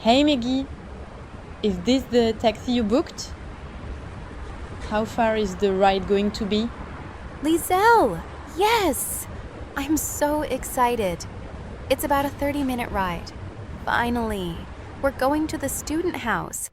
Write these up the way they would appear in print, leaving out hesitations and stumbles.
Hey Maggie, is this the taxi you booked? How far is the ride going to be? Lizelle! Yes! I'm so excited. It's about a 30-minute ride. Finally, we're going to the student house.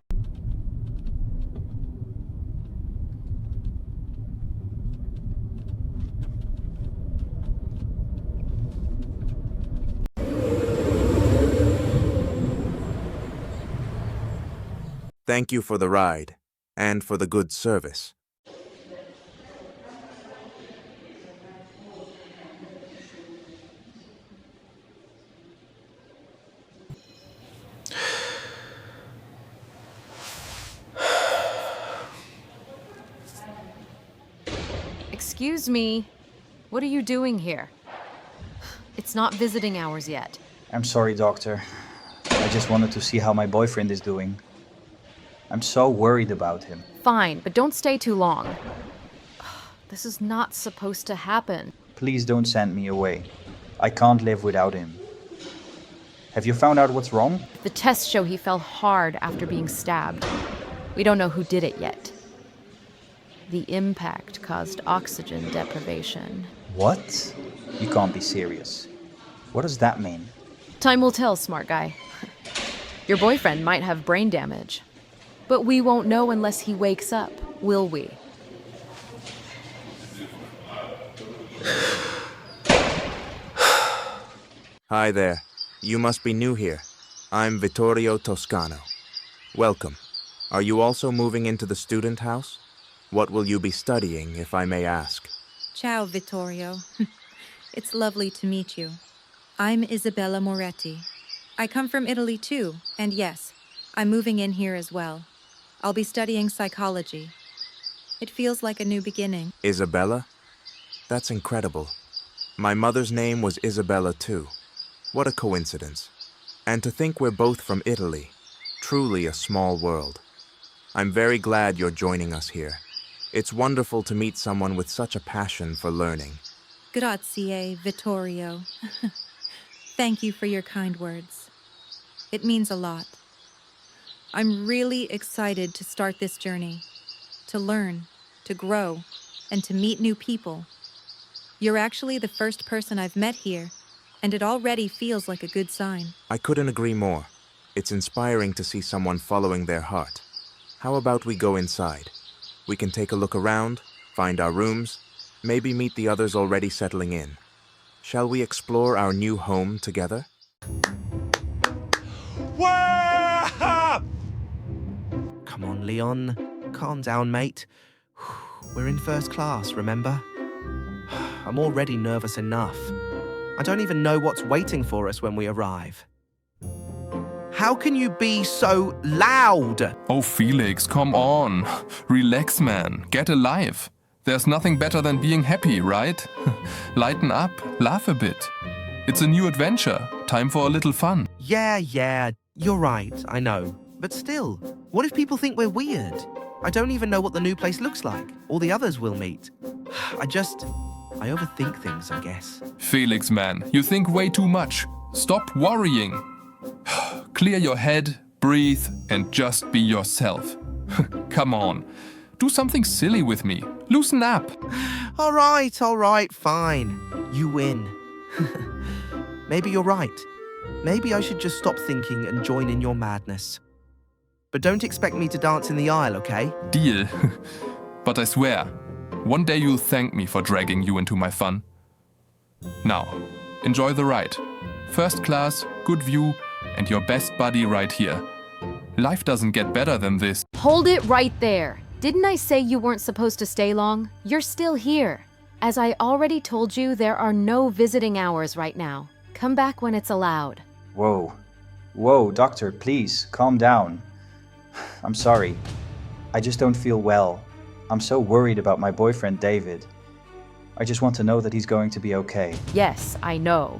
Thank you for the ride, and for the good service. Excuse me. What are you doing here? It's not visiting hours yet. I'm sorry, doctor. I just wanted to see how my boyfriend is doing. I'm so worried about him. Fine, but don't stay too long. This is not supposed to happen. Please don't send me away. I can't live without him. Have you found out what's wrong? The tests show he fell hard after being stabbed. We don't know who did it yet. The impact caused oxygen deprivation. What? You can't be serious. What does that mean? Time will tell, smart guy. Your boyfriend might have brain damage. But we won't know unless he wakes up, will we? Hi there. You must be new here. I'm Vittorio Toscano. Welcome. Are you also moving into the student house? What will you be studying, if I may ask? Ciao, Vittorio. It's lovely to meet you. I'm Isabella Moretti. I come from Italy too, and yes, I'm moving in here as well. I'll be studying psychology. It feels like a new beginning. Isabella? That's incredible. My mother's name was Isabella too. What a coincidence. And to think we're both from Italy. Truly a small world. I'm very glad you're joining us here. It's wonderful to meet someone with such a passion for learning. Grazie, Vittorio. Thank you for your kind words. It means a lot. I'm really excited to start this journey, to learn, to grow, and to meet new people. You're actually the first person I've met here, and it already feels like a good sign. I couldn't agree more. It's inspiring to see someone following their heart. How about we go inside? We can take a look around, find our rooms, maybe meet the others already settling in. Shall we explore our new home together? Come on, Leon. Calm down, mate. We're in first class, remember? I'm already nervous enough. I don't even know what's waiting for us when we arrive. How can you be so loud? Oh, Felix, come on. Relax, man. Get alive. There's nothing better than being happy, right? Lighten up, laugh a bit. It's a new adventure. Time for a little fun. Yeah, you're right, I know. But still, what if people think we're weird? I don't even know what the new place looks like, or the others we'll meet. I overthink things, I guess. Felix, man, you think way too much. Stop worrying. Clear your head, breathe, and just be yourself. Come on. Do something silly with me. Loosen up. All right, fine. You win. Maybe you're right. Maybe I should just stop thinking and join in your madness. But don't expect me to dance in the aisle, okay? Deal. But I swear, one day you'll thank me for dragging you into my fun. Now, enjoy the ride. First class, good view, and your best buddy right here. Life doesn't get better than this. Hold it right there. Didn't I say you weren't supposed to stay long? You're still here. As I already told you, there are no visiting hours right now. Come back when it's allowed. Whoa. Whoa, doctor, please, calm down. I'm sorry. I just don't feel well. I'm so worried about my boyfriend, David. I just want to know that he's going to be okay. Yes, I know.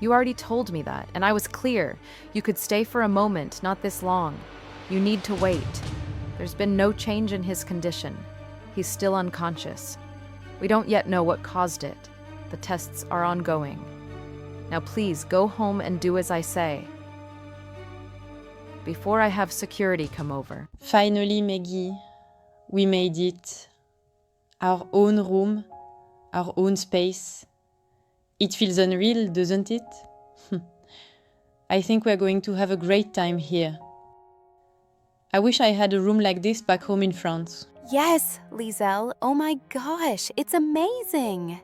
You already told me that, and I was clear. You could stay for a moment, not this long. You need to wait. There's been no change in his condition. He's still unconscious. We don't yet know what caused it. The tests are ongoing. Now please go home and do as I say. Before I have security come over. Finally, Maggie, we made it. Our own room, our own space. It feels unreal, doesn't it? I think we're going to have a great time here. I wish I had a room like this back home in France. Yes, Liesel. Oh my gosh, it's amazing.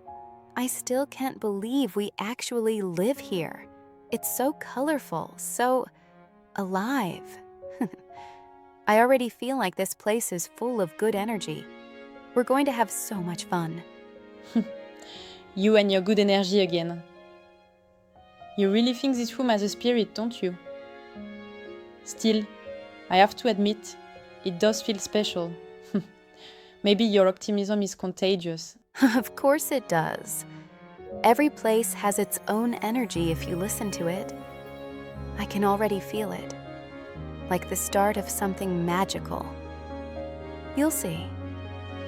I still can't believe we actually live here. It's so colorful, so alive. I already feel like this place is full of good energy. We're going to have so much fun. You and your good energy again. You really think this room has a spirit, don't you? Still, I have to admit, it does feel special. Maybe your optimism is contagious. Of course it does. Every place has its own energy if you listen to it. I can already feel it, like the start of something magical. You'll see.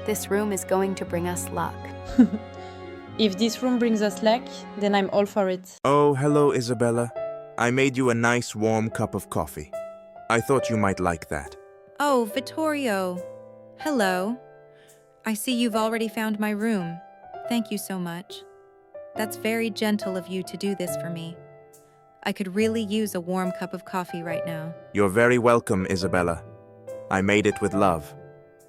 This room is going to bring us luck. If this room brings us luck, then I'm all for it. Oh, hello, Isabella. I made you a nice warm cup of coffee. I thought you might like that. Oh, Vittorio. Hello. I see you've already found my room. Thank you so much. That's very gentle of you to do this for me. I could really use a warm cup of coffee right now. You're very welcome, Isabella. I made it with love.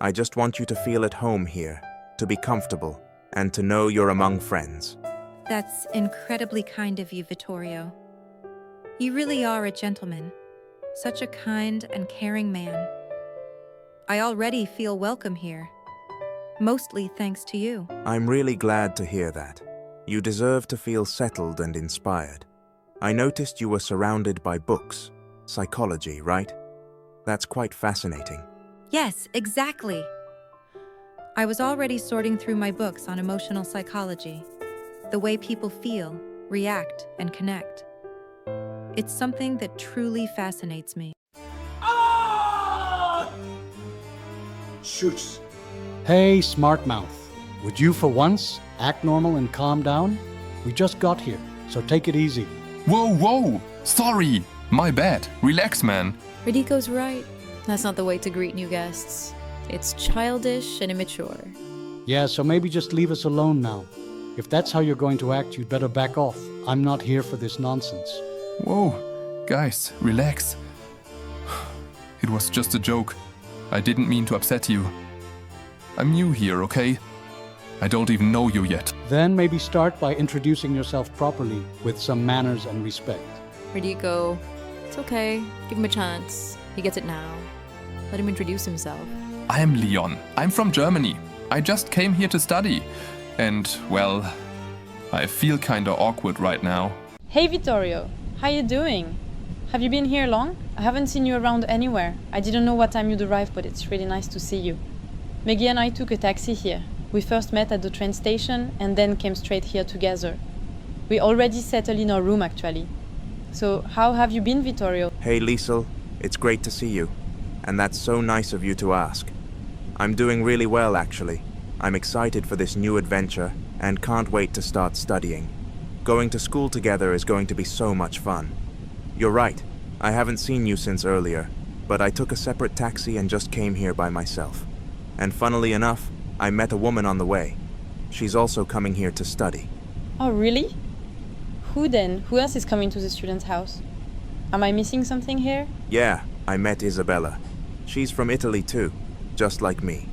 I just want you to feel at home here, to be comfortable, and to know you're among friends. That's incredibly kind of you, Vittorio. You really are a gentleman. Such a kind and caring man. I already feel welcome here. Mostly thanks to you. I'm really glad to hear that. You deserve to feel settled and inspired. I noticed you were surrounded by books. Psychology, right? That's quite fascinating. Yes, exactly. I was already sorting through my books on emotional psychology, the way people feel, react, and connect. It's something that truly fascinates me. Shoots. Hey, smart mouth. Would you for once act normal and calm down? We just got here, so take it easy. Whoa, whoa! Sorry! My bad. Relax, man. Ridiko's right. That's not the way to greet new guests. It's childish and immature. Yeah, so maybe just leave us alone now. If that's how you're going to act, you'd better back off. I'm not here for this nonsense. Whoa, guys, relax. It was just a joke. I didn't mean to upset you. I'm new here, okay? I don't even know you yet. Then maybe start by introducing yourself properly with some manners and respect. Ridiko, it's okay. Give him a chance. He gets it now. Let him introduce himself. I am Leon. I'm from Germany. I just came here to study. And, well, I feel kinda awkward right now. Hey Vittorio, how you doing? Have you been here long? I haven't seen you around anywhere. I didn't know what time you'd arrive, but it's really nice to see you. Maggie and I took a taxi here. We first met at the train station and then came straight here together. We already settled in our room actually. So how have you been, Vittorio? Hey, Liesel. It's great to see you. And that's so nice of you to ask. I'm doing really well, actually. I'm excited for this new adventure and can't wait to start studying. Going to school together is going to be so much fun. You're right. I haven't seen you since earlier, but I took a separate taxi and just came here by myself. And funnily enough, I met a woman on the way. She's also coming here to study. Oh, really? Who then? Who else is coming to the student's house? Am I missing something here? Yeah, I met Isabella. She's from Italy too, just like me.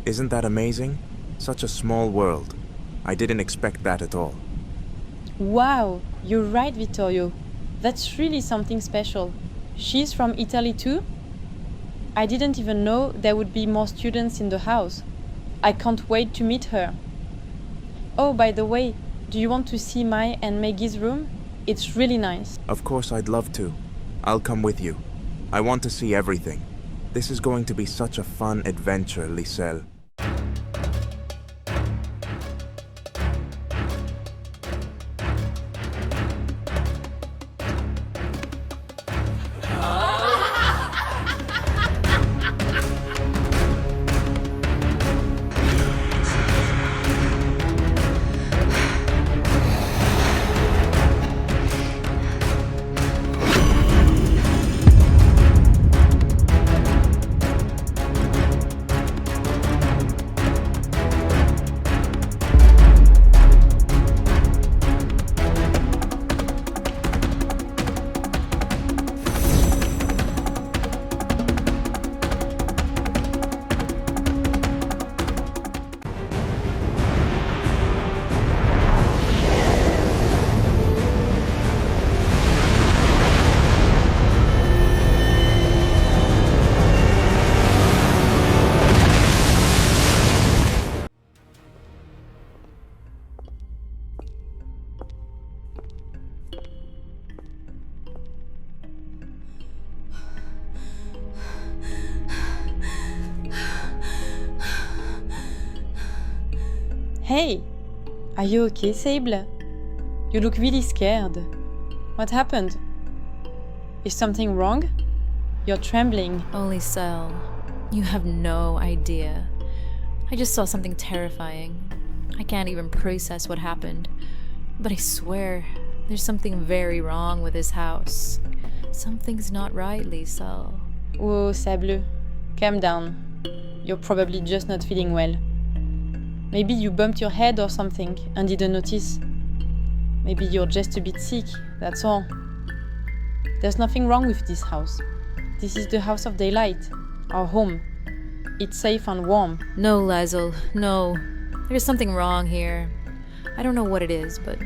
Isn't that amazing? Such a small world. I didn't expect that at all. Wow, you're right, Vittorio. That's really something special. She's from Italy too? I didn't even know there would be more students in the house. I can't wait to meet her. Oh, by the way, do you want to see my and Maggie's room? It's really nice. Of course, I'd love to. I'll come with you. I want to see everything. This is going to be such a fun adventure, Lisel. Hey! Are you okay, Sable? You look really scared. What happened? Is something wrong? You're trembling. Oh, Lisel, you have no idea. I just saw something terrifying. I can't even process what happened. But I swear, there's something very wrong with this house. Something's not right, Lisel. Oh, Sable, calm down. You're probably just not feeling well. Maybe you bumped your head or something and didn't notice. Maybe you're just a bit sick, that's all. There's nothing wrong with this house. This is the house of daylight, our home. It's safe and warm. No, Lazel, no. There's something wrong here. I don't know what it is, but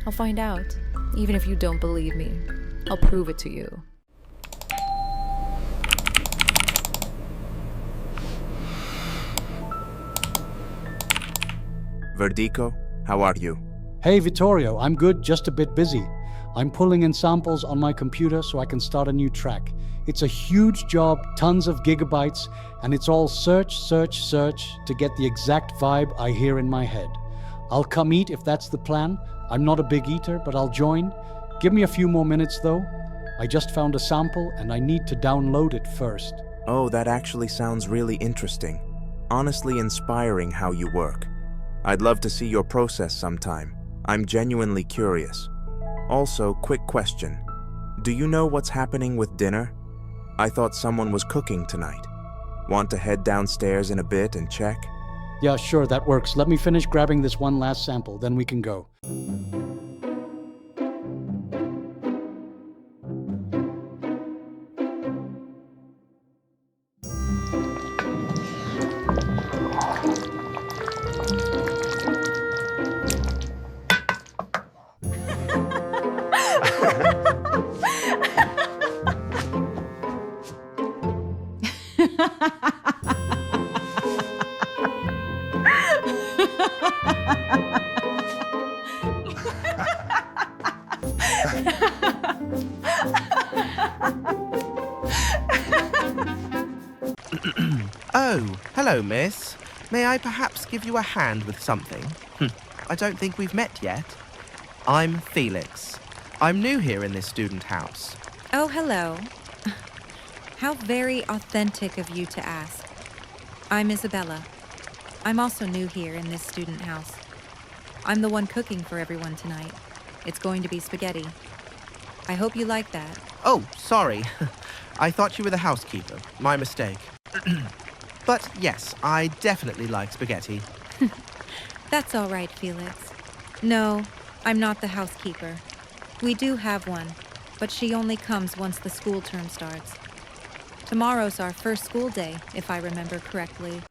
I'll find out. Even if you don't believe me, I'll prove it to you. Verdico, how are you? Hey, Vittorio, I'm good, just a bit busy. I'm pulling in samples on my computer so I can start a new track. It's a huge job, tons of gigabytes, and it's all search, search, search to get the exact vibe I hear in my head. I'll come eat if that's the plan. I'm not a big eater, but I'll join. Give me a few more minutes though. I just found a sample and I need to download it first. Oh, that actually sounds really interesting. Honestly inspiring how you work. I'd love to see your process sometime. I'm genuinely curious. Also, quick question. Do you know what's happening with dinner? I thought someone was cooking tonight. Want to head downstairs in a bit and check? Yeah, sure, that works. Let me finish grabbing this one last sample, then we can go. Oh, hello, miss. May I perhaps give you a hand with something? I don't think we've met yet. I'm Felix. I'm new here in this student house. Oh, hello. How very authentic of you to ask. I'm Isabella. I'm also new here in this student house. I'm the one cooking for everyone tonight. It's going to be spaghetti. I hope you like that. Oh, sorry. I thought you were the housekeeper. My mistake. But yes, I definitely like spaghetti. That's all right, Felix. No, I'm not the housekeeper. We do have one, but she only comes once the school term starts. Tomorrow's our first school day, if I remember correctly.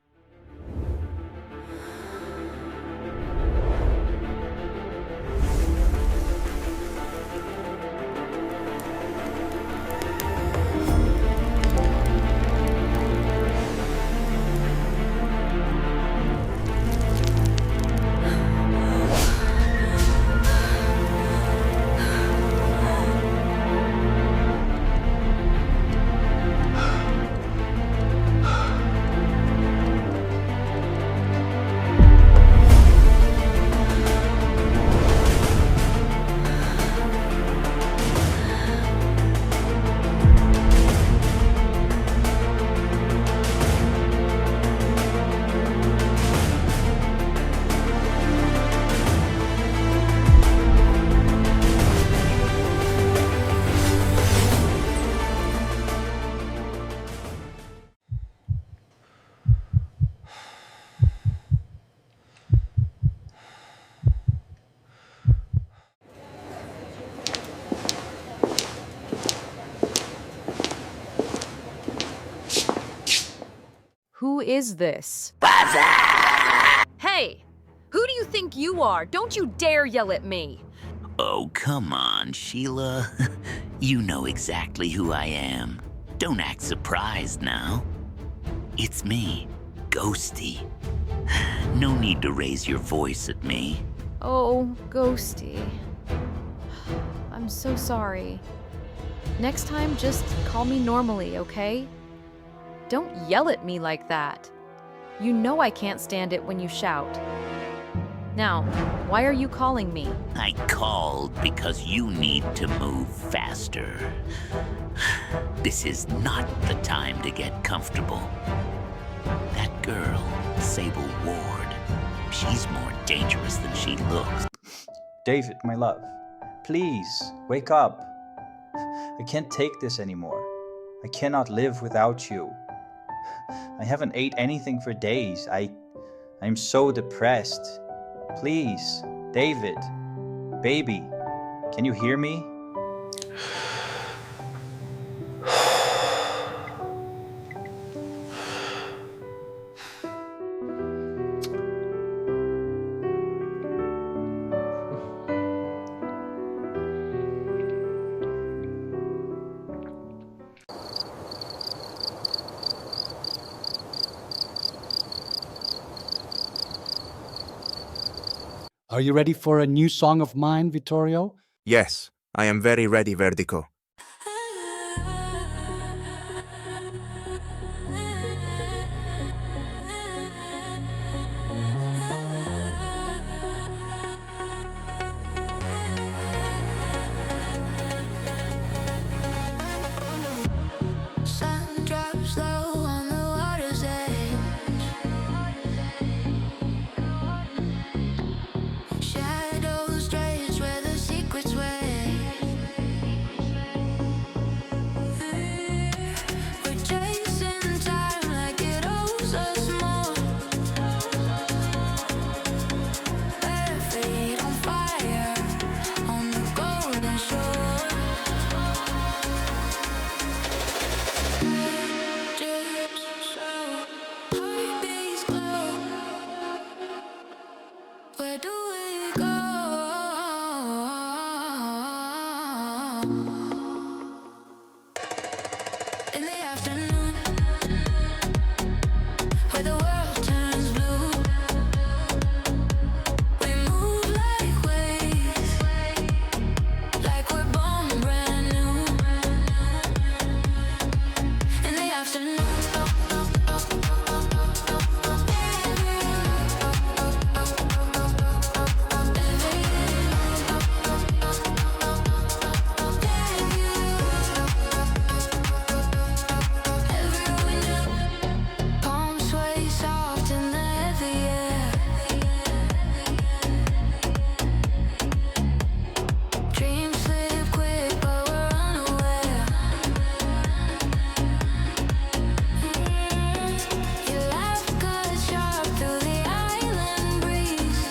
Who is this? Hey! Who do you think you are? Don't you dare yell at me! Oh, come on, Sheila. You know exactly who I am. Don't act surprised now. It's me, Ghosty. No need to raise your voice at me. Oh, Ghosty. I'm so sorry. Next time, just call me normally, okay? Don't yell at me like that. You know I can't stand it when you shout. Now, why are you calling me? I called because you need to move faster. This is not the time to get comfortable. That girl, Sable Ward, she's more dangerous than she looks. David, my love, please, wake up. I can't take this anymore. I cannot live without you. I haven't ate anything for days. I'm so depressed. Please, David, baby, can you hear me? Are you ready for a new song of mine, Vittorio? Yes, I am very ready, Verdico. Sun drops low on the water's edge. Shadows stretch where the secrets wait. We're chasing time like it owes us more. Bare feet on fire on the golden shore. Drips slow, heartbeats glow. Where do we go? In the afternoon, where the world turns blue, we move like waves, like we're born brand new. In the afternoon. Palms sway soft in the heavy air. Dreams slip quick, but we're unaware. Your laugh cuts sharp through the island breeze.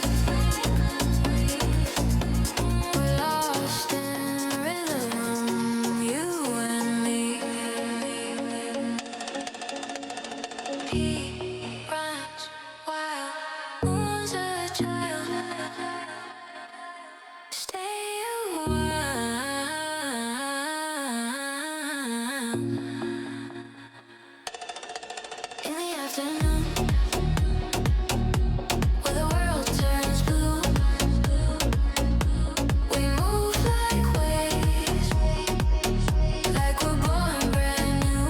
We're lost in rhythm, you and me. He runs wild, moon's a child. Stay a while. In the afternoon, where the world turns blue, we move like waves, like we're born brand new.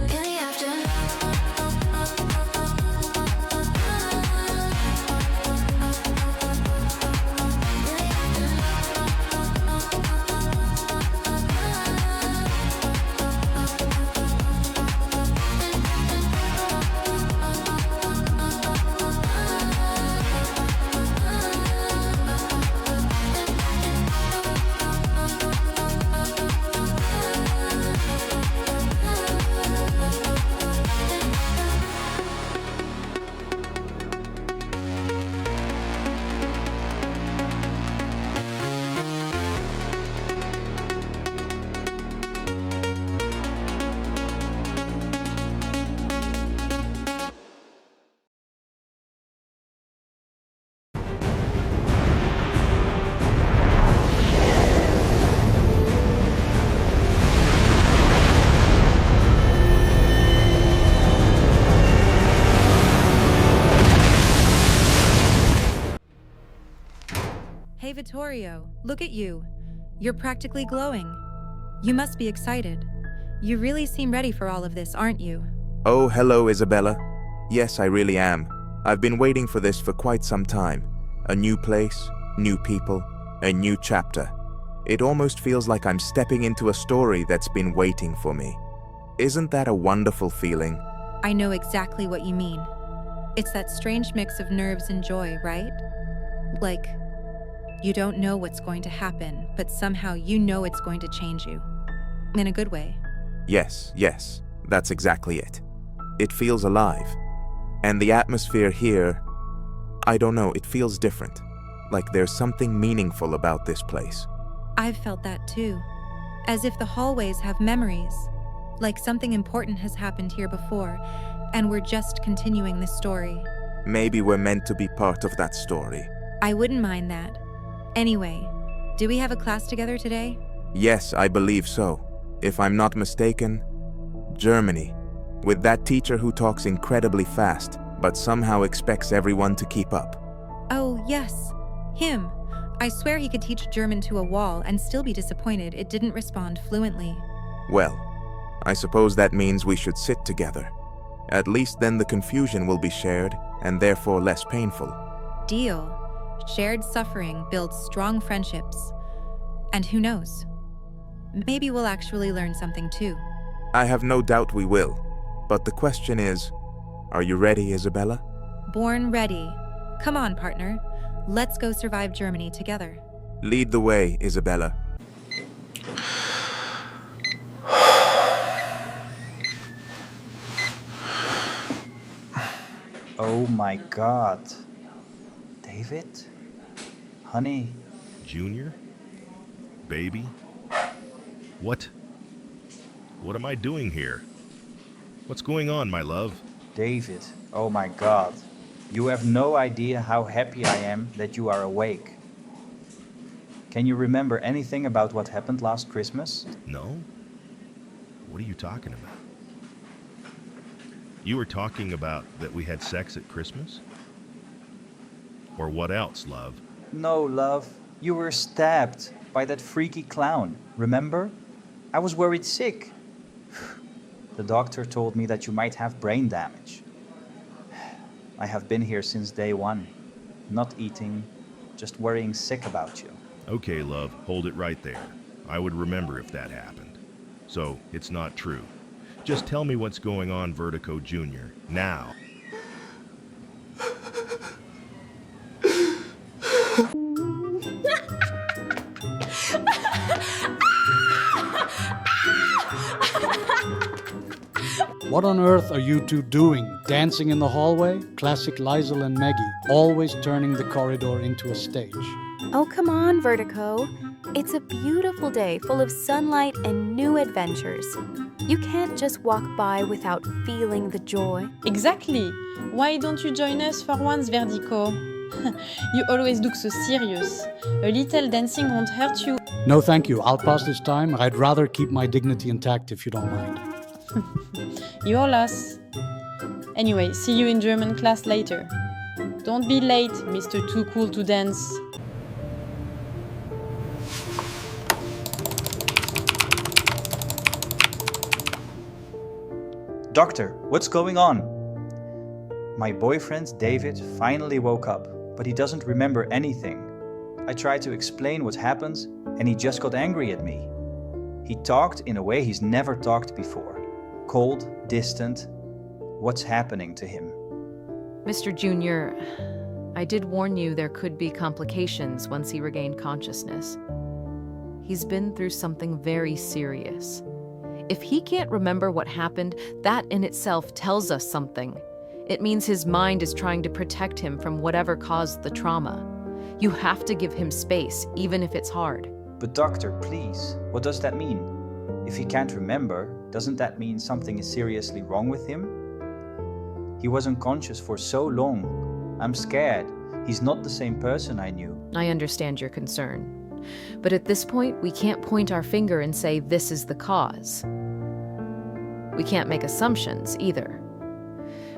In the Vittorio, look at you. You're practically glowing. You must be excited. You really seem ready for all of this, aren't you? Oh, hello, Isabella. Yes, I really am. I've been waiting for this for quite some time. A new place, new people, a new chapter. It almost feels like I'm stepping into a story that's been waiting for me. Isn't that a wonderful feeling? I know exactly what you mean. It's that strange mix of nerves and joy, right? Like, you don't know what's going to happen, but somehow you know it's going to change you. In a good way. Yes, that's exactly it. It feels alive. And the atmosphere here, I don't know, it feels different. Like there's something meaningful about this place. I've felt that too. As if the hallways have memories. Like something important has happened here before, and we're just continuing this story. Maybe we're meant to be part of that story. I wouldn't mind that. Anyway, do we have a class together today? Yes, I believe so. If I'm not mistaken, Germany. With that teacher who talks incredibly fast, but somehow expects everyone to keep up. Oh, yes. Him. I swear he could teach German to a wall and still be disappointed it didn't respond fluently. Well, I suppose that means we should sit together. At least then the confusion will be shared, and therefore less painful. Deal. Shared suffering builds strong friendships. And who knows? Maybe we'll actually learn something too. I have no doubt we will. But the question is, are you ready, Isabella? Born ready. Come on, partner. Let's go survive Germany together. Lead the way, Isabella. Oh my God. David? Honey? Junior? Baby? What am I doing here? What's going on, my love? David, oh my God. You have no idea how happy I am that you are awake. Can you remember anything about what happened last Christmas? No? What are you talking about? You were talking about that we had sex at Christmas? Or what else, love? No, love. You were stabbed by that freaky clown, remember? I was worried sick. The doctor told me that you might have brain damage. I have been here since day one. Not eating, just worrying sick about you. Okay, love, hold it right there. I would remember if that happened. So, it's not true. Just tell me what's going on, Vertigo Jr., now. What on earth are you two doing? Dancing in the hallway? Classic Liesel and Maggie, always turning the corridor into a stage. Oh, come on, Vertigo. It's a beautiful day full of sunlight and new adventures. You can't just walk by without feeling the joy. Exactly. Why don't you join us for once, Verdico? You always look so serious. A little dancing won't hurt you. No, thank you. I'll pass this time. I'd rather keep my dignity intact if you don't mind. Your loss. Anyway, see you in German class later. Don't be late, Mr. Too Cool to Dance. Doctor, what's going on? My boyfriend, David, finally woke up, but he doesn't remember anything. I tried to explain what happened, and he just got angry at me. He talked in a way he's never talked before. Cold, distant. What's happening to him? Mr. Junior, I did warn you there could be complications once he regained consciousness. He's been through something very serious. If he can't remember what happened, that in itself tells us something. It means his mind is trying to protect him from whatever caused the trauma. You have to give him space, even if it's hard. But doctor, please, what does that mean? If he can't remember, doesn't that mean something is seriously wrong with him? He was unconscious for so long. I'm scared. He's not the same person I knew. I understand your concern. But at this point, we can't point our finger and say this is the cause. We can't make assumptions either.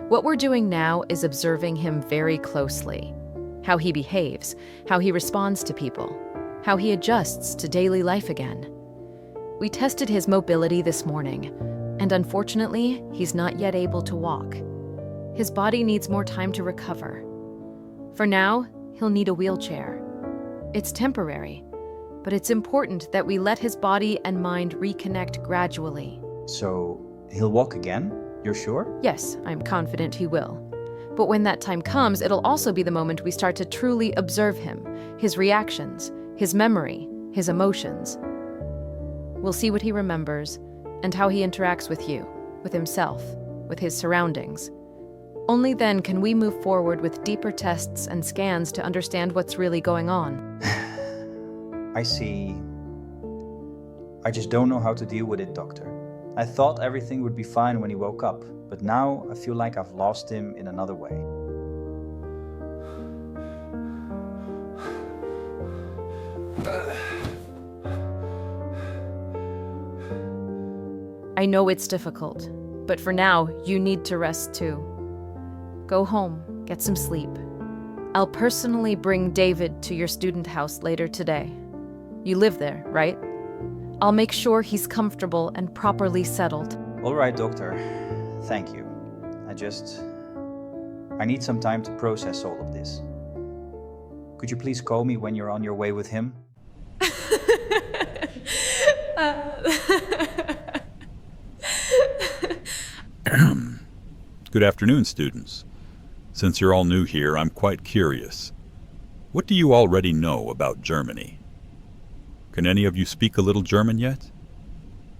What we're doing now is observing him very closely. how he behaves, how he responds to people, how he adjusts to daily life again. We tested his mobility this morning, and unfortunately, he's not yet able to walk. His body needs more time to recover. For now, he'll need a wheelchair. It's temporary, but it's important that we let his body and mind reconnect gradually. So, he'll walk again? You're sure? Yes, I'm confident he will. But when that time comes, it'll also be the moment we start to truly observe him, his reactions, his memory, his emotions. We'll see what he remembers and how he interacts with you, with himself, with his surroundings. Only then can we move forward with deeper tests and scans to understand what's really going on. I see. I just don't know how to deal with it, Doctor. I thought everything would be fine when he woke up, but now I feel like I've lost him in another way. I know it's difficult, but for now, you need to rest too. Go home, get some sleep. I'll personally bring David to your student house later today. You live there, right? I'll make sure he's comfortable and properly settled. All right, Doctor. Thank you. I need some time to process all of this. Could you please call me when you're on your way with him? Good afternoon, students. Since you're all new here, I'm quite curious. What do you already know about Germany? Can any of you speak a little German yet?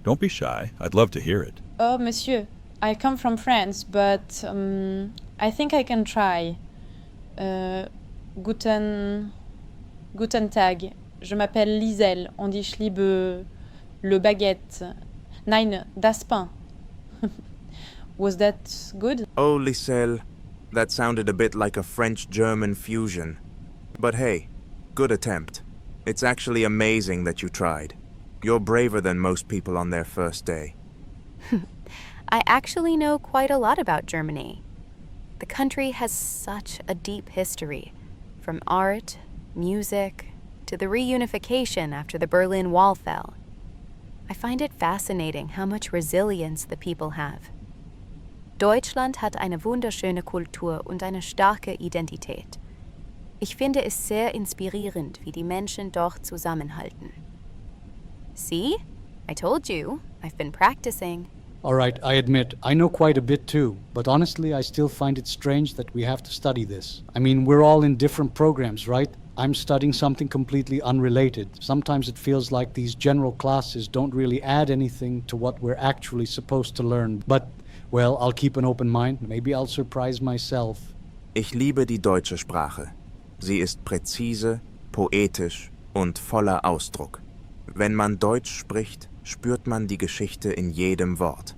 Don't be shy. I'd love to hear it. Oh, monsieur, I come from France, but I think I can try. Guten Tag. Je m'appelle Lisel. Und ich liebe le baguette. Nein, das Pain. Was that good? Oh, Lisel, that sounded a bit like a French-German fusion. But hey, good attempt. It's actually amazing that you tried. You're braver than most people on their first day. I actually know quite a lot about Germany. The country has such a deep history, from art, music, to the reunification after the Berlin Wall fell. I find it fascinating how much resilience the people have. Deutschland hat eine wunderschöne Kultur und eine starke Identität. Ich finde es sehr inspirierend, wie die Menschen dort zusammenhalten. See? I told you. I've been practicing. All right, I admit, I know quite a bit too, but honestly, I still find it strange that we have to study this. I mean, we're all in different programs, right? I'm studying something completely unrelated. Sometimes it feels like these general classes don't really add anything to what we're actually supposed to learn. But, well, I'll keep an open mind. Maybe I'll surprise myself. Ich liebe die deutsche Sprache. Sie ist präzise, poetisch und voller Ausdruck. Wenn man Deutsch spricht, spürt man die Geschichte in jedem Wort.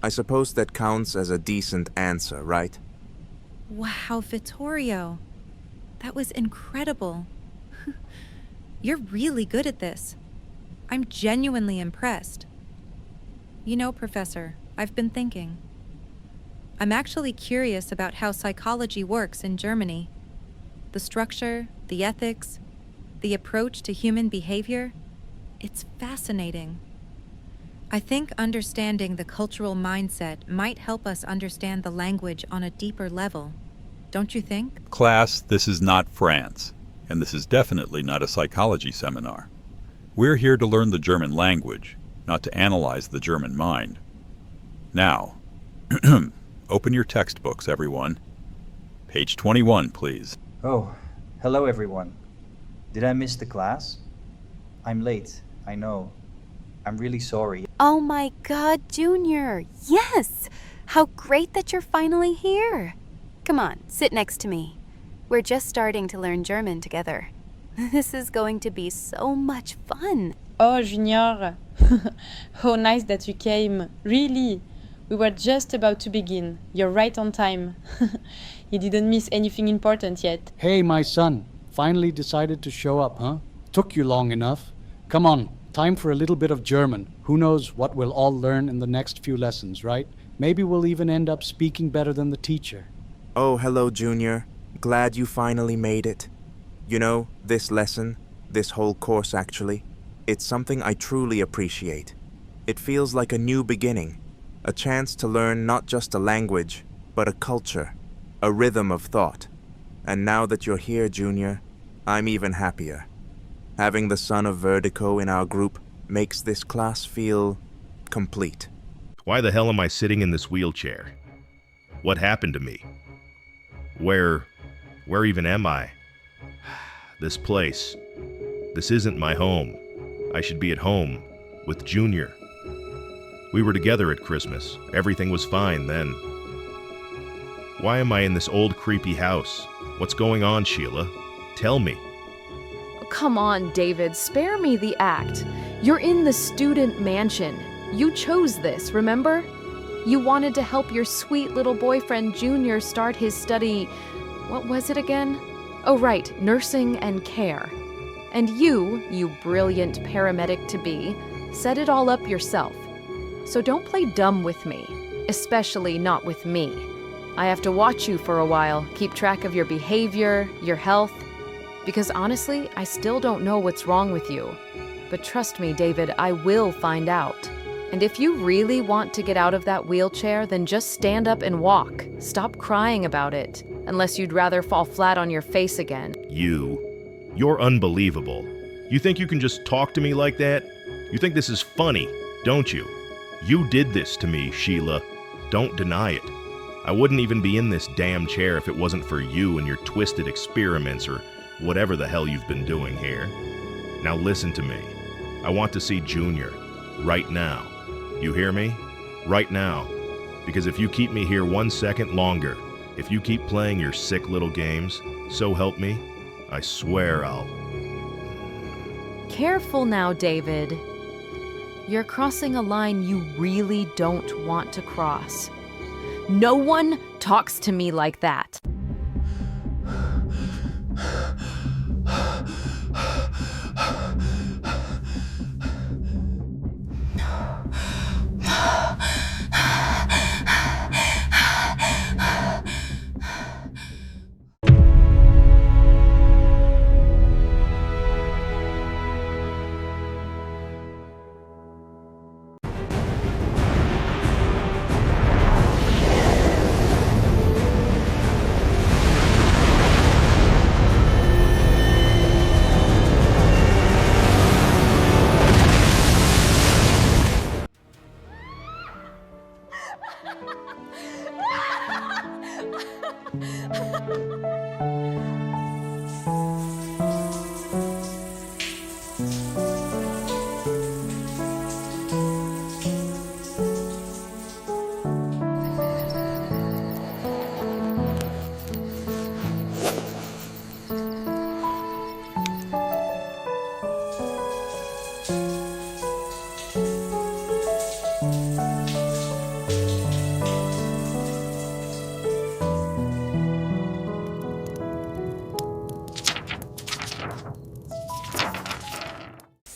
I suppose that counts as a decent answer, right? Wow, Vittorio. That was incredible. You're really good at this. I'm genuinely impressed. You know, Professor, I've been thinking. I'm actually curious about how psychology works in Germany. The structure, the ethics, the approach to human behavior. It's fascinating. I think understanding the cultural mindset might help us understand the language on a deeper level. Don't you think? Class, this is not France, and this is definitely not a psychology seminar. We're here to learn the German language, not to analyze the German mind. Now, open your textbooks, everyone. Page 21, please. Oh, hello everyone. Did I miss the class? I'm late, I know. I'm really sorry. Oh my God, Junior! Yes! How great that you're finally here! Come on, sit next to me. We're just starting to learn German together. This is going to be so much fun. Oh, Junior. How nice that you came. Really. We were just about to begin. You're right on time. You didn't miss anything important yet. Hey, my son. Finally decided to show up, huh? Took you long enough. Come on, time for a little bit of German. Who knows what we'll all learn in the next few lessons, right? Maybe we'll even end up speaking better than the teacher. Oh, hello, Junior. Glad you finally made it. You know, this lesson, this whole course actually, it's something I truly appreciate. It feels like a new beginning, a chance to learn not just a language, but a culture, a rhythm of thought. And now that you're here, Junior, I'm even happier. Having the son of Vertigo in our group makes this class feel complete. Why the hell am I sitting in this wheelchair? What happened to me? Where even am I? This place. This isn't my home. I should be at home with Junior. We were together at Christmas. Everything was fine then. Why am I in this old creepy house? What's going on, Sheila? Tell me. Come on, David, spare me the act. You're in the student mansion. You chose this, remember? You wanted to help your sweet little boyfriend Junior start his study. What was it again? Oh, right, nursing and care. And you brilliant paramedic to be, set it all up yourself. So don't play dumb with me, especially not with me. I have to watch you for a while, keep track of your behavior, your health, because honestly, I still don't know what's wrong with you. But trust me, David, I will find out. And if you really want to get out of that wheelchair, then just stand up and walk. Stop crying about it, unless you'd rather fall flat on your face again. You're unbelievable. You think you can just talk to me like that? You think this is funny, don't you? You did this to me, Sheila. Don't deny it. I wouldn't even be in this damn chair if it wasn't for you and your twisted experiments or whatever the hell you've been doing here. Now listen to me. I want to see Junior. Right now. You hear me? Right now. Because if you keep me here 1 second longer, if you keep playing your sick little games, so help me, I swear I'll... Careful now, David. You're crossing a line you really don't want to cross. No one talks to me like that.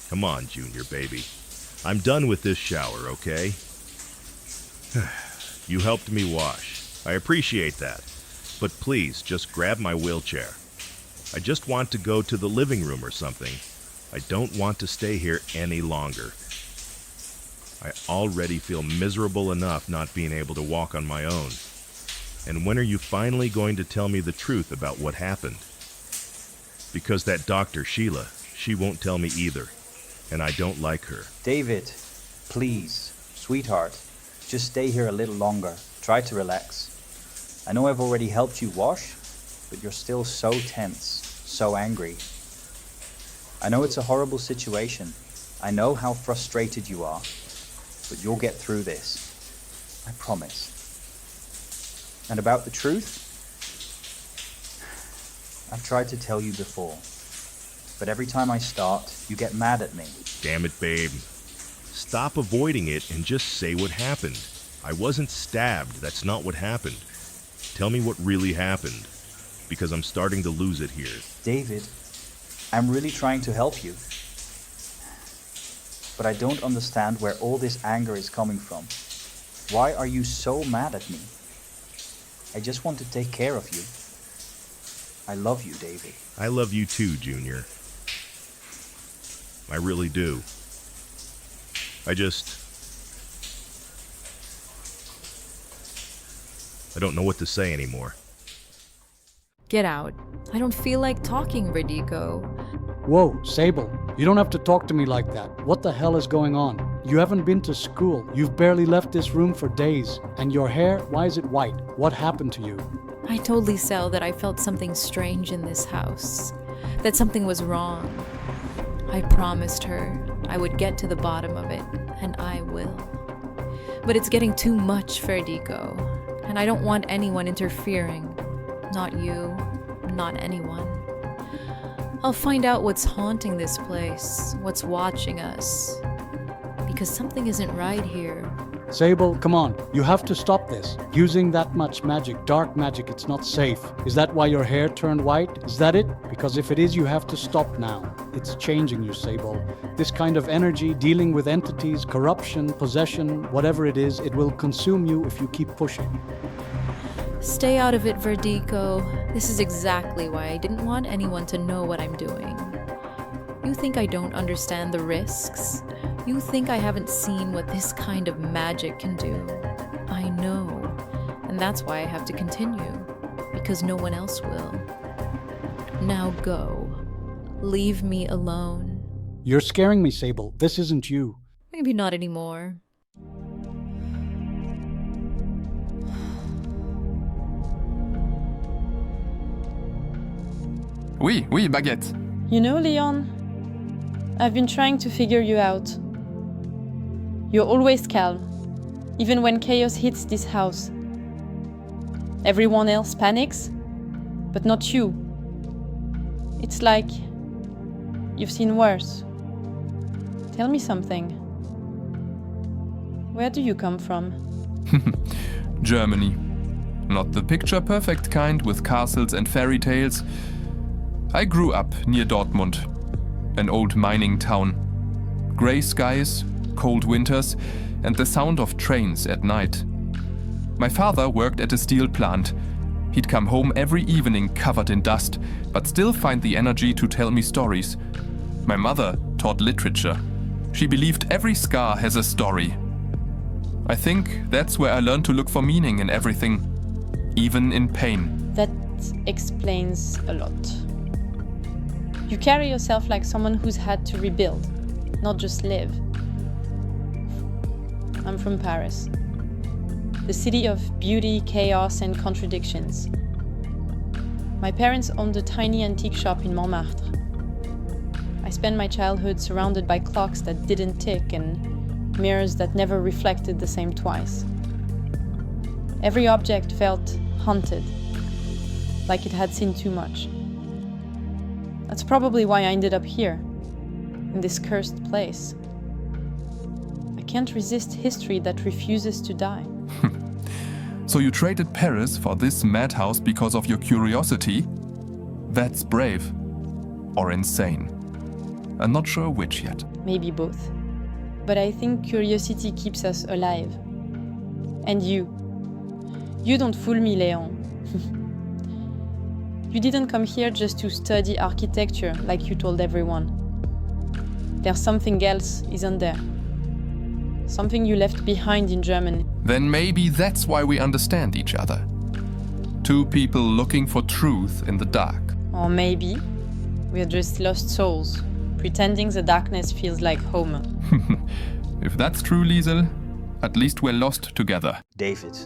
Come on, Junior, baby. I'm done with this shower, okay? You helped me wash. I appreciate that. But please, just grab my wheelchair. I just want to go to the living room or something. I don't want to stay here any longer. I already feel miserable enough not being able to walk on my own. And when are you finally going to tell me the truth about what happened? Because that Dr. Sheila, she won't tell me either. And I don't like her. David, please, sweetheart, just stay here a little longer. Try to relax. I know I've already helped you wash, but you're still so tense, so angry. I know it's a horrible situation. I know how frustrated you are, but you'll get through this. I promise. And about the truth, I've tried to tell you before, but every time I start, you get mad at me. Damn it, babe. Stop avoiding it and just say what happened. I wasn't stabbed. That's not what happened. Tell me what really happened, because I'm starting to lose it here. David, I'm really trying to help you. But I don't understand where all this anger is coming from. Why are you so mad at me? I just want to take care of you. I love you, David. I love you too, Junior. I really do. I don't know what to say anymore. Get out. I don't feel like talking, Verdigo. Whoa, Sable, you don't have to talk to me like that. What the hell is going on? You haven't been to school. You've barely left this room for days. And your hair, why is it white? What happened to you? I told Lisel that I felt something strange in this house, that something was wrong. I promised her I would get to the bottom of it, and I will. But it's getting too much, Verdigo, and I don't want anyone interfering. Not you, not anyone. I'll find out what's haunting this place, what's watching us. Because something isn't right here. Sable, come on. You have to stop this. Using that much magic, dark magic, it's not safe. Is that why your hair turned white? Is that it? Because if it is, you have to stop now. It's changing you, Sable. This kind of energy, dealing with entities, corruption, possession, whatever it is, it will consume you if you keep pushing. Stay out of it, Verdigo. This is exactly why I didn't want anyone to know what I'm doing. You think I don't understand the risks? You think I haven't seen what this kind of magic can do? I know, and that's why I have to continue, because no one else will. Now go. Leave me alone. You're scaring me, Sable. This isn't you. Maybe not anymore. Oui, Baguette. You know, Leon, I've been trying to figure you out. You're always calm, even when chaos hits this house. Everyone else panics, but not you. It's like you've seen worse. Tell me something. Where do you come from? Germany. Not the picture-perfect kind with castles and fairy tales. I grew up near Dortmund, an old mining town. Grey skies, cold winters, and the sound of trains at night. My father worked at a steel plant. He'd come home every evening covered in dust, but still find the energy to tell me stories. My mother taught literature. She believed every scar has a story. I think that's where I learned to look for meaning in everything, even in pain. That explains a lot. You carry yourself like someone who's had to rebuild, not just live. I'm from Paris, the city of beauty, chaos, and contradictions. My parents owned a tiny antique shop in Montmartre. I spent my childhood surrounded by clocks that didn't tick and mirrors that never reflected the same twice. Every object felt haunted, like it had seen too much. That's probably why I ended up here, in this cursed place. I can't resist history that refuses to die. So you traded Paris for this madhouse because of your curiosity? That's brave. Or insane. I'm not sure which yet. Maybe both. But I think curiosity keeps us alive. And you. You don't fool me, Leon. You didn't come here just to study architecture like you told everyone. There's something else, isn't there? Something you left behind in Germany. Then maybe that's why we understand each other. Two people looking for truth in the dark. Or maybe we're just lost souls, pretending the darkness feels like home. If that's true, Liesel, at least we're lost together. David,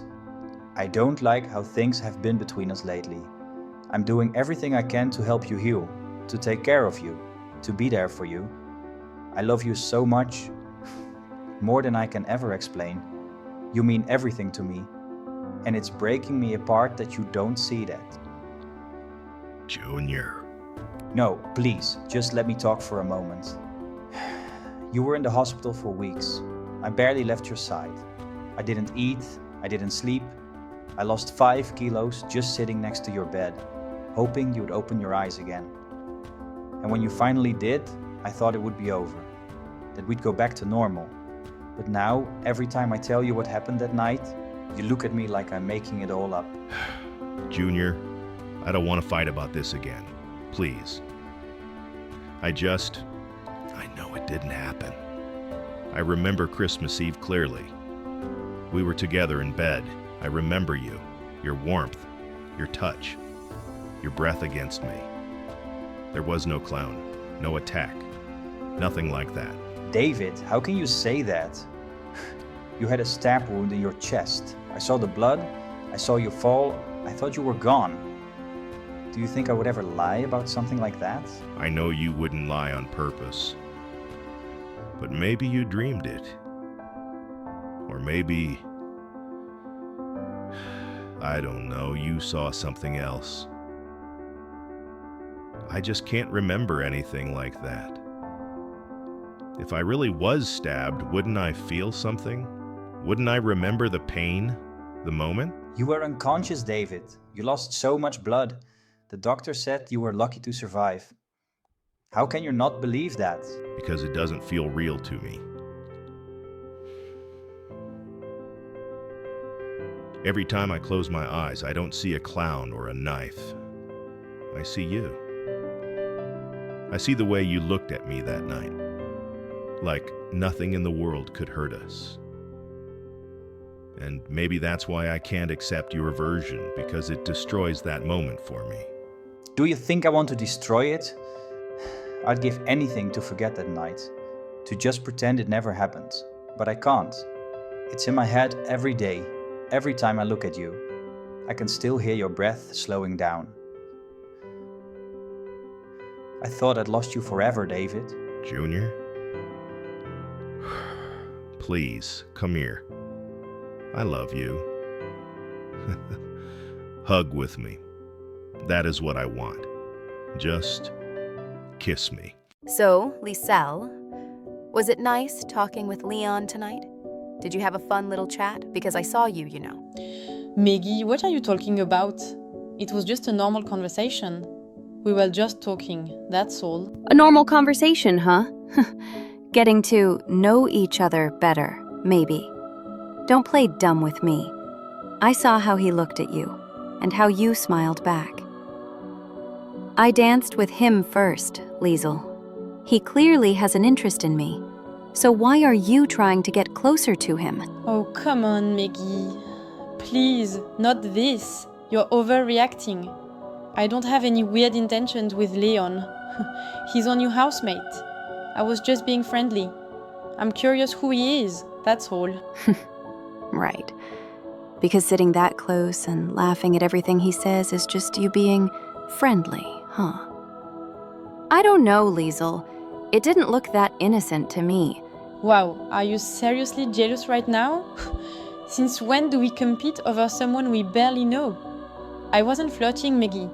I don't like how things have been between us lately. I'm doing everything I can to help you heal, to take care of you, to be there for you. I love you so much, more than I can ever explain. You mean everything to me, and it's breaking me apart that you don't see that. Junior. No, please, just let me talk for a moment. You were in the hospital for weeks. I barely left your side. I didn't eat, I didn't sleep. I lost 5 kilos just sitting next to your bed, hoping you'd open your eyes again. And when you finally did, I thought it would be over, that we'd go back to normal. But now, every time I tell you what happened that night, you look at me like I'm making it all up. Junior, I don't want to fight about this again. Please. I know it didn't happen. I remember Christmas Eve clearly. We were together in bed. I remember you, your warmth, your touch, your breath against me. There was no clown, no attack, nothing like that. David, how can you say that? You had a stab wound in your chest. I saw the blood. I saw you fall. I thought you were gone. Do you think I would ever lie about something like that? I know you wouldn't lie on purpose. But maybe you dreamed it. Or maybe, I don't know, you saw something else. I just can't remember anything like that. If I really was stabbed, wouldn't I feel something? Wouldn't I remember the pain, the moment? You were unconscious, David. You lost so much blood. The doctor said you were lucky to survive. How can you not believe that? Because it doesn't feel real to me. Every time I close my eyes, I don't see a clown or a knife. I see you. I see the way you looked at me that night. Like nothing in the world could hurt us. And maybe that's why I can't accept your version, because it destroys that moment for me. Do you think I want to destroy it? I'd give anything to forget that night, to just pretend it never happened. But I can't. It's in my head every day, every time I look at you. I can still hear your breath slowing down. I thought I'd lost you forever, David. Junior? Please, come here. I love you. Hug with me. That is what I want. Just kiss me. So, Liselle, was it nice talking with Leon tonight? Did you have a fun little chat? Because I saw you, you know. Maggie, what are you talking about? It was just a normal conversation. We were just talking, that's all. A normal conversation, huh? Getting to know each other better, maybe. Don't play dumb with me. I saw how he looked at you, and how you smiled back. I danced with him first, Liesel. He clearly has an interest in me. So why are you trying to get closer to him? Oh, come on, Maggie. Please, not this. You're overreacting. I don't have any weird intentions with Leon. He's our new housemate. I was just being friendly. I'm curious who he is, that's all. Right. Because sitting that close and laughing at everything he says is just you being friendly, huh? I don't know, Liesel. It didn't look that innocent to me. Wow, are you seriously jealous right now? Since when do we compete over someone we barely know? I wasn't flirting, Maggie.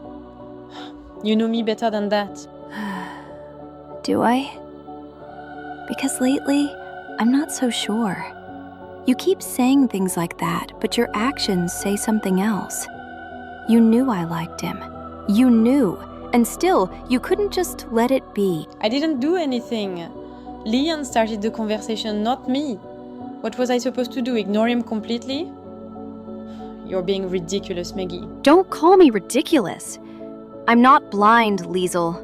You know me better than that. Do I? Because lately, I'm not so sure. You keep saying things like that, but your actions say something else. You knew I liked him. You knew. And still, you couldn't just let it be. I didn't do anything. Leon started the conversation, not me. What was I supposed to do, ignore him completely? You're being ridiculous, Maggie. Don't call me ridiculous. I'm not blind, Liesel.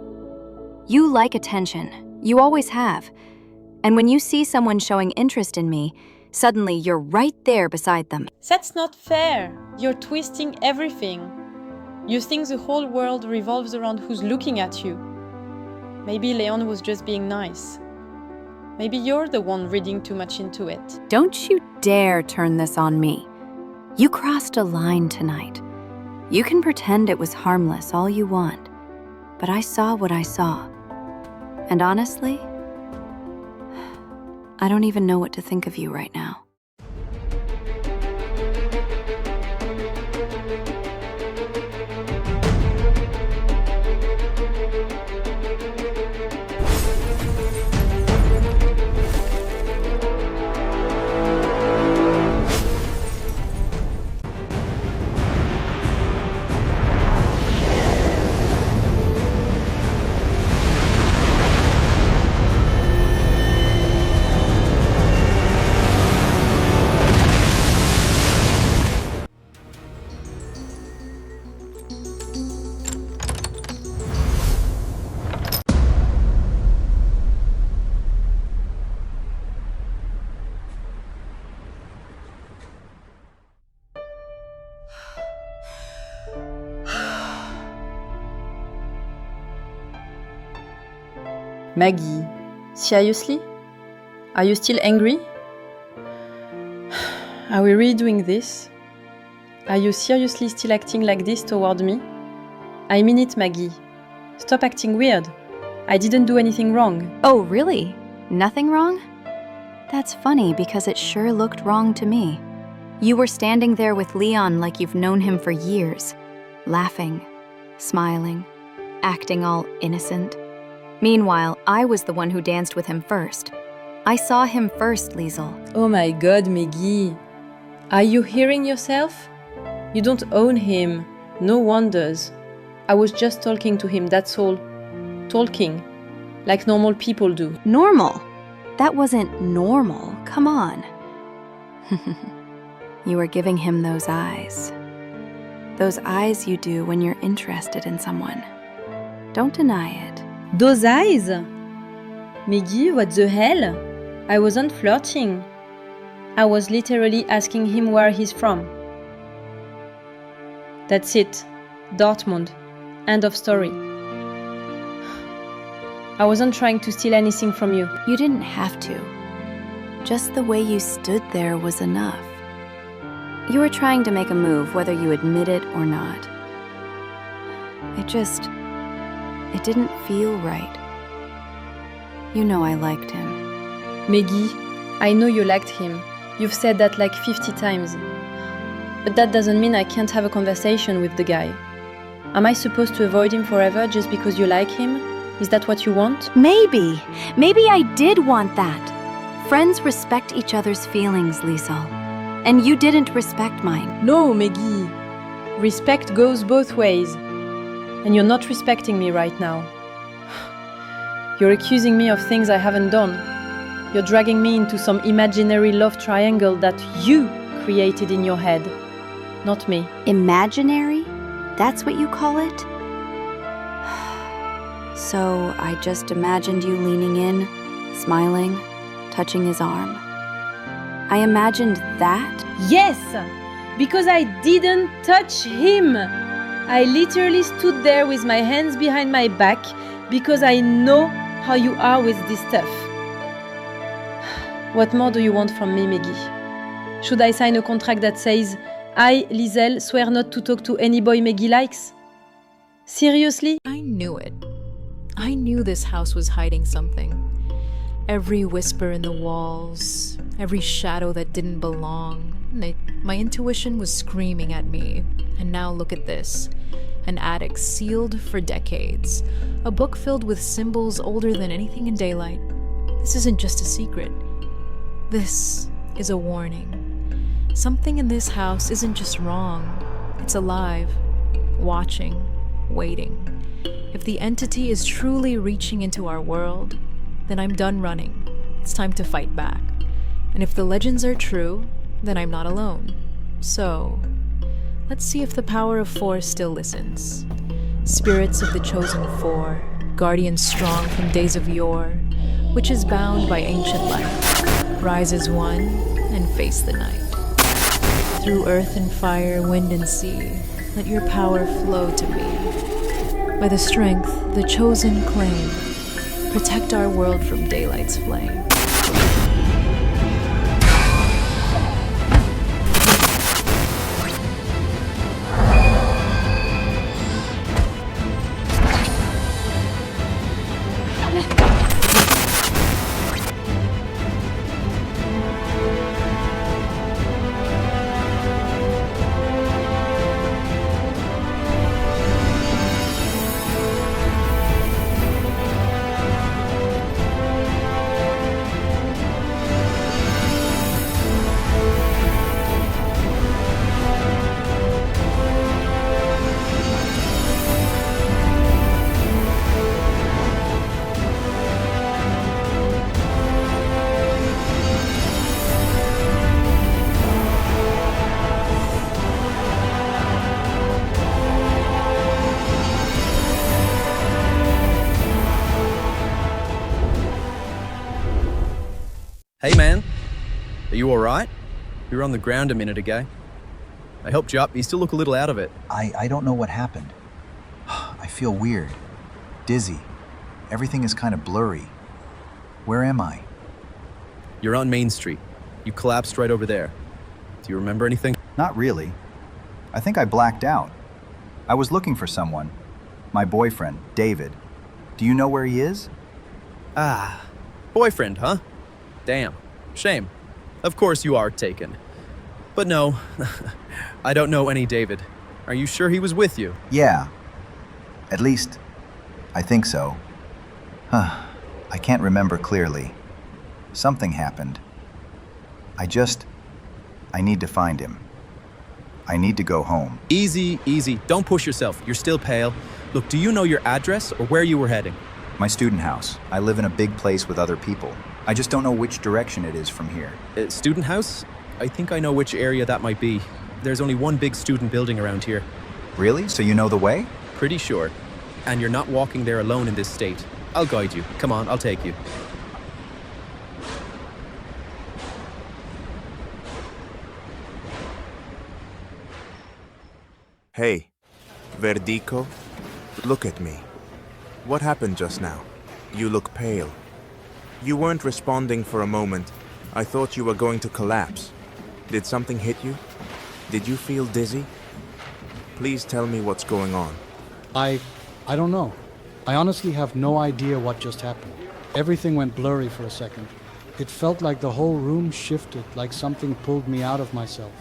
You like attention. You always have. And when you see someone showing interest in me, suddenly you're right there beside them. That's not fair. You're twisting everything. You think the whole world revolves around who's looking at you. Maybe Leon was just being nice. Maybe you're the one reading too much into it. Don't you dare turn this on me. You crossed a line tonight. You can pretend it was harmless all you want, but I saw what I saw. And honestly, I don't even know what to think of you right now. Maggie, seriously? Are you still angry? Are we really doing this? Are you seriously still acting like this toward me? I mean it, Maggie. Stop acting weird. I didn't do anything wrong. Oh, really? Nothing wrong? That's funny because it sure looked wrong to me. You were standing there with Leon like you've known him for years, laughing, smiling, acting all innocent. Meanwhile, I was the one who danced with him first. I saw him first, Liesel. Oh my god, Maggie. Are you hearing yourself? You don't own him. No wonders. I was just talking to him, that's all. Talking. Like normal people do. Normal? That wasn't normal. Come on. You were giving him those eyes. Those eyes you do when you're interested in someone. Don't deny it. Those eyes? Maggie, what the hell? I wasn't flirting. I was literally asking him where he's from. That's it. Dortmund. End of story. I wasn't trying to steal anything from you. You didn't have to. Just the way you stood there was enough. You were trying to make a move, whether you admit it or not. It didn't feel right. You know I liked him. Maggie, I know you liked him. You've said that like 50 times. But that doesn't mean I can't have a conversation with the guy. Am I supposed to avoid him forever just because you like him? Is that what you want? Maybe. Maybe I did want that. Friends respect each other's feelings, Liesel. And you didn't respect mine. No, Maggie. Respect goes both ways. And you're not respecting me right now. You're accusing me of things I haven't done. You're dragging me into some imaginary love triangle that you created in your head. Not me. Imaginary? That's what you call it? So I just imagined you leaning in, smiling, touching his arm. I imagined that? Yes! Because I didn't touch him! I literally stood there with my hands behind my back because I know how you are with this stuff. What more do you want from me, Maggie? Should I sign a contract that says, I, Liesel, swear not to talk to any boy Maggie likes? Seriously? I knew it. I knew this house was hiding something. Every whisper in the walls, every shadow that didn't belong. My intuition was screaming at me. And now look at this. An attic sealed for decades. A book filled with symbols older than anything in daylight. This isn't just a secret. This is a warning. Something in this house isn't just wrong. It's alive, watching, waiting. If the entity is truly reaching into our world, then I'm done running. It's time to fight back. And if the legends are true, then I'm not alone. So, let's see if the power of four still listens. Spirits of the chosen four, guardians strong from days of yore, witches bound by ancient light, rise as one and face the night. Through earth and fire, wind and sea, let your power flow to me. By the strength the chosen claim, protect our world from daylight's flame. Hey man, are you alright? You were on the ground a minute ago. I helped you up, but you still look a little out of it. I don't know what happened. I feel weird, dizzy. Everything is kind of blurry. Where am I? You're on Main Street. You collapsed right over there. Do you remember anything? Not really. I think I blacked out. I was looking for someone. My boyfriend, David. Do you know where he is? Ah, boyfriend, huh? Damn. Shame. Of course you are taken. But no, I don't know any David. Are you sure he was with you? Yeah. At least, I think so. I can't remember clearly. Something happened. I need to find him. I need to go home. Easy, easy. Don't push yourself. You're still pale. Look, do you know your address or where you were heading? My student house. I live in a big place with other people. I just don't know which direction it is from here. Student house? I think I know which area that might be. There's only one big student building around here. Really? So you know the way? Pretty sure. And you're not walking there alone in this state. I'll guide you. Come on, I'll take you. Hey, Verdico, look at me. What happened just now? You look pale. You weren't responding for a moment. I thought you were going to collapse. Did something hit you? Did you feel dizzy? Please tell me what's going on. I don't know. I honestly have no idea what just happened. Everything went blurry for a second. It felt like the whole room shifted, like something pulled me out of myself.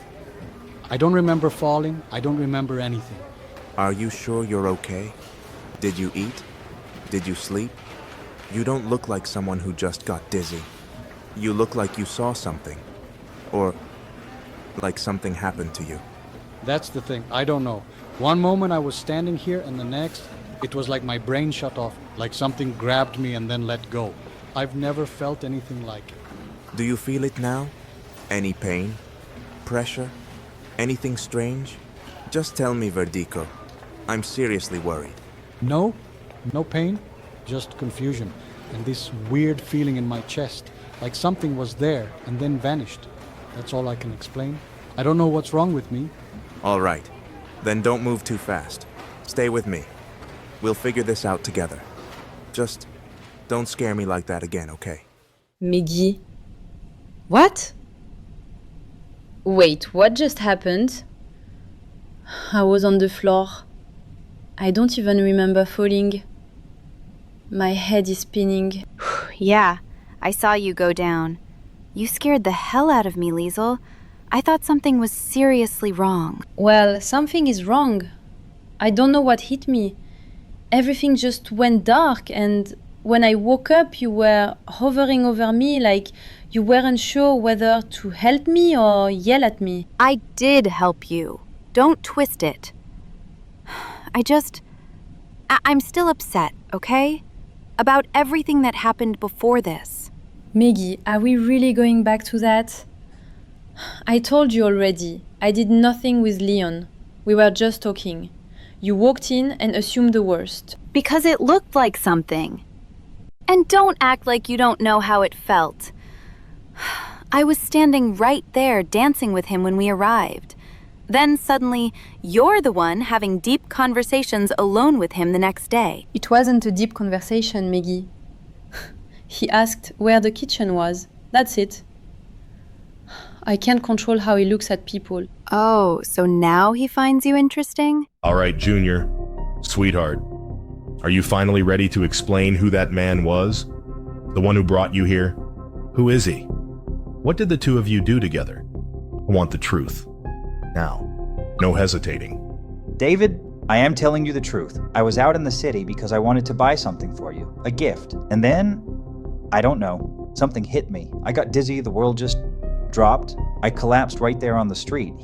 I don't remember falling. I don't remember anything. Are you sure you're okay? Did you eat? Did you sleep? You don't look like someone who just got dizzy. You look like you saw something. Or like something happened to you. That's the thing. I don't know. One moment I was standing here and the next, it was like my brain shut off, like something grabbed me and then let go. I've never felt anything like it. Do you feel it now? Any pain? Pressure? Anything strange? Just tell me, Verdico. I'm seriously worried. No pain, just confusion. And this weird feeling in my chest, like something was there and then vanished. That's all I can explain. I don't know what's wrong with me. All right. Then don't move too fast. Stay with me. We'll figure this out together. Just don't scare me like that again, okay? Miggy. What? Wait, what just happened? I was on the floor. I don't even remember falling. My head is spinning. Yeah, I saw you go down. You scared the hell out of me, Liesel. I thought something was seriously wrong. Well, something is wrong. I don't know what hit me. Everything just went dark, and when I woke up, you were hovering over me like you weren't sure whether to help me or yell at me. I did help you. Don't twist it. I'm still upset, okay? About everything that happened before this. Maggie, are we really going back to that? I told you already, I did nothing with Leon. We were just talking. You walked in and assumed the worst. Because it looked like something. And don't act like you don't know how it felt. I was standing right there dancing with him when we arrived. Then suddenly, you're the one having deep conversations alone with him the next day. It wasn't a deep conversation, Maggie. He asked where the kitchen was. That's it. I can't control how he looks at people. Oh, so now he finds you interesting? All right, Junior. Sweetheart. Are you finally ready to explain who that man was? The one who brought you here? Who is he? What did the two of you do together? I want the truth. Now. No hesitating. David, I am telling you the truth. I was out in the city because I wanted to buy something for you. A gift. And then, I don't know, something hit me. I got dizzy, the world just dropped. I collapsed right there on the street.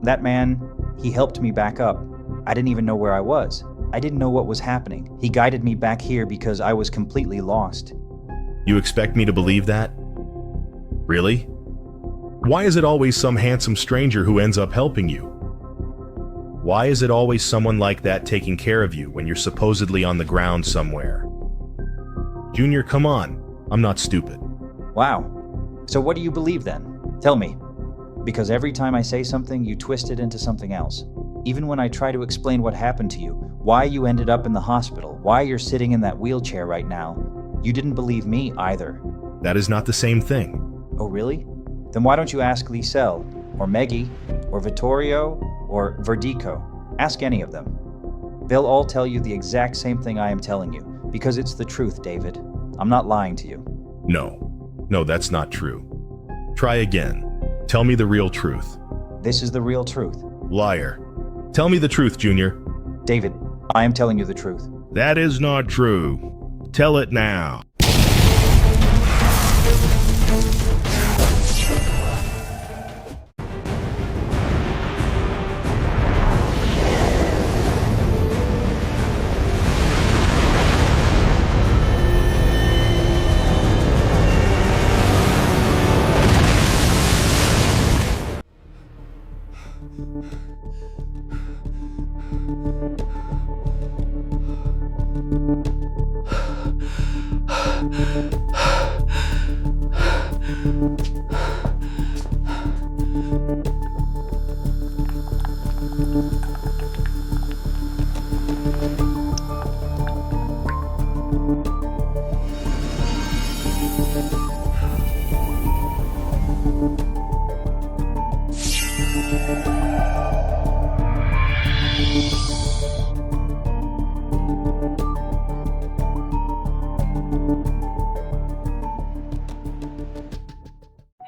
That man, he helped me back up. I didn't even know where I was. I didn't know what was happening. He guided me back here because I was completely lost. You expect me to believe that? Really? Why is it always some handsome stranger who ends up helping you? Why is it always someone like that taking care of you when you're supposedly on the ground somewhere? Junior, come on. I'm not stupid. Wow. So what do you believe then? Tell me. Because every time I say something, you twist it into something else. Even when I try to explain what happened to you, why you ended up in the hospital, why you're sitting in that wheelchair right now, you didn't believe me either. That is not the same thing. Oh, really? Then why don't you ask Lisel, or Meggie, or Vittorio, or Verdico? Ask any of them. They'll all tell you the exact same thing I am telling you, because it's the truth, David. I'm not lying to you. No, that's not true. Try again. Tell me the real truth. This is the real truth. Liar. Tell me the truth, Junior. David, I am telling you the truth. That is not true. Tell it now.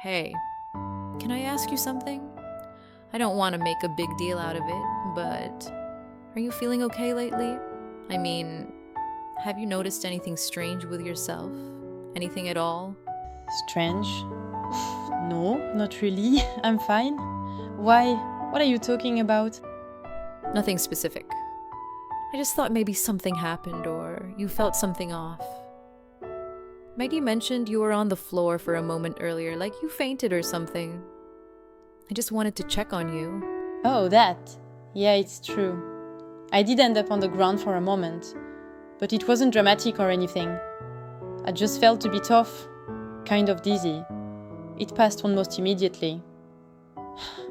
Hey, can I ask you something? I don't want to make a big deal out of it, but are you feeling okay lately? I mean, have you noticed anything strange with yourself? Anything at all? Strange? No, not really. I'm fine. Why? What are you talking about? Nothing specific. I just thought maybe something happened or you felt something off. Maggie mentioned you were on the floor for a moment earlier, like you fainted or something. I just wanted to check on you. Oh, that. Yeah, it's true. I did end up on the ground for a moment, but it wasn't dramatic or anything. I just felt a bit off, kind of dizzy. It passed almost immediately.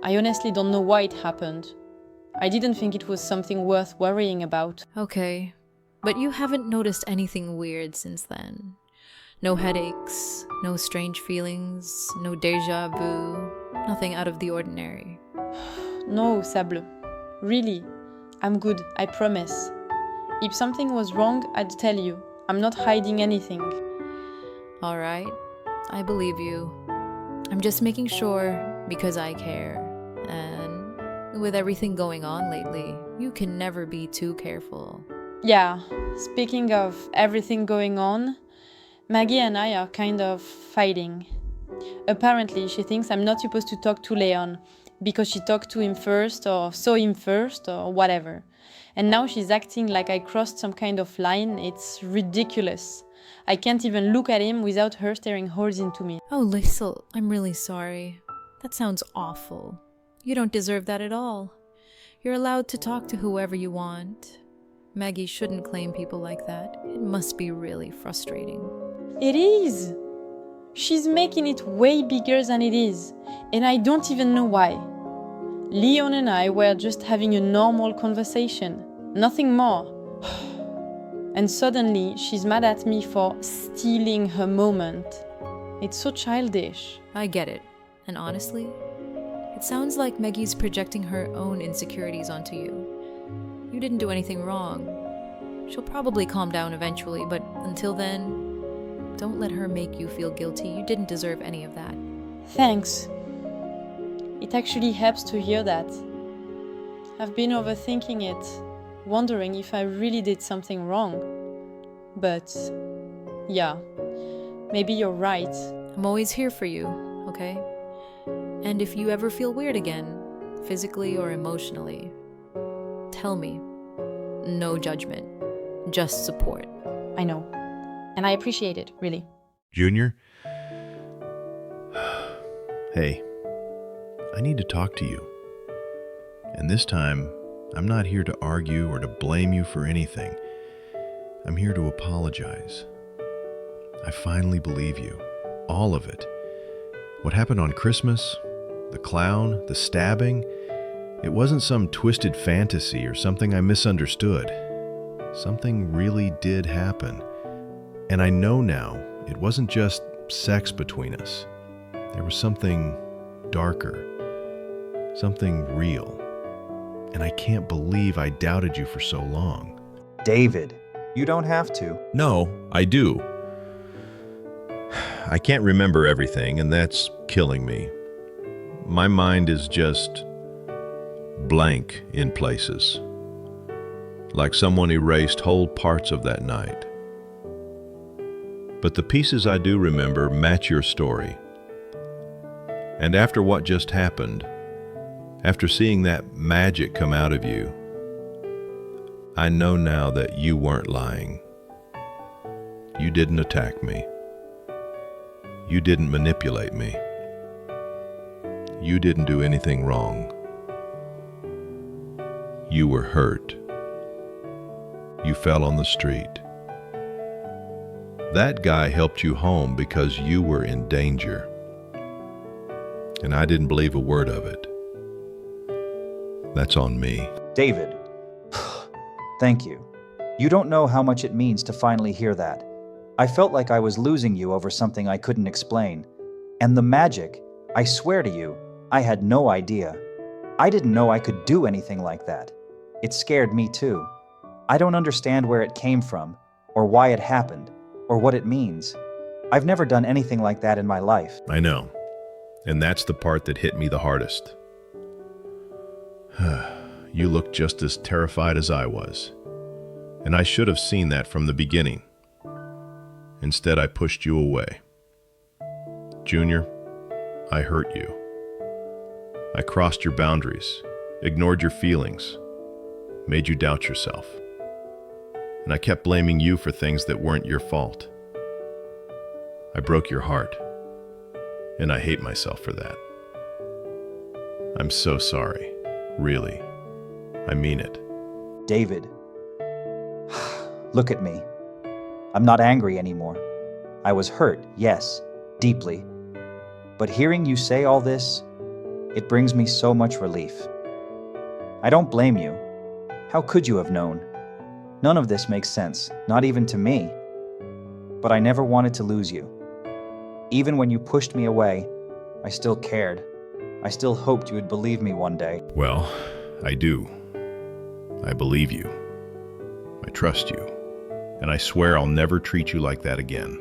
I honestly don't know why it happened. I didn't think it was something worth worrying about. Okay, but you haven't noticed anything weird since then? No headaches, no strange feelings, no deja vu, nothing out of the ordinary. No, Sable. Really. I'm good, I promise. If something was wrong, I'd tell you. I'm not hiding anything. Alright, I believe you. I'm just making sure because I care. And with everything going on lately, you can never be too careful. Yeah, speaking of everything going on, Maggie and I are kind of fighting. Apparently, she thinks I'm not supposed to talk to Leon because she talked to him first or saw him first or whatever. And now she's acting like I crossed some kind of line. It's ridiculous. I can't even look at him without her staring holes into me. Oh, Liesl, I'm really sorry. That sounds awful. You don't deserve that at all. You're allowed to talk to whoever you want. Maggie shouldn't claim people like that. It must be really frustrating. It is! She's making it way bigger than it is, and I don't even know why. Leon and I were just having a normal conversation, nothing more. And suddenly she's mad at me for stealing her moment. It's so childish. I get it. And honestly, it sounds like Maggie's projecting her own insecurities onto you. You didn't do anything wrong. She'll probably calm down eventually, but until then, don't let her make you feel guilty. You didn't deserve any of that. Thanks. It actually helps to hear that. I've been overthinking it, wondering if I really did something wrong. But, yeah, maybe you're right. I'm always here for you, okay? And if you ever feel weird again, physically or emotionally, tell me. No judgment, just support. I know. And I appreciate it, really. Junior? Hey, I need to talk to you. And this time, I'm not here to argue or to blame you for anything. I'm here to apologize. I finally believe you. All of it. What happened on Christmas, the clown, the stabbing, It wasn't some twisted fantasy or something I misunderstood. Something really did happen. And I know now it wasn't just sex between us. There was something darker, something real. And I can't believe I doubted you for so long. David, you don't have to. No, I do. I can't remember everything, and that's killing me. My mind is just blank in places, like someone erased whole parts of that night. But the pieces I do remember match your story. And after what just happened, after seeing that magic come out of you, I know now that you weren't lying. You didn't attack me. You didn't manipulate me. You didn't do anything wrong. You were hurt. You fell on the street. That guy helped you home because you were in danger. And I didn't believe a word of it. That's on me. David, thank you. You don't know how much it means to finally hear that. I felt like I was losing you over something I couldn't explain. And the magic, I swear to you, I had no idea. I didn't know I could do anything like that. It scared me too. I don't understand where it came from, or why it happened, or what it means. I've never done anything like that in my life. I know. And that's the part that hit me the hardest. You looked just as terrified as I was. And I should have seen that from the beginning. Instead, I pushed you away. Junior, I hurt you. I crossed your boundaries, ignored your feelings, made you doubt yourself. And I kept blaming you for things that weren't your fault. I broke your heart, and I hate myself for that. I'm so sorry, really. I mean it. David, look at me. I'm not angry anymore. I was hurt, yes, deeply. But hearing you say all this, it brings me so much relief. I don't blame you. How could you have known? None of this makes sense, not even to me. But I never wanted to lose you. Even when you pushed me away, I still cared. I still hoped you would believe me one day. Well, I do. I believe you. I trust you. And I swear I'll never treat you like that again.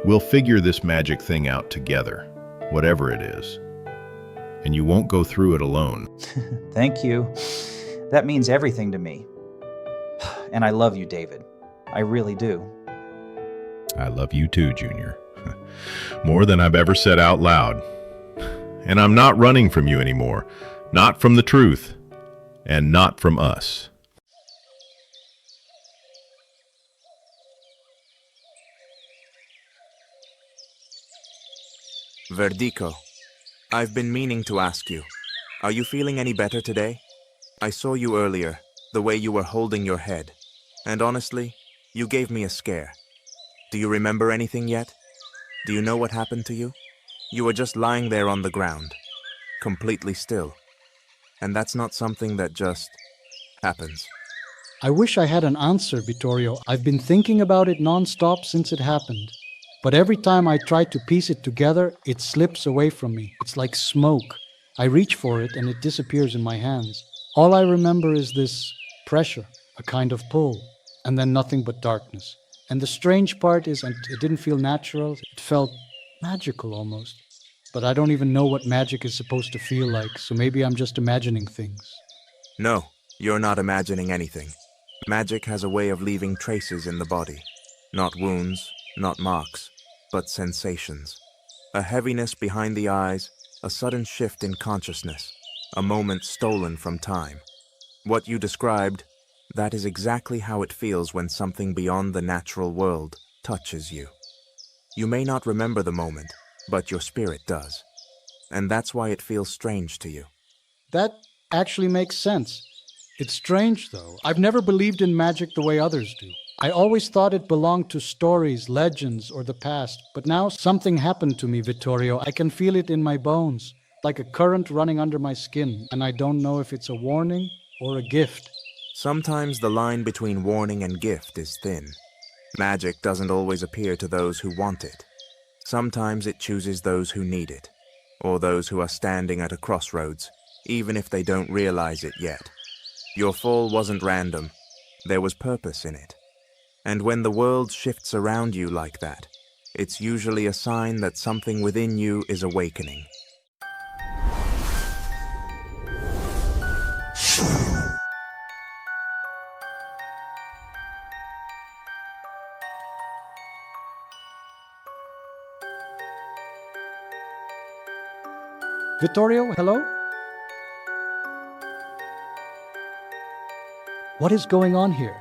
We'll figure this magic thing out together, whatever it is. And you won't go through it alone. Thank you. That means everything to me. And I love you, David. I really do. I love you too, Junior. More than I've ever said out loud. And I'm not running from you anymore. Not from the truth. And not from us. Verdico, I've been meaning to ask you, are you feeling any better today? I saw you earlier, the way you were holding your head, and honestly, you gave me a scare. Do you remember anything yet? Do you know what happened to you? You were just lying there on the ground, completely still. And that's not something that just happens. I wish I had an answer, Vittorio. I've been thinking about it non-stop since it happened. But every time I try to piece it together, it slips away from me. It's like smoke. I reach for it and it disappears in my hands. All I remember is this pressure, a kind of pull, and then nothing but darkness. And the strange part is, it didn't feel natural. It felt magical almost. But I don't even know what magic is supposed to feel like, so maybe I'm just imagining things. No, you're not imagining anything. Magic has a way of leaving traces in the body. Not wounds, not marks, but sensations. A heaviness behind the eyes, a sudden shift in consciousness, a moment stolen from time. What you described, that is exactly how it feels when something beyond the natural world touches you. You may not remember the moment, but your spirit does. And that's why it feels strange to you. That actually makes sense. It's strange, though. I've never believed in magic the way others do. I always thought it belonged to stories, legends, or the past. But now something happened to me, Vittorio. I can feel it in my bones. like a current running under my skin, and I don't know if it's a warning or a gift. Sometimes the line between warning and gift is thin. Magic doesn't always appear to those who want it. Sometimes it chooses those who need it, or those who are standing at a crossroads, even if they don't realize it yet. Your fall wasn't random. There was purpose in it. And when the world shifts around you like that, it's usually a sign that something within you is awakening. Vittorio, hello? What is going on here?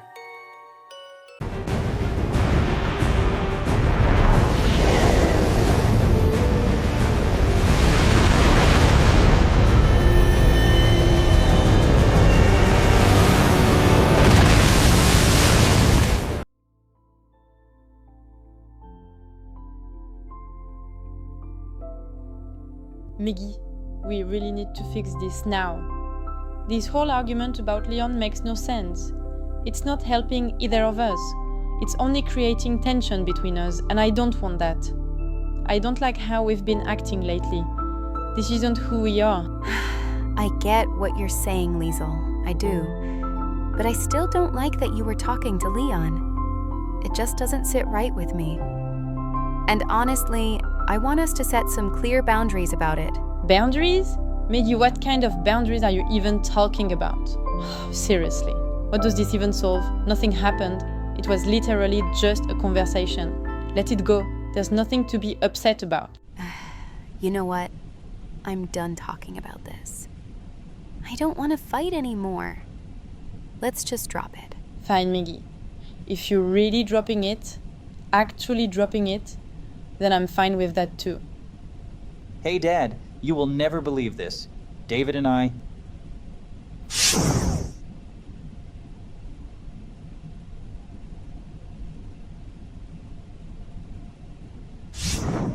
Miggy, we really need to fix this now. This whole argument about Leon makes no sense. It's not helping either of us. It's only creating tension between us, and I don't want that. I don't like how we've been acting lately. This isn't who we are. I get what you're saying, Liesel. I do. But I still don't like that you were talking to Leon. It just doesn't sit right with me. And honestly, I want us to set some clear boundaries about it. Boundaries? Miggy, what kind of boundaries are you even talking about? Seriously, what does this even solve? Nothing happened. It was literally just a conversation. Let it go. There's nothing to be upset about. You know what? I'm done talking about this. I don't want to fight anymore. Let's just drop it. Fine, Miggy. If you're really dropping it, actually dropping it, then I'm fine with that too. Hey, Dad, you will never believe this. David and I...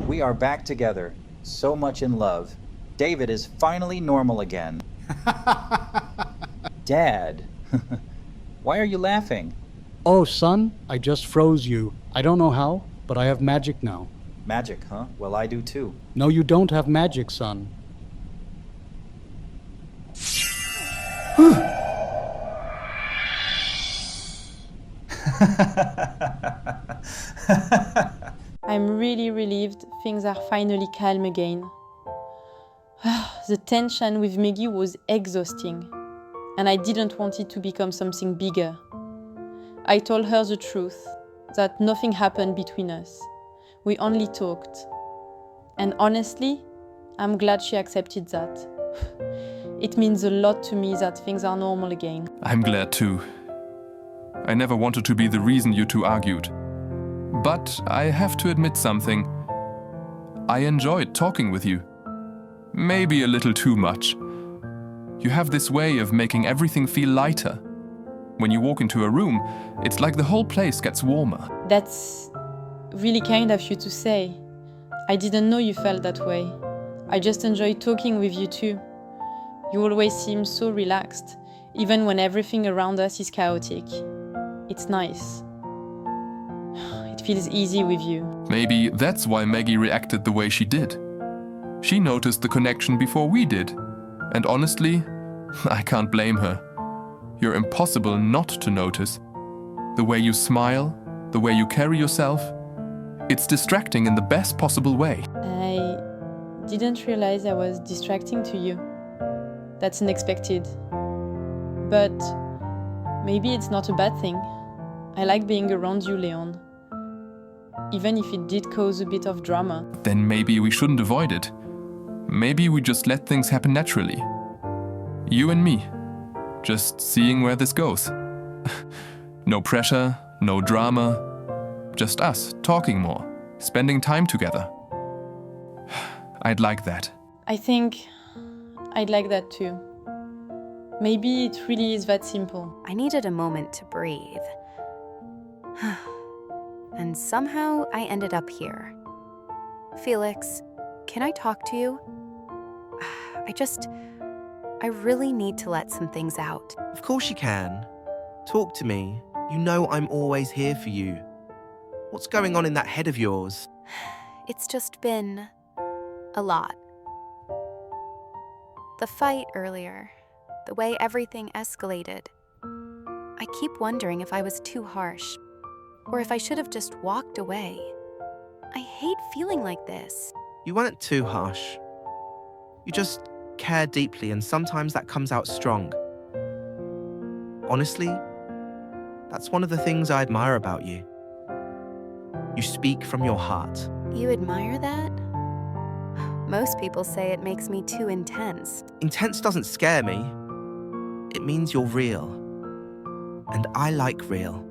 We are back together, so much in love. David is finally normal again. Dad, why are you laughing? Oh, son, I just froze you. I don't know how, but I have magic now. Magic, huh? Well, I do too. No, you don't have magic, son. I'm really relieved things are finally calm again. The tension with Miggy was exhausting, and I didn't want it to become something bigger. I told her the truth, that nothing happened between us. We only talked. And honestly, I'm glad she accepted that. It means a lot to me that things are normal again. I'm glad too. I never wanted to be the reason you two argued. But I have to admit something. I enjoyed talking with you. Maybe a little too much. You have this way of making everything feel lighter. When you walk into a room, it's like the whole place gets warmer. That's really kind of you to say. I didn't know you felt that way. I just enjoy talking with you too. You always seem so relaxed, even when everything around us is chaotic. It's nice. It feels easy with you. Maybe that's why Maggie reacted the way she did. She noticed the connection before we did. And honestly, I can't blame her. You're impossible not to notice. The way you smile, the way you carry yourself, it's distracting in the best possible way. I didn't realize I was distracting to you. That's unexpected. But maybe it's not a bad thing. I like being around you, Leon. Even if it did cause a bit of drama. Then maybe we shouldn't avoid it. Maybe we just let things happen naturally. You and me. Just seeing where this goes. No pressure, no drama. Just us, talking more, spending time together. I'd like that. I think I'd like that too. Maybe it really is that simple. I needed a moment to breathe. And somehow I ended up here. Felix, can I talk to you? I really need to let some things out. Of course you can. Talk to me. You know I'm always here for you. What's going on in that head of yours? It's just been a lot. The fight earlier, the way everything escalated. I keep wondering if I was too harsh, or if I should have just walked away. I hate feeling like this. You weren't too harsh. You just care deeply, and sometimes that comes out strong. Honestly, that's one of the things I admire about you. You speak from your heart. You admire that? Most people say it makes me too intense. Intense doesn't scare me. It means you're real. And I like real.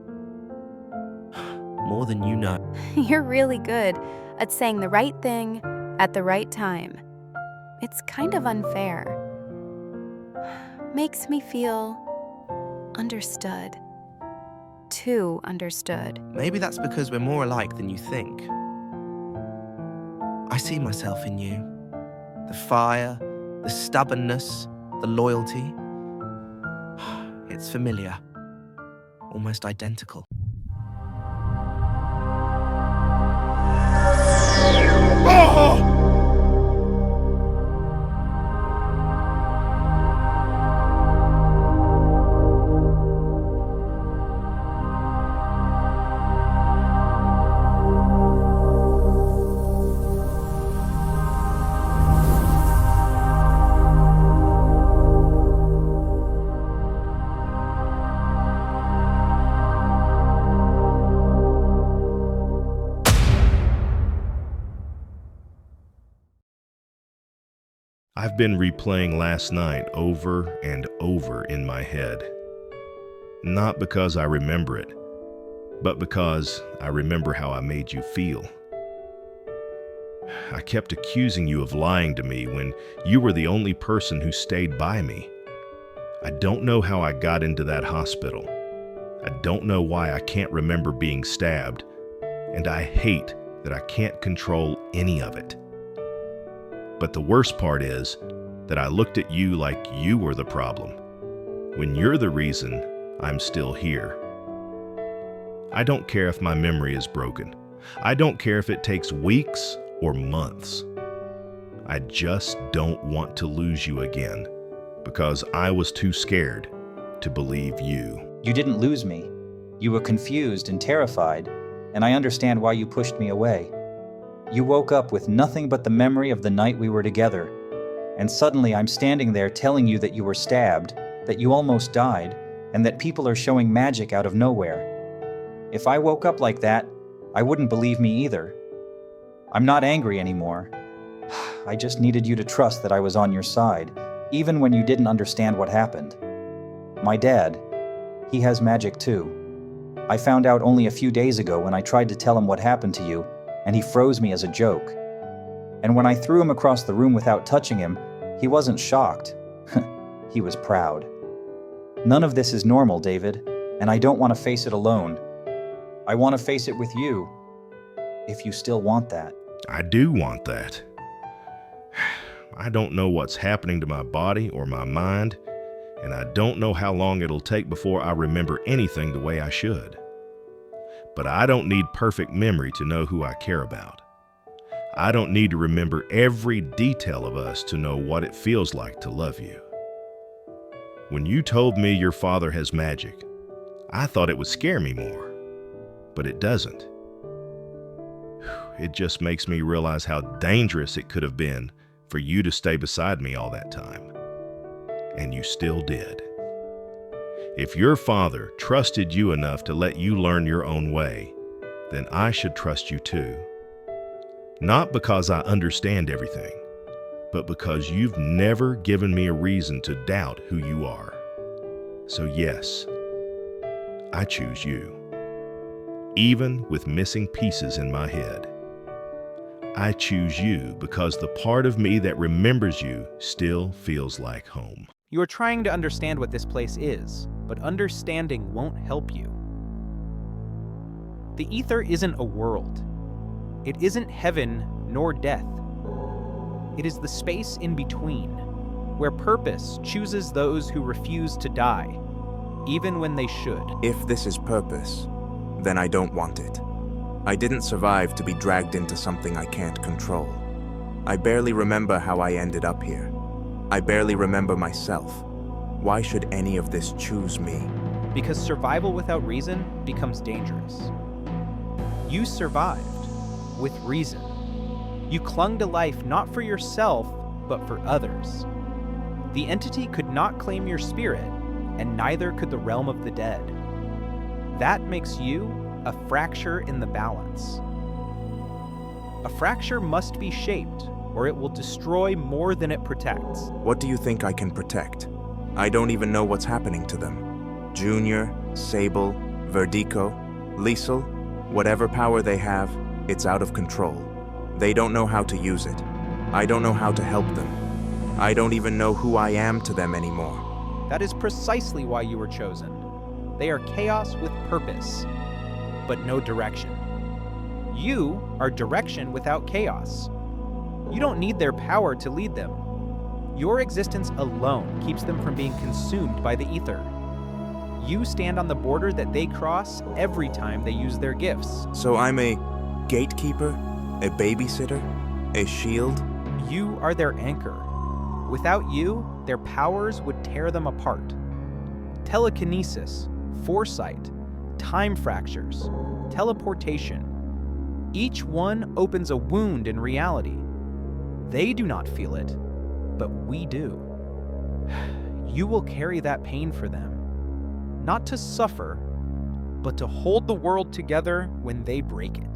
More than you know. You're really good at saying the right thing at the right time. It's kind of unfair. Makes me feel understood. Too understood. Maybe that's because we're more alike than you think. I see myself in you. The fire, the stubbornness, the loyalty. It's familiar. Almost identical. I've been replaying last night over and over in my head. Not because I remember it, but because I remember how I made you feel. I kept accusing you of lying to me when you were the only person who stayed by me. I don't know how I got into that hospital. I don't know why I can't remember being stabbed, and I hate that I can't control any of it. But the worst part is that I looked at you like you were the problem, when you're the reason I'm still here. I don't care if my memory is broken. I don't care if it takes weeks or months. I just don't want to lose you again, because I was too scared to believe you. You didn't lose me. You were confused and terrified, and I understand why you pushed me away. You woke up with nothing but the memory of the night we were together, and suddenly I'm standing there telling you that you were stabbed, that you almost died, and that people are showing magic out of nowhere. If I woke up like that, I wouldn't believe me either. I'm not angry anymore. I just needed you to trust that I was on your side, even when you didn't understand what happened. My dad, he has magic too. I found out only a few days ago when I tried to tell him what happened to you, and he froze me as a joke. And when I threw him across the room without touching him, he wasn't shocked. He was proud. None of this is normal, David, and I don't want to face it alone. I want to face it with you, if you still want that. I do want that. I don't know what's happening to my body or my mind, and I don't know how long it'll take before I remember anything the way I should. But I don't need perfect memory to know who I care about. I don't need to remember every detail of us to know what it feels like to love you. When you told me your father has magic, I thought it would scare me more, but it doesn't. It just makes me realize how dangerous it could have been for you to stay beside me all that time. And you still did. If your father trusted you enough to let you learn your own way, then I should trust you too. Not because I understand everything, but because you've never given me a reason to doubt who you are. So yes, I choose you, even with missing pieces in my head. I choose you because the part of me that remembers you still feels like home. You are trying to understand what this place is, but understanding won't help you. The ether isn't a world. It isn't heaven nor death. It is the space in between. where purpose chooses those who refuse to die, even when they should. If this is purpose, then I don't want it. I didn't survive to be dragged into something I can't control. I barely remember how I ended up here. I barely remember myself. Why should any of this choose me? Because survival without reason becomes dangerous. You survived with reason. You clung to life not for yourself, but for others. The entity could not claim your spirit, and neither could the realm of the dead. That makes you a fracture in the balance. A fracture must be shaped, or it will destroy more than it protects. What do you think I can protect? I don't even know what's happening to them. Junior, Sable, Verdico, Liesel, whatever power they have, it's out of control. They don't know how to use it. I don't know how to help them. I don't even know who I am to them anymore. That is precisely why you were chosen. They are chaos with purpose, but no direction. You are direction without chaos. You don't need their power to lead them. Your existence alone keeps them from being consumed by the ether. You stand on the border that they cross every time they use their gifts. So I'm a gatekeeper, a babysitter, a shield? You are their anchor. Without you, their powers would tear them apart. Telekinesis, foresight, time fractures, teleportation. Each one opens a wound in reality. They do not feel it, but we do. You will carry that pain for them, not to suffer, but to hold the world together when they break it.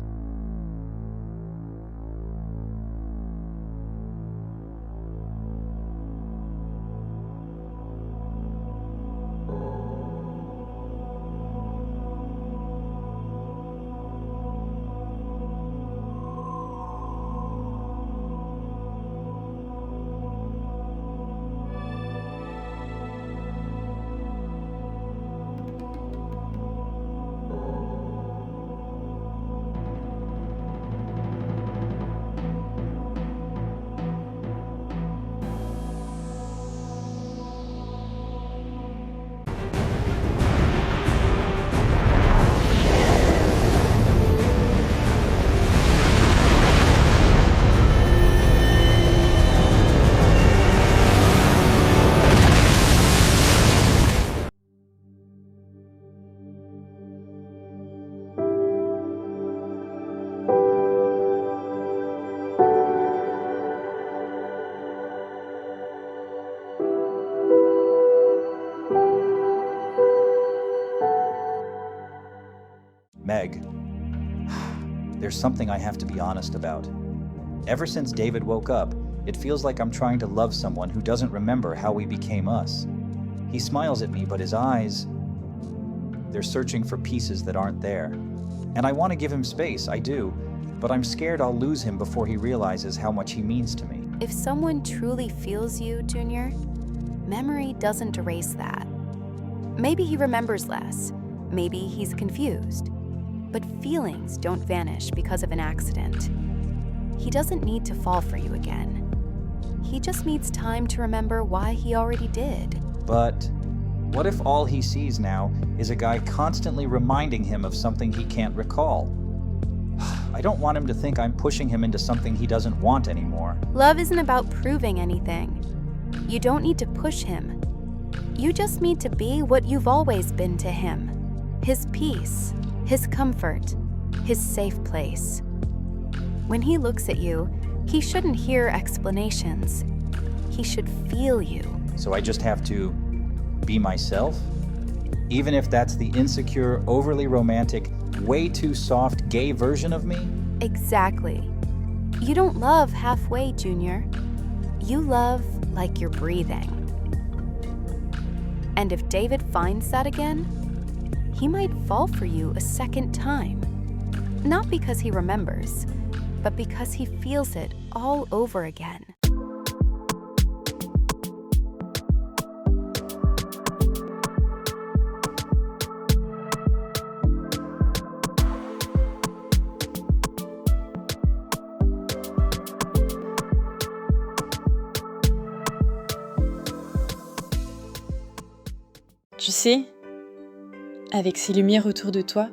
Meg, there's something I have to be honest about. Ever since David woke up, it feels like I'm trying to love someone who doesn't remember how we became us. He smiles at me, but his eyes, they're searching for pieces that aren't there. And I want to give him space, I do, but I'm scared I'll lose him before he realizes how much he means to me. If someone truly feels you, Junior, memory doesn't erase that. Maybe he remembers less. Maybe he's confused. But feelings don't vanish because of an accident. He doesn't need to fall for you again. He just needs time to remember why he already did. But what if all he sees now is a guy constantly reminding him of something he can't recall? I don't want him to think I'm pushing him into something he doesn't want anymore. Love isn't about proving anything. You don't need to push him. You just need to be what you've always been to him. His peace, his comfort, his safe place. When he looks at you, he shouldn't hear explanations. He should feel you. So I just have to be myself? Even if that's the insecure, overly romantic, way too soft gay version of me? Exactly. You don't love halfway, Junior. You love like you're breathing. And if David finds that again, he might fall for you a second time. Not because he remembers, but because he feels it all over again. Tu sais, avec ces lumières autour de toi,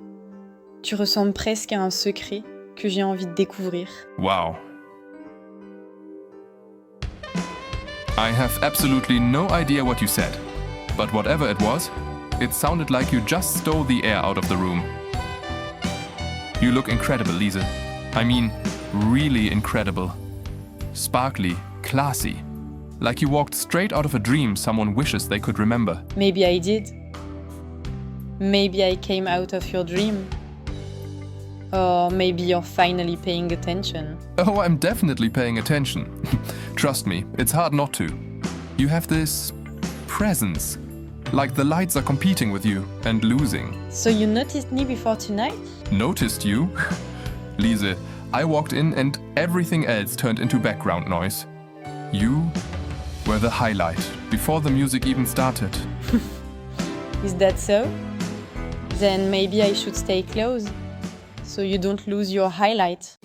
tu ressembles presque à un secret que j'ai envie de découvrir. Wow. I have absolutely no idea what you said, but whatever it was, it sounded like you just stole the air out of the room. You look incredible, Lise. I mean, really incredible. Sparkly, classy. Like you walked straight out of a dream someone wishes they could remember. Maybe I did. Maybe I came out of your dream. Or maybe you're finally paying attention. Oh, I'm definitely paying attention. Trust me, it's hard not to. You have this presence. Like the lights are competing with you and losing. So you noticed me before tonight? Noticed you? Lise, I walked in and everything else turned into background noise. You were the highlight before the music even started. Is that so? Then maybe I should stay close, so you don't lose your highlight.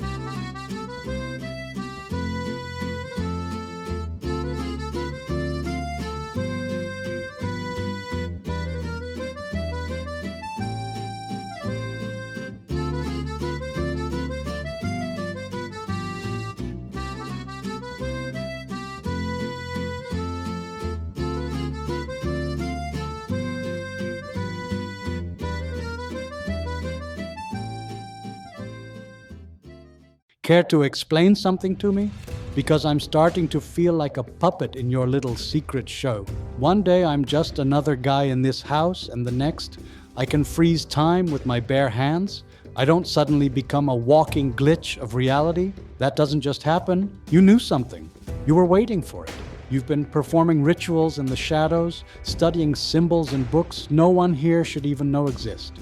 Care to explain something to me? Because I'm starting to feel like a puppet in your little secret show. One day I'm just another guy in this house, and the next, I can freeze time with my bare hands. I don't suddenly become a walking glitch of reality. That doesn't just happen. You knew something. You were waiting for it. You've been performing rituals in the shadows, studying symbols in books no one here should even know exist.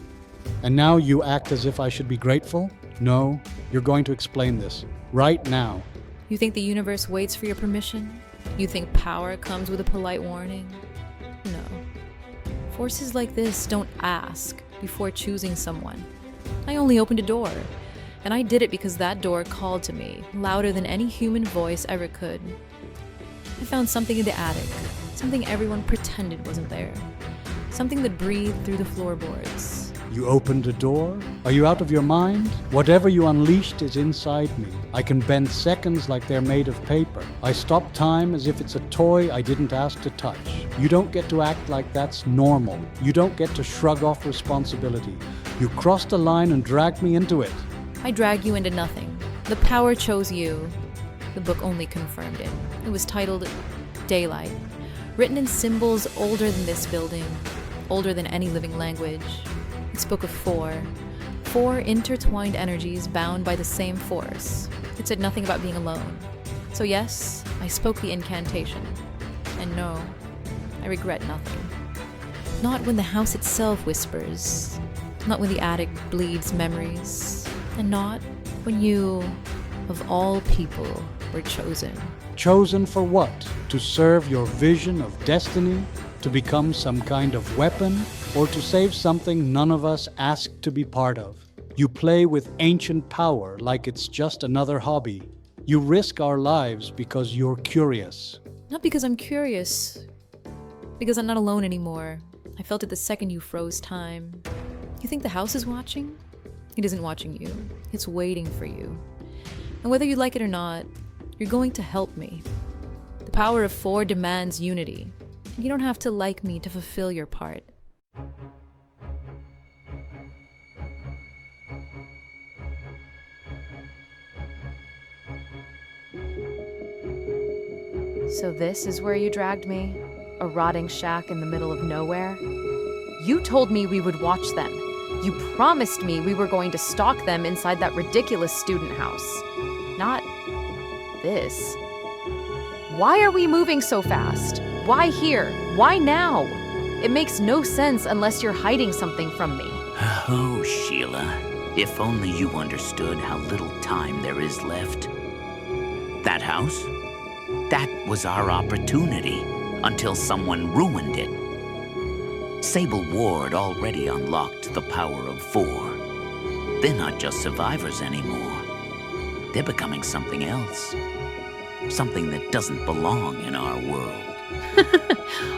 And now you act as if I should be grateful? No, you're going to explain this. Right now. You think the universe waits for your permission? You think power comes with a polite warning? No. Forces like this don't ask before choosing someone. I only opened a door, and I did it because that door called to me, louder than any human voice ever could. I found something in the attic, something everyone pretended wasn't there, something that breathed through the floorboards. You opened a door? Are you out of your mind? Whatever you unleashed is inside me. I can bend seconds like they're made of paper. I stop time as if it's a toy I didn't ask to touch. You don't get to act like that's normal. You don't get to shrug off responsibility. You crossed a line and dragged me into it. I dragged you into nothing. The power chose you. The book only confirmed it. It was titled Daylight, written in symbols older than this building, older than any living language. It spoke of four intertwined energies bound by the same force. It said nothing about being alone. So yes, I spoke the incantation. And no, I regret nothing. Not when the house itself whispers. Not when the attic bleeds memories. And not when you, of all people, were chosen. Chosen for what? To serve your vision of destiny? To become some kind of weapon? Or to save something none of us asked to be part of? You play with ancient power like it's just another hobby. You risk our lives because you're curious. Not because I'm curious. Because I'm not alone anymore. I felt it the second you froze time. You think the house is watching? It isn't watching you. It's waiting for you. And whether you like it or not, you're going to help me. The power of 4 demands unity. You don't have to like me to fulfill your part. So this is where you dragged me? A rotting shack in the middle of nowhere? You told me we would watch them. You promised me we were going to stalk them inside that ridiculous student house. Not this. Why are we moving so fast? Why here? Why now? It makes no sense unless you're hiding something from me. Oh, Sheila, if only you understood how little time there is left. That house? That was our opportunity until someone ruined it. Sable Ward already unlocked the power of 4. They're not just survivors anymore. They're becoming something else. Something that doesn't belong in our world.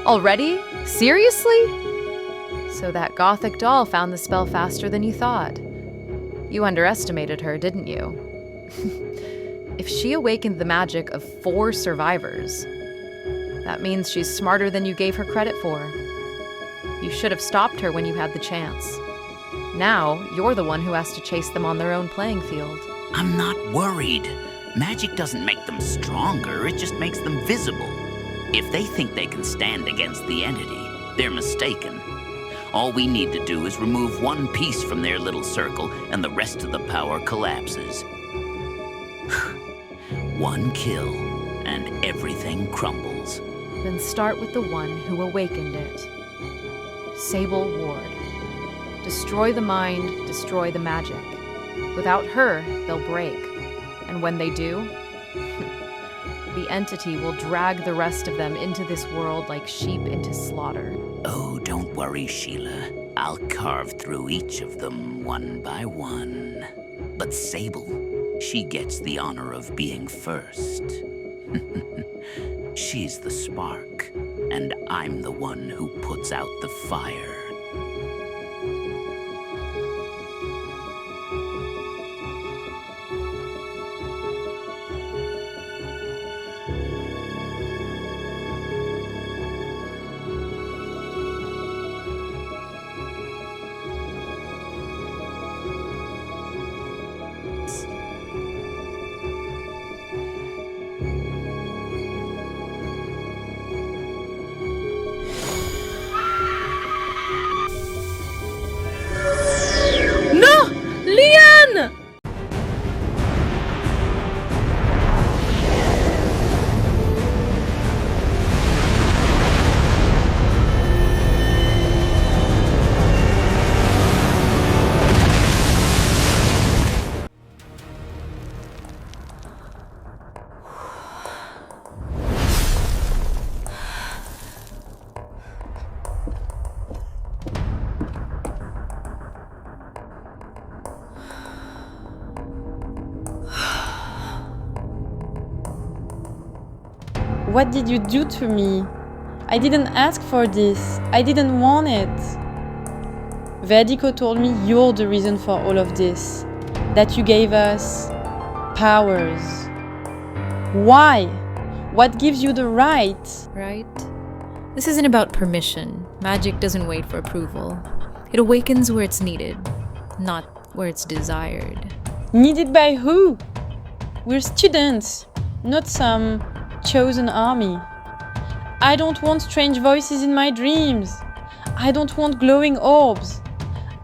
Already? Seriously? So that gothic doll found the spell faster than you thought. You underestimated her, didn't you? If she awakened the magic of 4 survivors, that means she's smarter than you gave her credit for. You should have stopped her when you had the chance. Now, you're the one who has to chase them on their own playing field. I'm not worried. Magic doesn't make them stronger, it just makes them visible. If they think they can stand against the entity, they're mistaken. All we need to do is remove one piece from their little circle, and the rest of the power collapses. One kill, and everything crumbles. Then start with the one who awakened it. Sable Ward. Destroy the mind, destroy the magic. Without her, they'll break. And when they do, the entity will drag the rest of them into this world like sheep into slaughter. Oh, don't worry, Sheila. I'll carve through each of them one by one. But Sable, she gets the honor of being first. She's the spark, and I'm the one who puts out the fire. No! Leon! What did you do to me? I didn't ask for this. I didn't want it. Vertigo told me you're the reason for all of this. That you gave us powers. Why? What gives you the right? Right? This isn't about permission. Magic doesn't wait for approval. It awakens where it's needed, not where it's desired. Needed by who? We're students, not some chosen army. I don't want strange voices in my dreams. I don't want glowing orbs.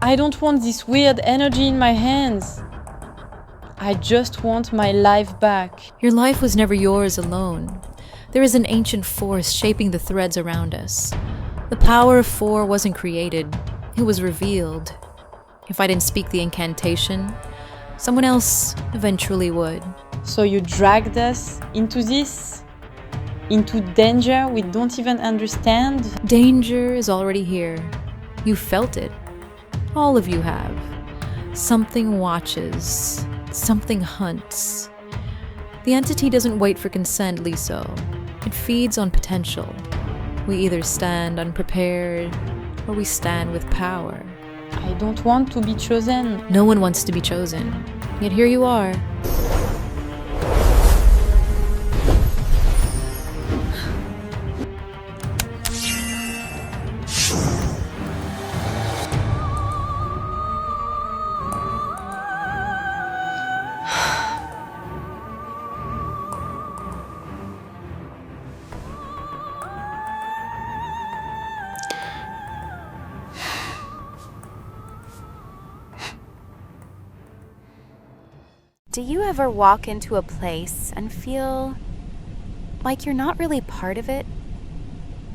I don't want this weird energy in my hands. I just want my life back. Your life was never yours alone. There is an ancient force shaping the threads around us. The power of 4 wasn't created, it was revealed. If I didn't speak the incantation, someone else eventually would. So you dragged us into this? Into danger we don't even understand? Danger is already here. You felt it. All of you have. Something watches. Something hunts. The entity doesn't wait for consent, Liso. It feeds on potential. We either stand unprepared, or we stand with power. I don't want to be chosen. No one wants to be chosen. Yet here you are. Do you ever walk into a place and feel like you're not really part of it?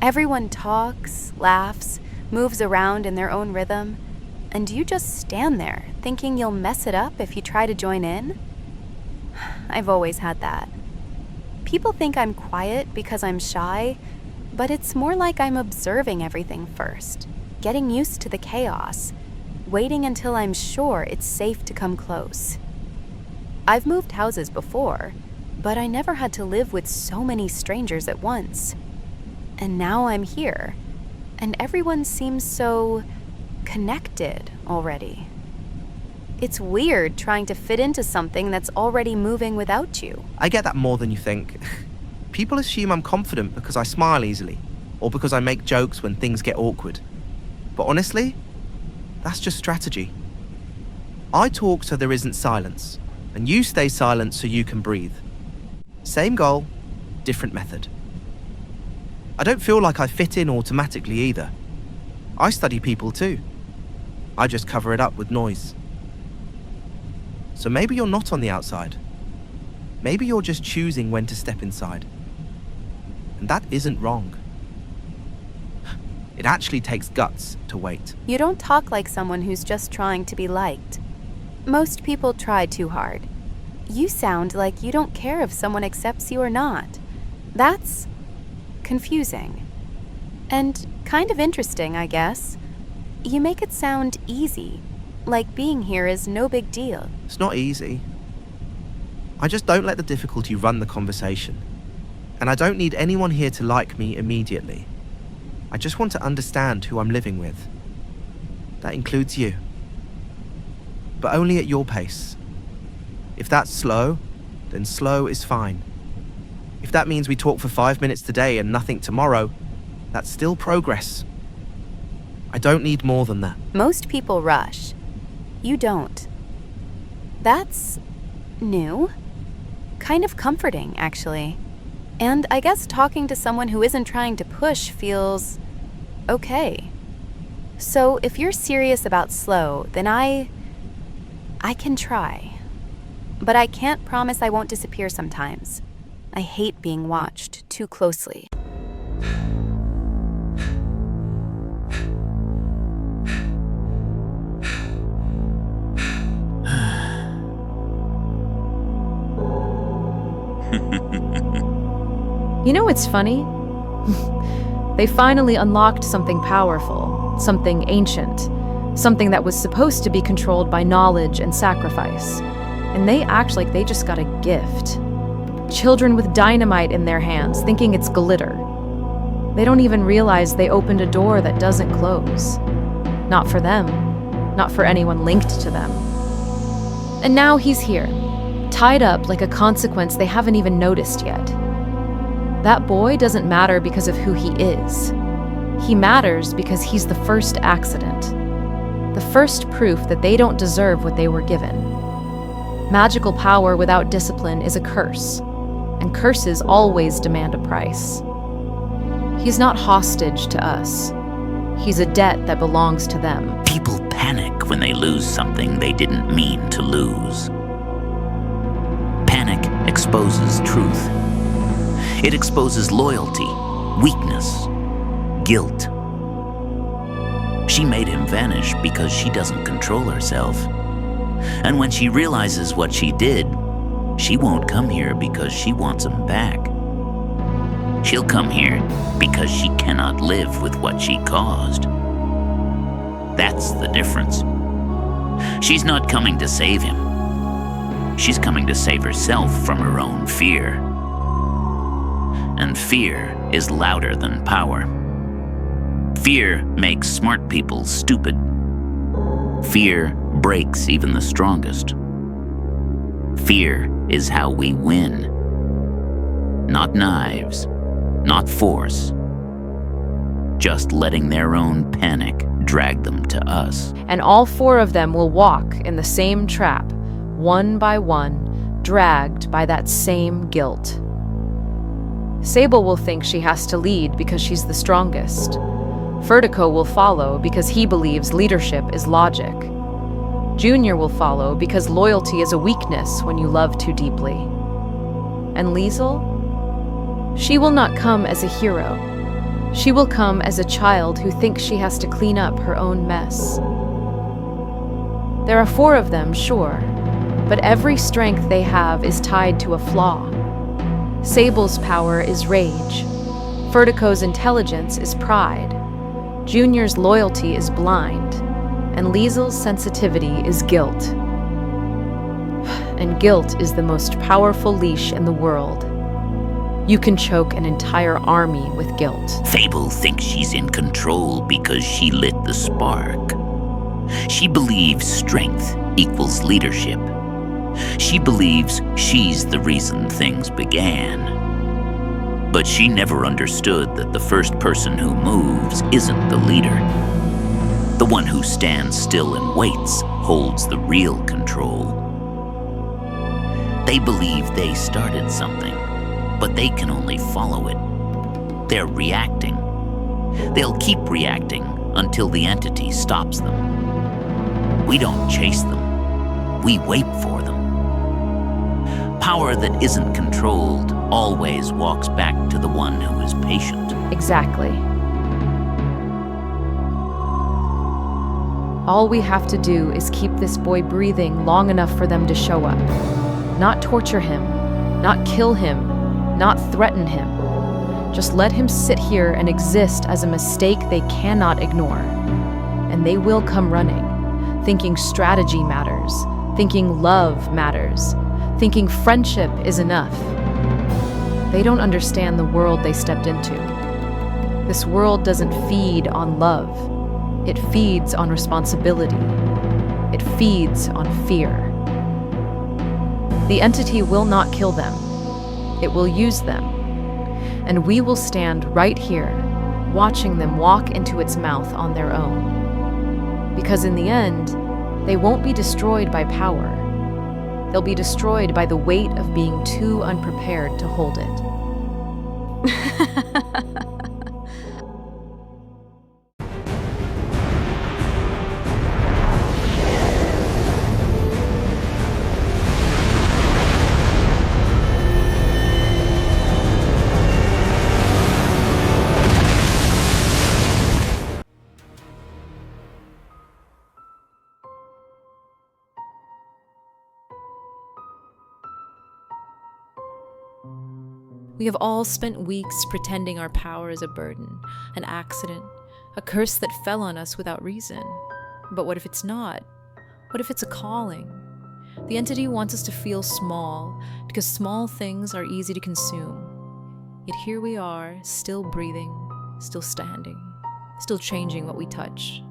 Everyone talks, laughs, moves around in their own rhythm, and you just stand there thinking you'll mess it up if you try to join in? I've always had that. People think I'm quiet because I'm shy, but it's more like I'm observing everything first, getting used to the chaos, waiting until I'm sure it's safe to come close. I've moved houses before, but I never had to live with so many strangers at once. And now I'm here, and everyone seems so connected already. It's weird trying to fit into something that's already moving without you. I get that more than you think. People assume I'm confident because I smile easily, or because I make jokes when things get awkward. But honestly, that's just strategy. I talk so there isn't silence, and you stay silent so you can breathe. Same goal, different method. I don't feel like I fit in automatically either. I study people too. I just cover it up with noise. So maybe you're not on the outside. Maybe you're just choosing when to step inside. And that isn't wrong. It actually takes guts to wait. You don't talk like someone who's just trying to be liked. Most people try too hard. You sound like you don't care if someone accepts you or not. That's confusing. And kind of interesting, I guess. You make it sound easy, like being here is no big deal. It's not easy. I just don't let the difficulty run the conversation. And I don't need anyone here to like me immediately. I just want to understand who I'm living with. That includes you. But only at your pace. If that's slow, then slow is fine. If that means we talk for 5 minutes today and nothing tomorrow, that's still progress. I don't need more than that. Most people rush. You don't. That's new. Kind of comforting, actually. And I guess talking to someone who isn't trying to push feels okay. So if you're serious about slow, then I can try. But I can't promise I won't disappear sometimes. I hate being watched too closely. You know what's funny? They finally unlocked something powerful, something ancient, something that was supposed to be controlled by knowledge and sacrifice. And they act like they just got a gift. Children with dynamite in their hands, thinking it's glitter. They don't even realize they opened a door that doesn't close. Not for them, not for anyone linked to them. And now he's here, tied up like a consequence they haven't even noticed yet. That boy doesn't matter because of who he is. He matters because he's the first accident. The first proof that they don't deserve what they were given. Magical power without discipline is a curse, and curses always demand a price. He's not hostage to us. He's a debt that belongs to them. People panic when they lose something they didn't mean to lose. Panic exposes truth. It exposes loyalty, weakness, guilt. She made him vanish because she doesn't control herself. And when she realizes what she did, she won't come here because she wants him back. She'll come here because she cannot live with what she caused. That's the difference. She's not coming to save him. She's coming to save herself from her own fear. And fear is louder than power. Fear makes smart people stupid. Fear breaks even the strongest. Fear is how we win. Not knives, not force. Just letting their own panic drag them to us. And all four of them will walk in the same trap, one by one, dragged by that same guilt. Sable will think she has to lead because she's the strongest. Vertigo will follow because he believes leadership is logic. Junior will follow because loyalty is a weakness when you love too deeply. And Liesel? She will not come as a hero. She will come as a child who thinks she has to clean up her own mess. There are four of them, sure, but every strength they have is tied to a flaw. Sable's power is rage. Vertigo's intelligence is pride. Junior's loyalty is blind. And Liesel's sensitivity is guilt. And guilt is the most powerful leash in the world. You can choke an entire army with guilt. Fable thinks she's in control because she lit the spark. She believes strength equals leadership. She believes she's the reason things began. But she never understood that the first person who moves isn't the leader. The one who stands still and waits holds the real control. They believe they started something, but they can only follow it. They're reacting. They'll keep reacting until the entity stops them. We don't chase them. We wait for them. Power that isn't controlled always walks back to the one who is patient. Exactly. All we have to do is keep this boy breathing long enough for them to show up. Not torture him, not kill him, not threaten him. Just let him sit here and exist as a mistake they cannot ignore. And they will come running, thinking strategy matters, thinking love matters, thinking friendship is enough. They don't understand the world they stepped into. This world doesn't feed on love. It feeds on responsibility. It feeds on fear. The entity will not kill them. It will use them. And we will stand right here, watching them walk into its mouth on their own. Because in the end, they won't be destroyed by power. They'll be destroyed by the weight of being too unprepared to hold it. We have all spent weeks pretending our power is a burden, an accident, a curse that fell on us without reason. But what if it's not? What if it's a calling? The entity wants us to feel small, because small things are easy to consume. Yet here we are, still breathing, still standing, still changing what we touch.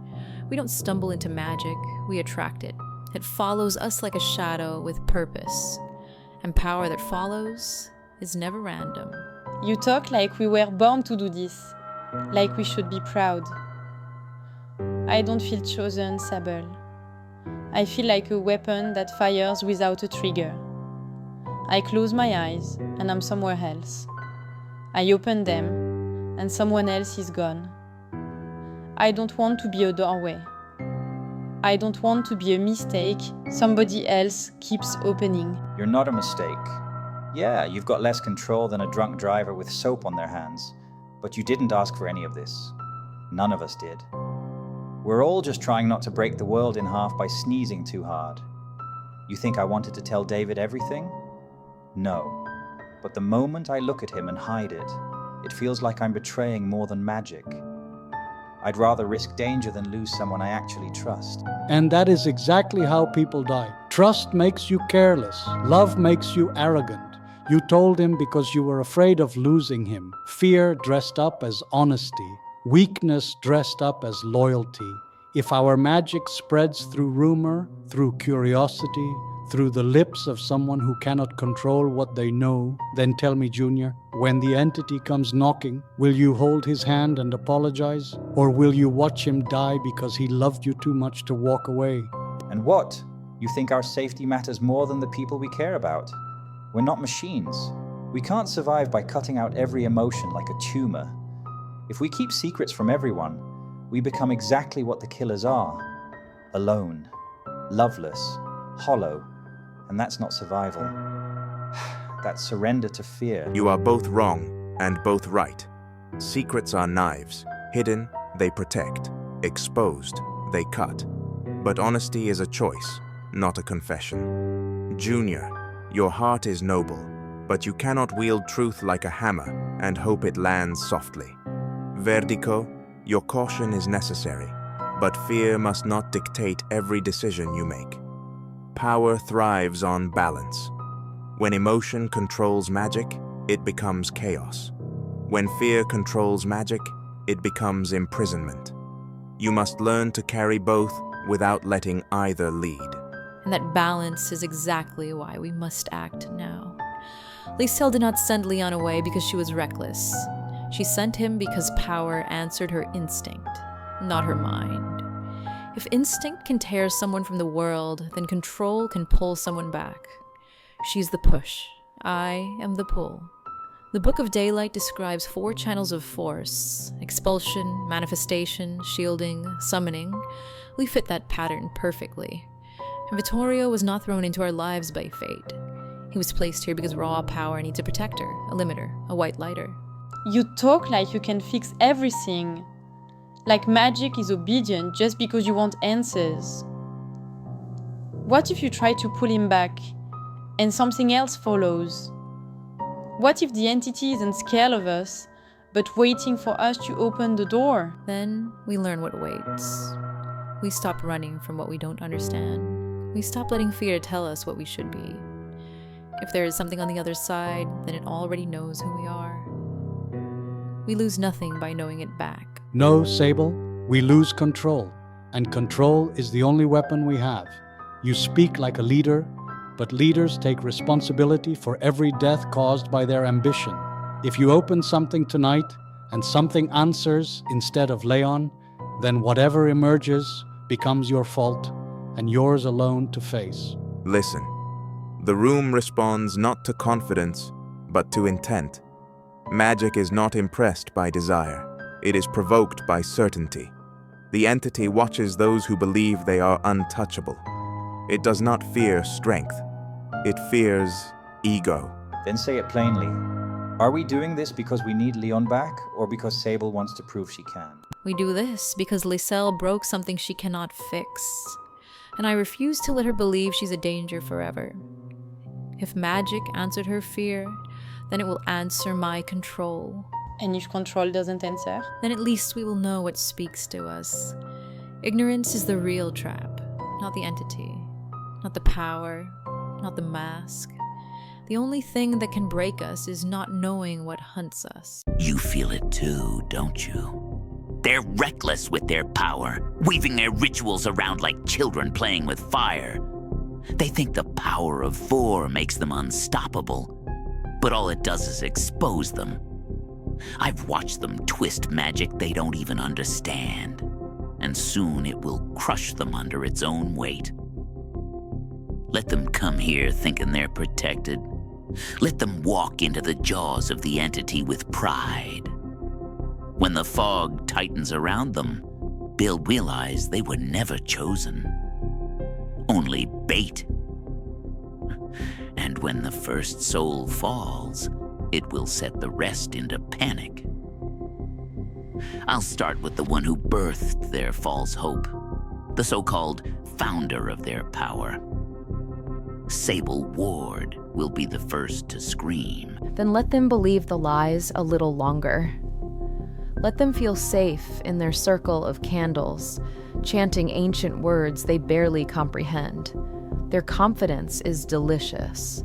We don't stumble into magic, we attract it. It follows us like a shadow with purpose. And power that follows is never random. You talk like we were born to do this, like we should be proud. I don't feel chosen, Sable. I feel like a weapon that fires without a trigger. I close my eyes and I'm somewhere else. I open them and someone else is gone. I don't want to be a doorway. I don't want to be a mistake somebody else keeps opening. You're not a mistake. Yeah, you've got less control than a drunk driver with soap on their hands, but you didn't ask for any of this. None of us did. We're all just trying not to break the world in half by sneezing too hard. You think I wanted to tell David everything? No. But the moment I look at him and hide it, it feels like I'm betraying more than magic. I'd rather risk danger than lose someone I actually trust. And that is exactly how people die. Trust makes you careless. Love makes you arrogant. You told him because you were afraid of losing him. Fear dressed up as honesty. Weakness dressed up as loyalty. If our magic spreads through rumor, through curiosity, through the lips of someone who cannot control what they know, then tell me, Junior, when the entity comes knocking, will you hold his hand and apologize? Or will you watch him die because he loved you too much to walk away? And what? You think our safety matters more than the people we care about? We're not machines. We can't survive by cutting out every emotion like a tumor. If we keep secrets from everyone, we become exactly what the killers are. Alone, loveless, hollow, and that's not survival. That's surrender to fear. You are both wrong and both right. Secrets are knives. Hidden, they protect. Exposed, they cut. But honesty is a choice, not a confession. Junior, your heart is noble, but you cannot wield truth like a hammer and hope it lands softly. Verdico, your caution is necessary, but fear must not dictate every decision you make. Power thrives on balance. When emotion controls magic, it becomes chaos. When fear controls magic, it becomes imprisonment. You must learn to carry both without letting either lead. And that balance is exactly why we must act now. Lysel did not send Leon away because she was reckless. She sent him because power answered her instinct, not her mind. If instinct can tear someone from the world, then control can pull someone back. She's the push. I am the pull. The Book of Daylight describes 4 channels of force: expulsion, manifestation, shielding, summoning. We fit that pattern perfectly. And Vittorio was not thrown into our lives by fate. He was placed here because raw power needs a protector, a limiter, a white lighter. You talk like you can fix everything. Like magic is obedient just because you want answers. What if you try to pull him back and something else follows? What if the entity isn't scared of us, but waiting for us to open the door? Then we learn what waits. We stop running from what we don't understand. We stop letting fear tell us what we should be. If there is something on the other side, then it already knows who we are. We lose nothing by knowing it back. No, Sable, we lose control, and control is the only weapon we have. You speak like a leader, but leaders take responsibility for every death caused by their ambition. If you open something tonight and something answers instead of Leon, then whatever emerges becomes your fault and yours alone to face. Listen, the room responds not to confidence, but to intent. Magic is not impressed by desire. It is provoked by certainty. The entity watches those who believe they are untouchable. It does not fear strength. It fears ego. Then say it plainly. Are we doing this because we need Leon back, or because Sable wants to prove she can? We do this because Lysel broke something she cannot fix, and I refuse to let her believe she's a danger forever. If magic answered her fear, then it will answer my control. And if control doesn't answer? Then at least we will know what speaks to us. Ignorance is the real trap, not the entity, not the power, not the mask. The only thing that can break us is not knowing what hunts us. You feel it too, don't you? They're reckless with their power, weaving their rituals around like children playing with fire. They think the power of 4 makes them unstoppable, but all it does is expose them. I've watched them twist magic they don't even understand, and soon it will crush them under its own weight. Let them come here thinking they're protected. Let them walk into the jaws of the entity with pride. When the fog tightens around them, they'll realize they were never chosen, only bait. And when the first soul falls, it will set the rest into panic. I'll start with the one who birthed their false hope, the so-called founder of their power. Sable Ward will be the first to scream. Then let them believe the lies a little longer. Let them feel safe in their circle of candles, chanting ancient words they barely comprehend. Their confidence is delicious.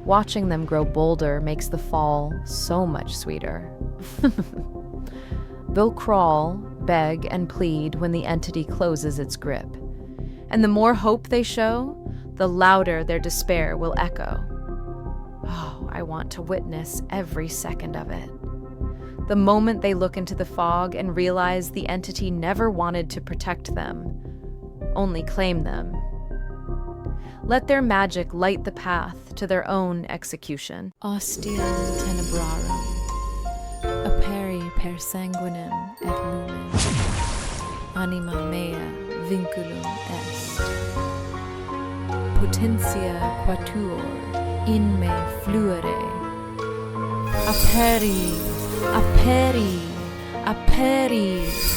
Watching them grow bolder makes the fall so much sweeter. They'll crawl, beg, and plead when the entity closes its grip. And the more hope they show, the louder their despair will echo. Oh, I want to witness every second of it. The moment they look into the fog and realize the entity never wanted to protect them, only claim them. Let their magic light the path to their own execution. Ostium tenebrarum, aperi per sanguinem et lumen, anima mea vinculum est. Potentia quatuor in me fluere. Aperi, aperi, aperi.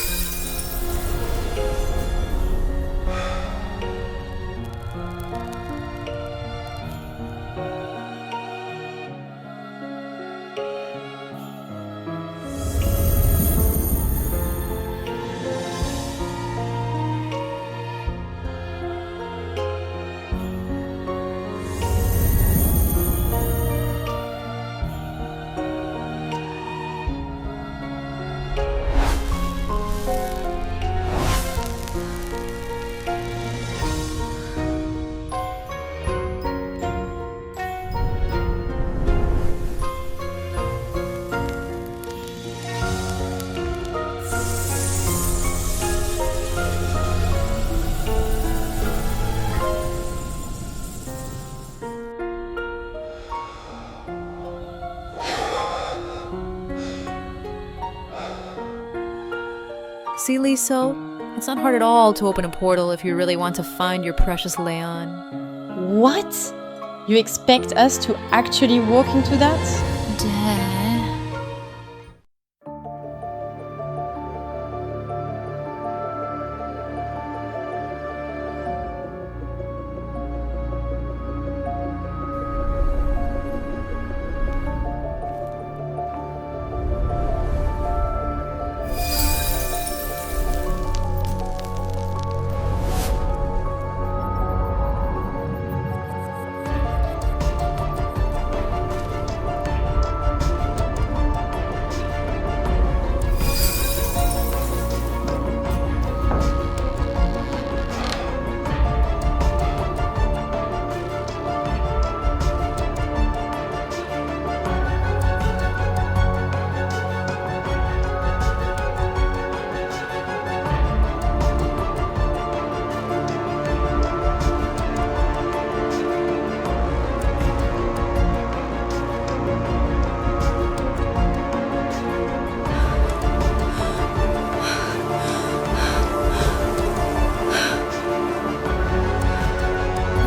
Silly so? It's not hard at all to open a portal if you really want to find your precious Leon. What? You expect us to actually walk into that? Dad.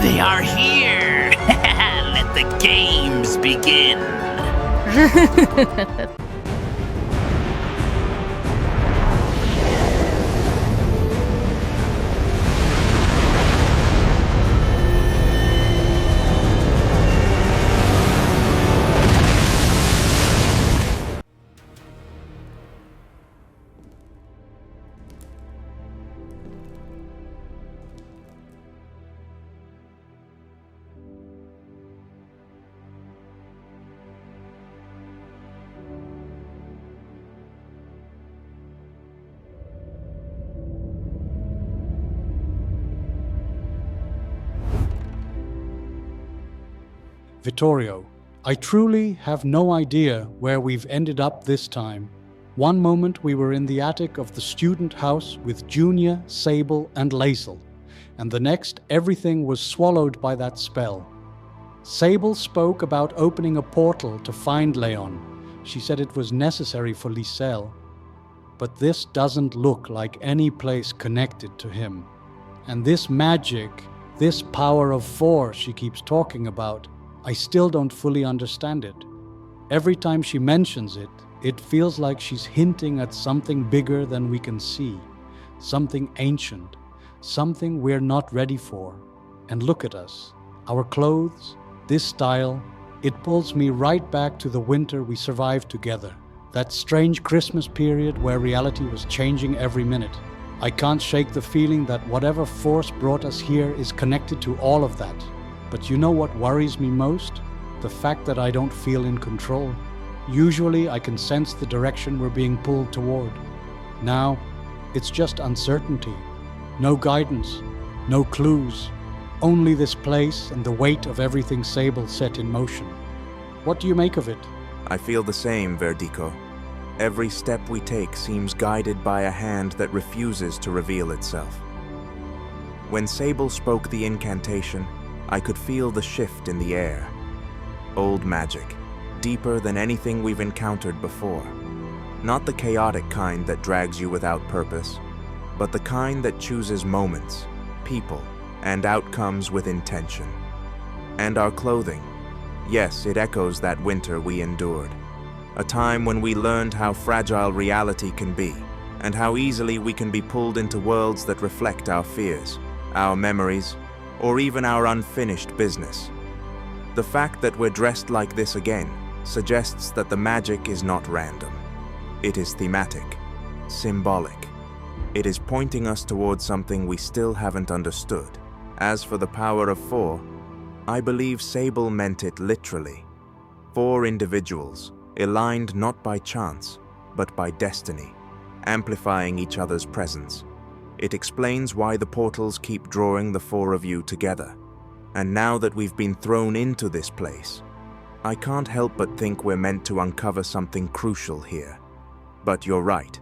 They are here! Let the games begin! Vittorio, I truly have no idea where we've ended up this time. One moment we were in the attic of the student house with Junior, Sable, and Lae'zel, and the next everything was swallowed by that spell. Sable spoke about opening a portal to find Leon. She said it was necessary for Lisel. But this doesn't look like any place connected to him. And this magic, this power of 4 she keeps talking about, I still don't fully understand it. Every time she mentions it, it feels like she's hinting at something bigger than we can see, something ancient, something we're not ready for. And look at us, our clothes, this style, it pulls me right back to the winter we survived together, that strange Christmas period where reality was changing every minute. I can't shake the feeling that whatever force brought us here is connected to all of that. But you know what worries me most? The fact that I don't feel in control. Usually I can sense the direction we're being pulled toward. Now, it's just uncertainty. No guidance, no clues. Only this place and the weight of everything Sable set in motion. What do you make of it? I feel the same, Verdico. Every step we take seems guided by a hand that refuses to reveal itself. When Sable spoke the incantation, I could feel the shift in the air. Old magic, deeper than anything we've encountered before. Not the chaotic kind that drags you without purpose, but the kind that chooses moments, people, and outcomes with intention. And our clothing, yes, it echoes that winter we endured. A time when we learned how fragile reality can be, and how easily we can be pulled into worlds that reflect our fears, our memories, or even our unfinished business. The fact that we're dressed like this again suggests that the magic is not random. It is thematic, symbolic. It is pointing us towards something we still haven't understood. As for the power of 4, I believe Sable meant it literally. 4 individuals, aligned not by chance, but by destiny, amplifying each other's presence. It explains why the portals keep drawing the 4 of you together. And now that we've been thrown into this place, I can't help but think we're meant to uncover something crucial here. But you're right.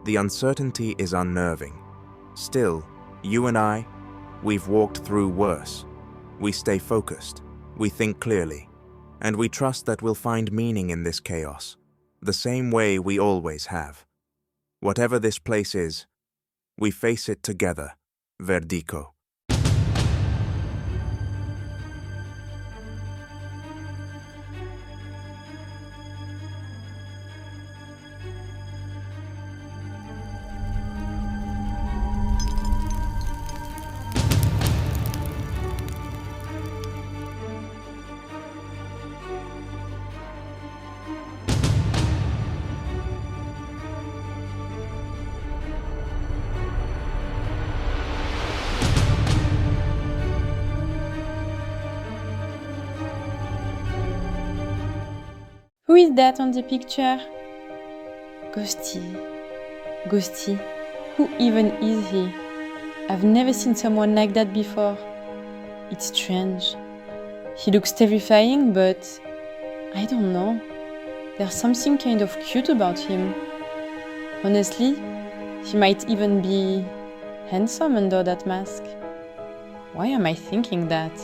The uncertainty is unnerving. Still, you and I, we've walked through worse. We stay focused, we think clearly, and we trust that we'll find meaning in this chaos, the same way we always have. Whatever this place is, we face it together, Verdico. Who is that on the picture? Ghosty. Ghosty. Who even is he? I've never seen someone like that before. It's strange. He looks terrifying, but I don't know. There's something kind of cute about him. Honestly, he might even be handsome under that mask. Why am I thinking that?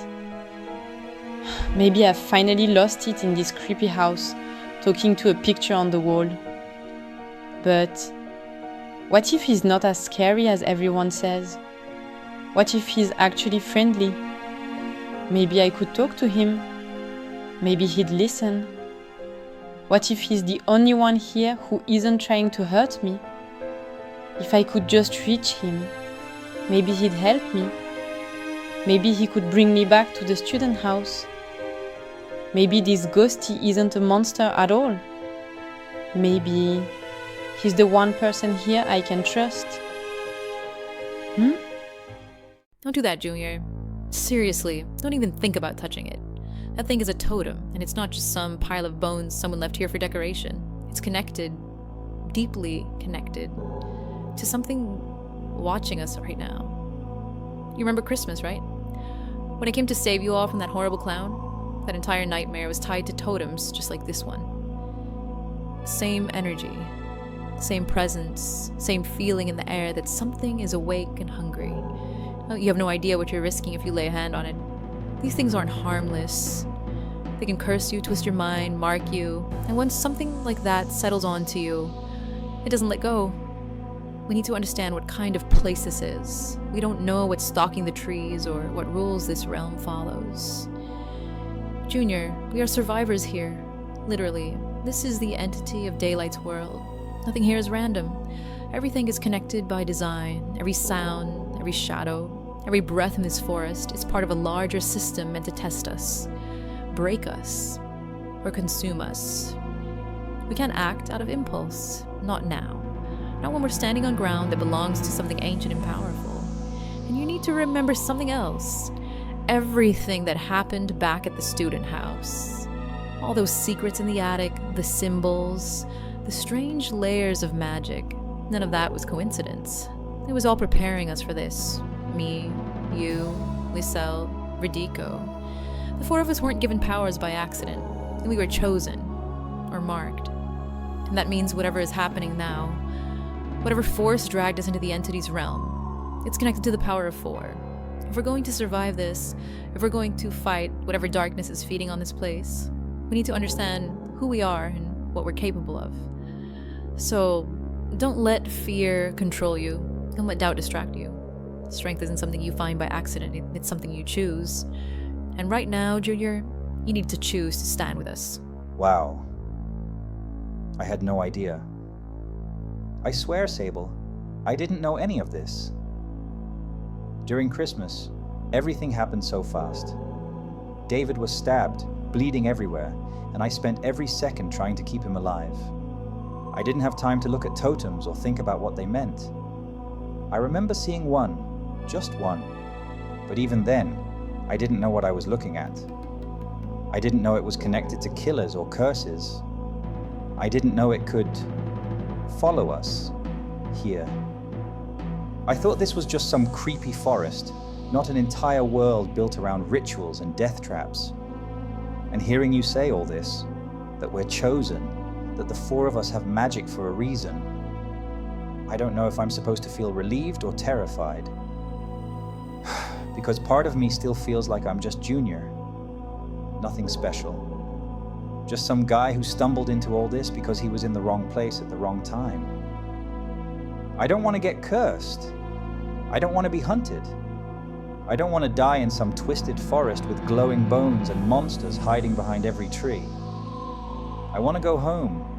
Maybe I've finally lost it in this creepy house, talking to a picture on the wall. But what if he's not as scary as everyone says? What if he's actually friendly? Maybe I could talk to him. Maybe he'd listen. What if he's the only one here who isn't trying to hurt me? If I could just reach him, maybe he'd help me. Maybe he could bring me back to the student house. Maybe this ghosty isn't a monster at all. Maybe he's the one person here I can trust. Don't do that, Junior. Seriously, don't even think about touching it. That thing is a totem, and it's not just some pile of bones someone left here for decoration. It's connected, deeply connected, to something watching us right now. You remember Christmas, right? When I came to save you all from that horrible clown? That entire nightmare was tied to totems just like this one. Same energy, same presence, same feeling in the air that something is awake and hungry. You have no idea what you're risking if you lay a hand on it. These things aren't harmless. They can curse you, twist your mind, mark you, and once something like that settles onto you, it doesn't let go. We need to understand what kind of place this is. We don't know what's stalking the trees or what rules this realm follows. Junior, we are survivors here. Literally, this is the entity of Daylight's world. Nothing here is random. Everything is connected by design. Every sound, every shadow, every breath in this forest is part of a larger system meant to test us, break us, or consume us. We can't act out of impulse. Not now. Not when we're standing on ground that belongs to something ancient and powerful. And you need to remember something else. Everything that happened back at the student house. All those secrets in the attic, the symbols, the strange layers of magic. None of that was coincidence. It was all preparing us for this. Me, you, Lysel, Verdico. The four of us weren't given powers by accident. We were chosen, or marked. And that means whatever is happening now, whatever force dragged us into the entity's realm, it's connected to the power of four. If we're going to survive this, if we're going to fight whatever darkness is feeding on this place, we need to understand who we are and what we're capable of. So, don't let fear control you. Don't let doubt distract you. Strength isn't something you find by accident, it's something you choose. And right now, Junior, you need to choose to stand with us. Wow. I had no idea. I swear, Sable, I didn't know any of this. During Christmas, everything happened so fast. David was stabbed, bleeding everywhere, and I spent every second trying to keep him alive. I didn't have time to look at totems or think about what they meant. I remember seeing one, just one, but even then, I didn't know what I was looking at. I didn't know it was connected to killers or curses. I didn't know it could follow us here. I thought this was just some creepy forest, not an entire world built around rituals and death traps. And hearing you say all this, that we're chosen, that the four of us have magic for a reason, I don't know if I'm supposed to feel relieved or terrified. Because part of me still feels like I'm just Junior. Nothing special. Just some guy who stumbled into all this because he was in the wrong place at the wrong time. I don't want to get cursed. I don't want to be hunted. I don't want to die in some twisted forest with glowing bones and monsters hiding behind every tree. I want to go home.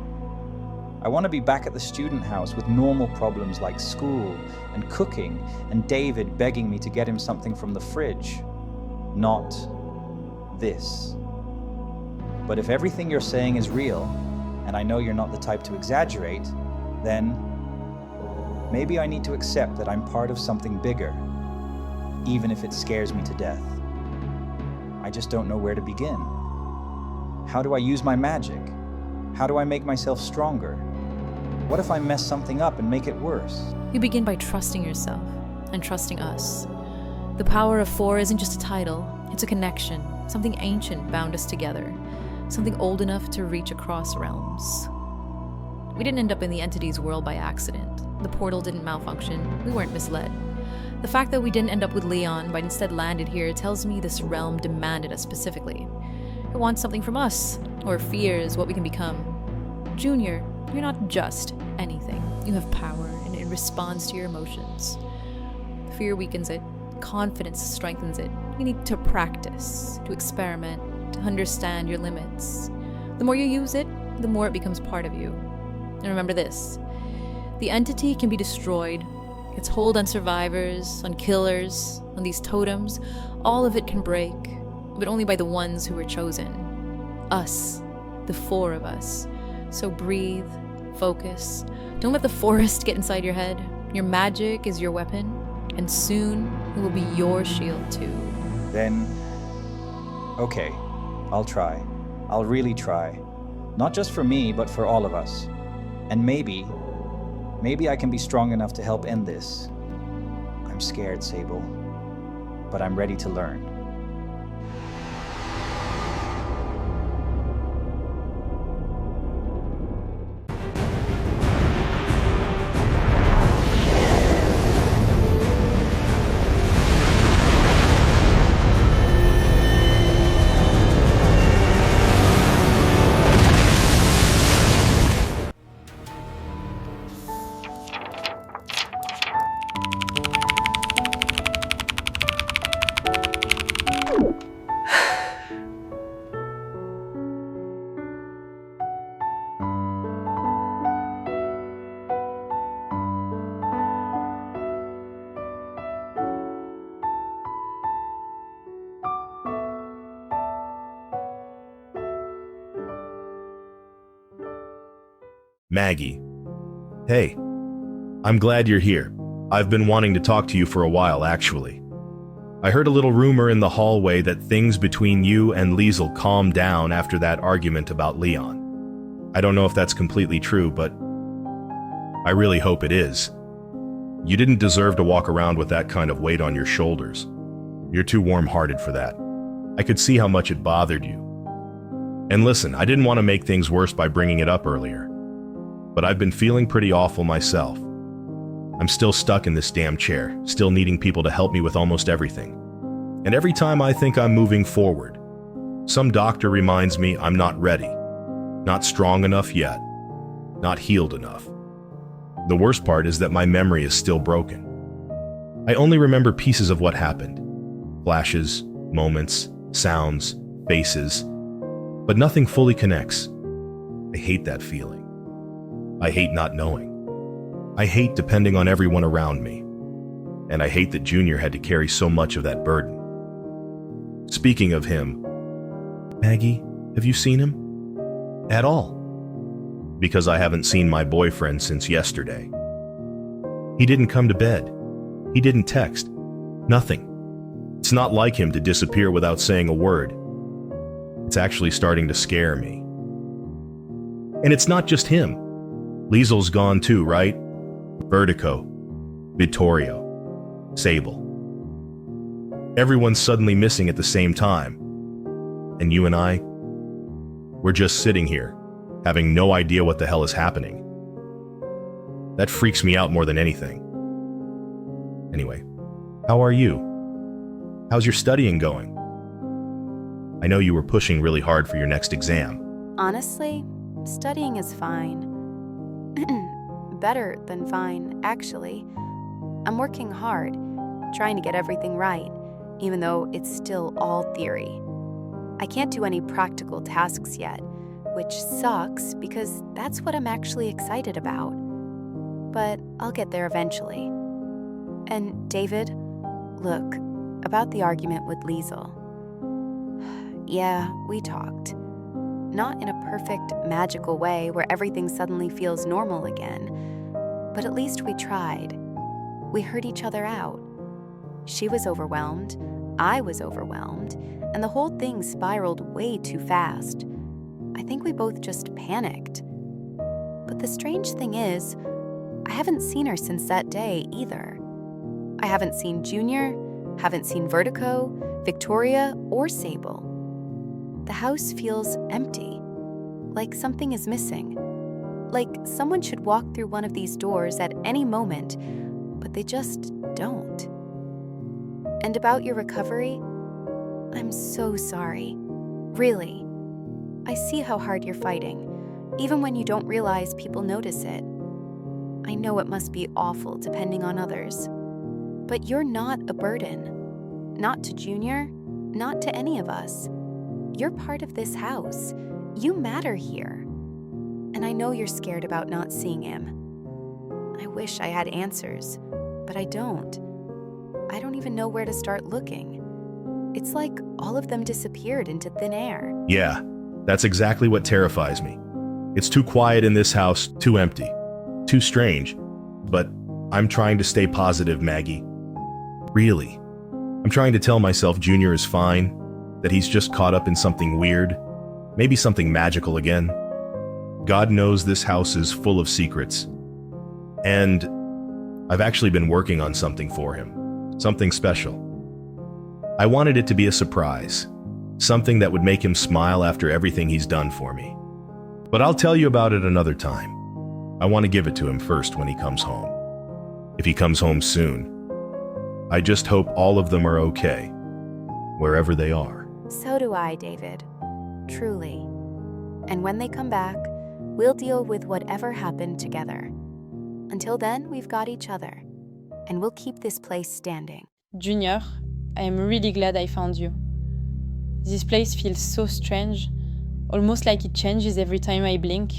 I want to be back at the student house with normal problems like school and cooking and David begging me to get him something from the fridge. Not this. But if everything you're saying is real, and I know you're not the type to exaggerate, then maybe I need to accept that I'm part of something bigger, even if it scares me to death. I just don't know where to begin. How do I use my magic? How do I make myself stronger? What if I mess something up and make it worse? You begin by trusting yourself and trusting us. The power of 4 isn't just a title, it's a connection. Something ancient bound us together. Something old enough to reach across realms. We didn't end up in the entity's world by accident. The portal didn't malfunction. We weren't misled. The fact that we didn't end up with Leon, but instead landed here, tells me this realm demanded us specifically. It wants something from us, or fears what we can become. Junior, you're not just anything. You have power, and it responds to your emotions. Fear weakens it. Confidence strengthens it. You need to practice, to experiment, to understand your limits. The more you use it, the more it becomes part of you. And remember this, the entity can be destroyed. Its hold on survivors, on killers, on these totems, all of it can break, but only by the ones who were chosen. Us, the 4 of us. So breathe, focus. Don't let the forest get inside your head. Your magic is your weapon, and soon it will be your shield too. Then, okay, I'll try. I'll really try. Not just for me, but for all of us. And maybe I can be strong enough to help end this. I'm scared, Sable, but I'm ready to learn. Maggie. Hey, I'm glad you're here. I've been wanting to talk to you for a while, actually. I heard a little rumor in the hallway that things between you and Liesel calmed down after that argument about Leon. I don't know if that's completely true, but I really hope it is. You didn't deserve to walk around with that kind of weight on your shoulders. You're too warm-hearted for that. I could see how much it bothered you. And listen, I didn't want to make things worse by bringing it up earlier, but I've been feeling pretty awful myself. I'm still stuck in this damn chair, still needing people to help me with almost everything. And every time I think I'm moving forward, some doctor reminds me I'm not ready, not strong enough yet, not healed enough. The worst part is that my memory is still broken. I only remember pieces of what happened. Flashes, moments, sounds, faces, but nothing fully connects. I hate that feeling. I hate not knowing. I hate depending on everyone around me. And I hate that Junior had to carry so much of that burden. Speaking of him, Maggie, have you seen him? At all? Because I haven't seen my boyfriend since yesterday. He didn't come to bed. He didn't text. Nothing. It's not like him to disappear without saying a word. It's actually starting to scare me. And it's not just him. Liesel's gone too, right? Vertigo, Vittorio, Sable. Everyone's suddenly missing at the same time. And you and I, we're just sitting here, having no idea what the hell is happening. That freaks me out more than anything. Anyway, how are you? How's your studying going? I know you were pushing really hard for your next exam. Honestly, studying is fine. Better than fine, actually. I'm working hard, trying to get everything right, even though it's still all theory. I can't do any practical tasks yet, which sucks because that's what I'm actually excited about. But I'll get there eventually. And David, look, about the argument with Liesel. Yeah, we talked. Not in a perfect, magical way where everything suddenly feels normal again, but at least we tried. We heard each other out. She was overwhelmed, I was overwhelmed, and the whole thing spiraled way too fast. I think we both just panicked. But the strange thing is, I haven't seen her since that day either. I haven't seen Junior, haven't seen Vertigo, Victoria, or Sable. The house feels empty, like something is missing. Like someone should walk through one of these doors at any moment, but they just don't. And about your recovery, I'm so sorry. Really. I see how hard you're fighting, even when you don't realize people notice it. I know it must be awful depending on others. But you're not a burden. Not to Junior, not to any of us. You're part of this house. You matter here. And I know you're scared about not seeing him. I wish I had answers, but I don't. I don't even know where to start looking. It's like all of them disappeared into thin air. Yeah, that's exactly what terrifies me. It's too quiet in this house, too empty, too strange. But I'm trying to stay positive, Maggie. Really. I'm trying to tell myself Junior is fine, that he's just caught up in something weird, maybe something magical again. God knows this house is full of secrets. And I've actually been working on something for him, something special. I wanted it to be a surprise, something that would make him smile after everything he's done for me. But I'll tell you about it another time. I want to give it to him first when he comes home. If he comes home soon. I just hope all of them are okay, wherever they are. So do I, David. Truly. And when they come back, we'll deal with whatever happened together. Until then, we've got each other. And we'll keep this place standing. Junior, I am really glad I found you. This place feels so strange, almost like it changes every time I blink.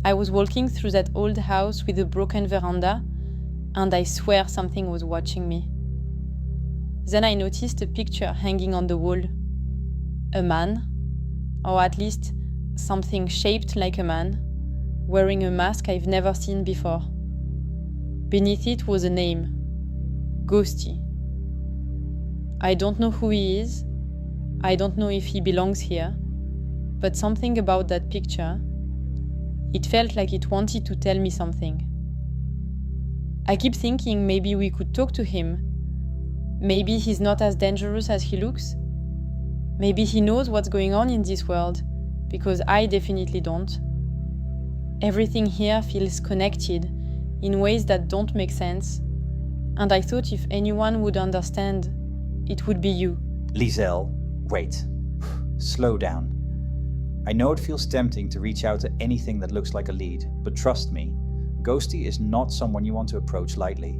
I was walking through that old house with a broken veranda, and I swear something was watching me. Then I noticed a picture hanging on the wall. A man, or at least something shaped like a man, wearing a mask I've never seen before. Beneath it was a name, Ghosty. I don't know who he is, I don't know if he belongs here, but something about that picture, it felt like it wanted to tell me something. I keep thinking maybe we could talk to him. Maybe he's not as dangerous as he looks. Maybe he knows what's going on in this world, because I definitely don't. Everything here feels connected in ways that don't make sense, and I thought if anyone would understand, it would be you. Liesel, wait. Slow down. I know it feels tempting to reach out to anything that looks like a lead, but trust me, Ghosty is not someone you want to approach lightly.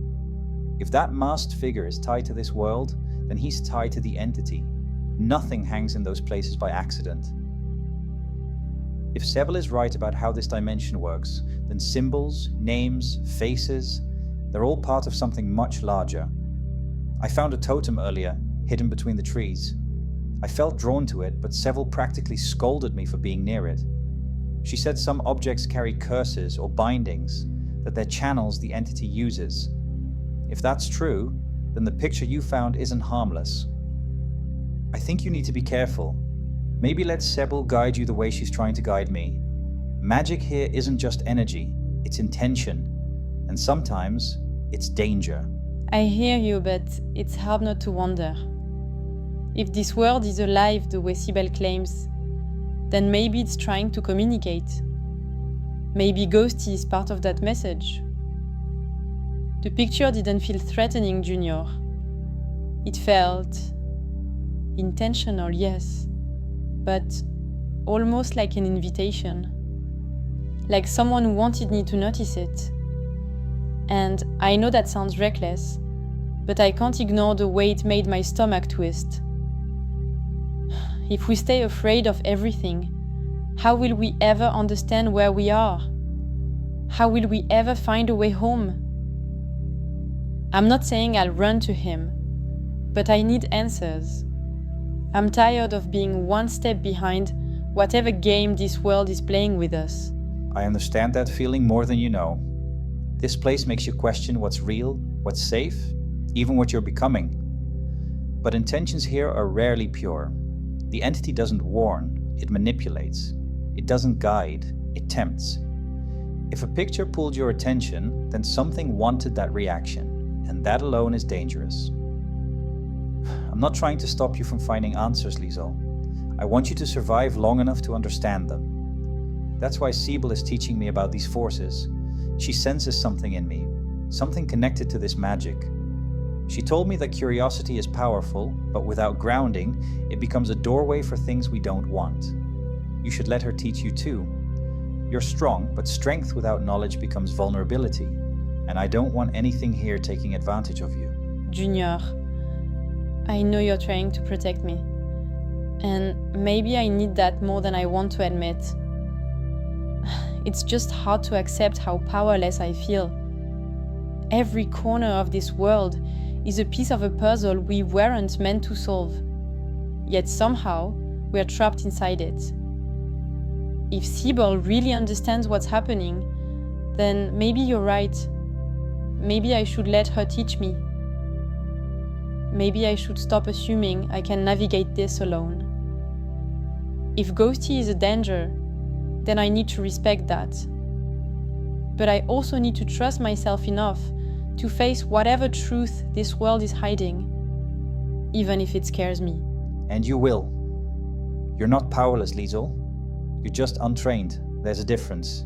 If that masked figure is tied to this world, then he's tied to the entity. Nothing hangs in those places by accident. If Sebel is right about how this dimension works, then symbols, names, faces, they're all part of something much larger. I found a totem earlier, hidden between the trees. I felt drawn to it, but Sebel practically scolded me for being near it. She said some objects carry curses or bindings, that they're channels the entity uses. If that's true, then the picture you found isn't harmless. I think you need to be careful. Maybe let Sebel guide you the way she's trying to guide me. Magic here isn't just energy, it's intention. And sometimes, it's danger. I hear you, but it's hard not to wonder. If this world is alive the way Sibel claims, then maybe it's trying to communicate. Maybe Ghosty is part of that message. The picture didn't feel threatening, Junior. It felt intentional, yes, but almost like an invitation. like someone wanted me to notice it. And I know that sounds reckless, but I can't ignore the way it made my stomach twist. If we stay afraid of everything, how will we ever understand where we are? How will we ever find a way home? I'm not saying I'll run to him, but I need answers. I'm tired of being one step behind whatever game this world is playing with us. I understand that feeling more than you know. This place makes you question what's real, what's safe, even what you're becoming. But intentions here are rarely pure. The entity doesn't warn, it manipulates. It doesn't guide, it tempts. If a picture pulled your attention, then something wanted that reaction, and that alone is dangerous. I'm not trying to stop you from finding answers, Liesel. I want you to survive long enough to understand them. That's why Sibyl is teaching me about these forces. She senses something in me, something connected to this magic. She told me that curiosity is powerful, but without grounding, it becomes a doorway for things we don't want. You should let her teach you too. You're strong, but strength without knowledge becomes vulnerability, and I don't want anything here taking advantage of you. Junior, I know you're trying to protect me, and maybe I need that more than I want to admit. It's just hard to accept how powerless I feel. Every corner of this world is a piece of a puzzle we weren't meant to solve. Yet somehow, we're trapped inside it. If Sibyl really understands what's happening, then maybe you're right. Maybe I should let her teach me. Maybe I should stop assuming I can navigate this alone. If Ghosty is a danger, then I need to respect that. But I also need to trust myself enough to face whatever truth this world is hiding, even if it scares me. And you will. You're not powerless, Liesel. You're just untrained. There's a difference.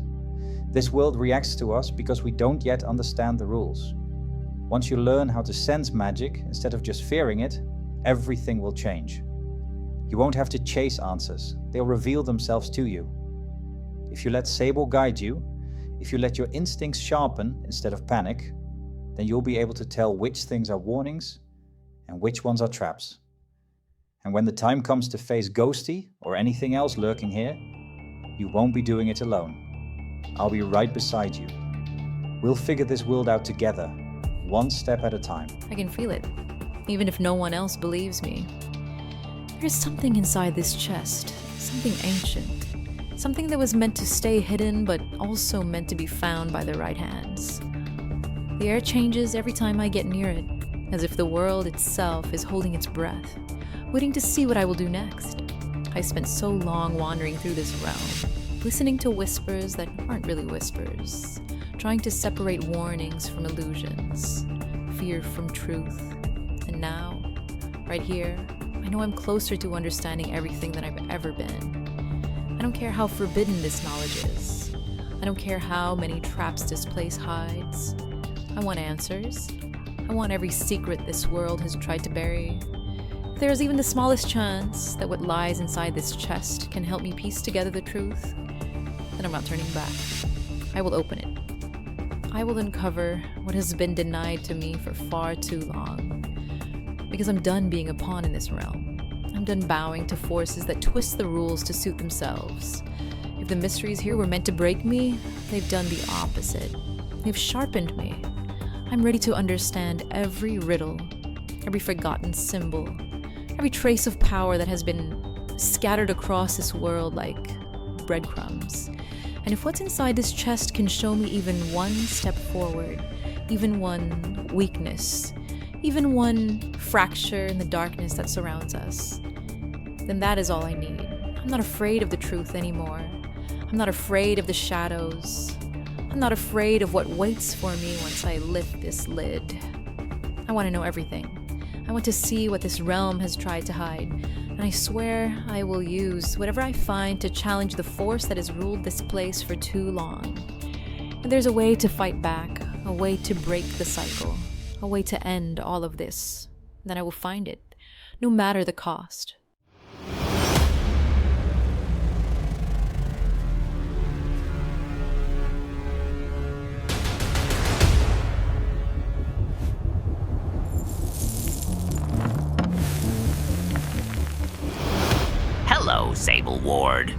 This world reacts to us because we don't yet understand the rules. Once you learn how to sense magic instead of just fearing it, everything will change. You won't have to chase answers. They'll reveal themselves to you. If you let Sable guide you, if you let your instincts sharpen instead of panic, then you'll be able to tell which things are warnings and which ones are traps. And when the time comes to face Ghosty or anything else lurking here, you won't be doing it alone. I'll be right beside you. We'll figure this world out together, one step at a time. I can feel it, even if no one else believes me. There's something inside this chest, something ancient, something that was meant to stay hidden but also meant to be found by the right hands. The air changes every time I get near it, as if the world itself is holding its breath, waiting to see what I will do next. I spent so long wandering through this realm, listening to whispers that aren't really whispers, trying to separate warnings from illusions, fear from truth. And now, right here, I know I'm closer to understanding everything than I've ever been. I don't care how forbidden this knowledge is. I don't care how many traps this place hides. I want answers. I want every secret this world has tried to bury. If there is even the smallest chance that what lies inside this chest can help me piece together the truth, then I'm not turning back. I will open it. I will uncover what has been denied to me for far too long. Because I'm done being a pawn in this realm. I'm done bowing to forces that twist the rules to suit themselves. If the mysteries here were meant to break me, they've done the opposite. They've sharpened me. I'm ready to understand every riddle, every forgotten symbol, every trace of power that has been scattered across this world like breadcrumbs. And if what's inside this chest can show me even one step forward, even one weakness, even one fracture in the darkness that surrounds us, then that is all I need. I'm not afraid of the truth anymore. I'm not afraid of the shadows. I'm not afraid of what waits for me once I lift this lid. I want to know everything. I want to see what this realm has tried to hide, and I swear I will use whatever I find to challenge the force that has ruled this place for too long. And there's a way to fight back, a way to break the cycle, a way to end all of this. Then I will find it, no matter the cost. Sable Ward.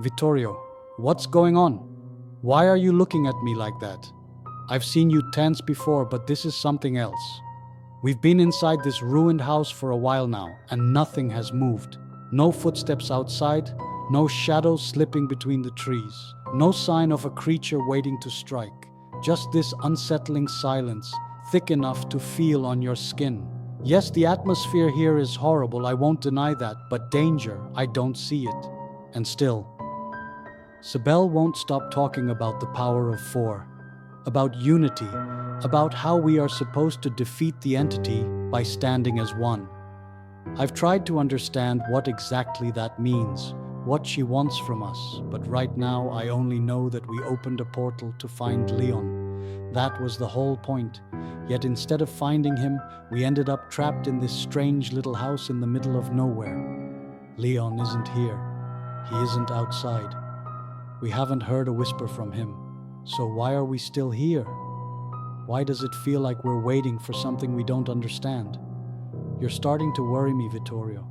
Vittorio, what's going on? Why are you looking at me like that? I've seen you tense before, but this is something else. We've been inside this ruined house for a while now, and nothing has moved. No footsteps outside, no shadows slipping between the trees, no sign of a creature waiting to strike. Just this unsettling silence, thick enough to feel on your skin. Yes, the atmosphere here is horrible, I won't deny that, but danger, I don't see it. And still, Sibel won't stop talking about the power of four, about unity, about how we are supposed to defeat the entity by standing as one. I've tried to understand what exactly that means, what she wants from us, but right now I only know that we opened a portal to find Leon. That was the whole point. Yet instead of finding him, we ended up trapped in this strange little house in the middle of nowhere. Leon isn't here. He isn't outside. We haven't heard a whisper from him. So why are we still here? Why does it feel like we're waiting for something we don't understand? You're starting to worry me, Vittorio.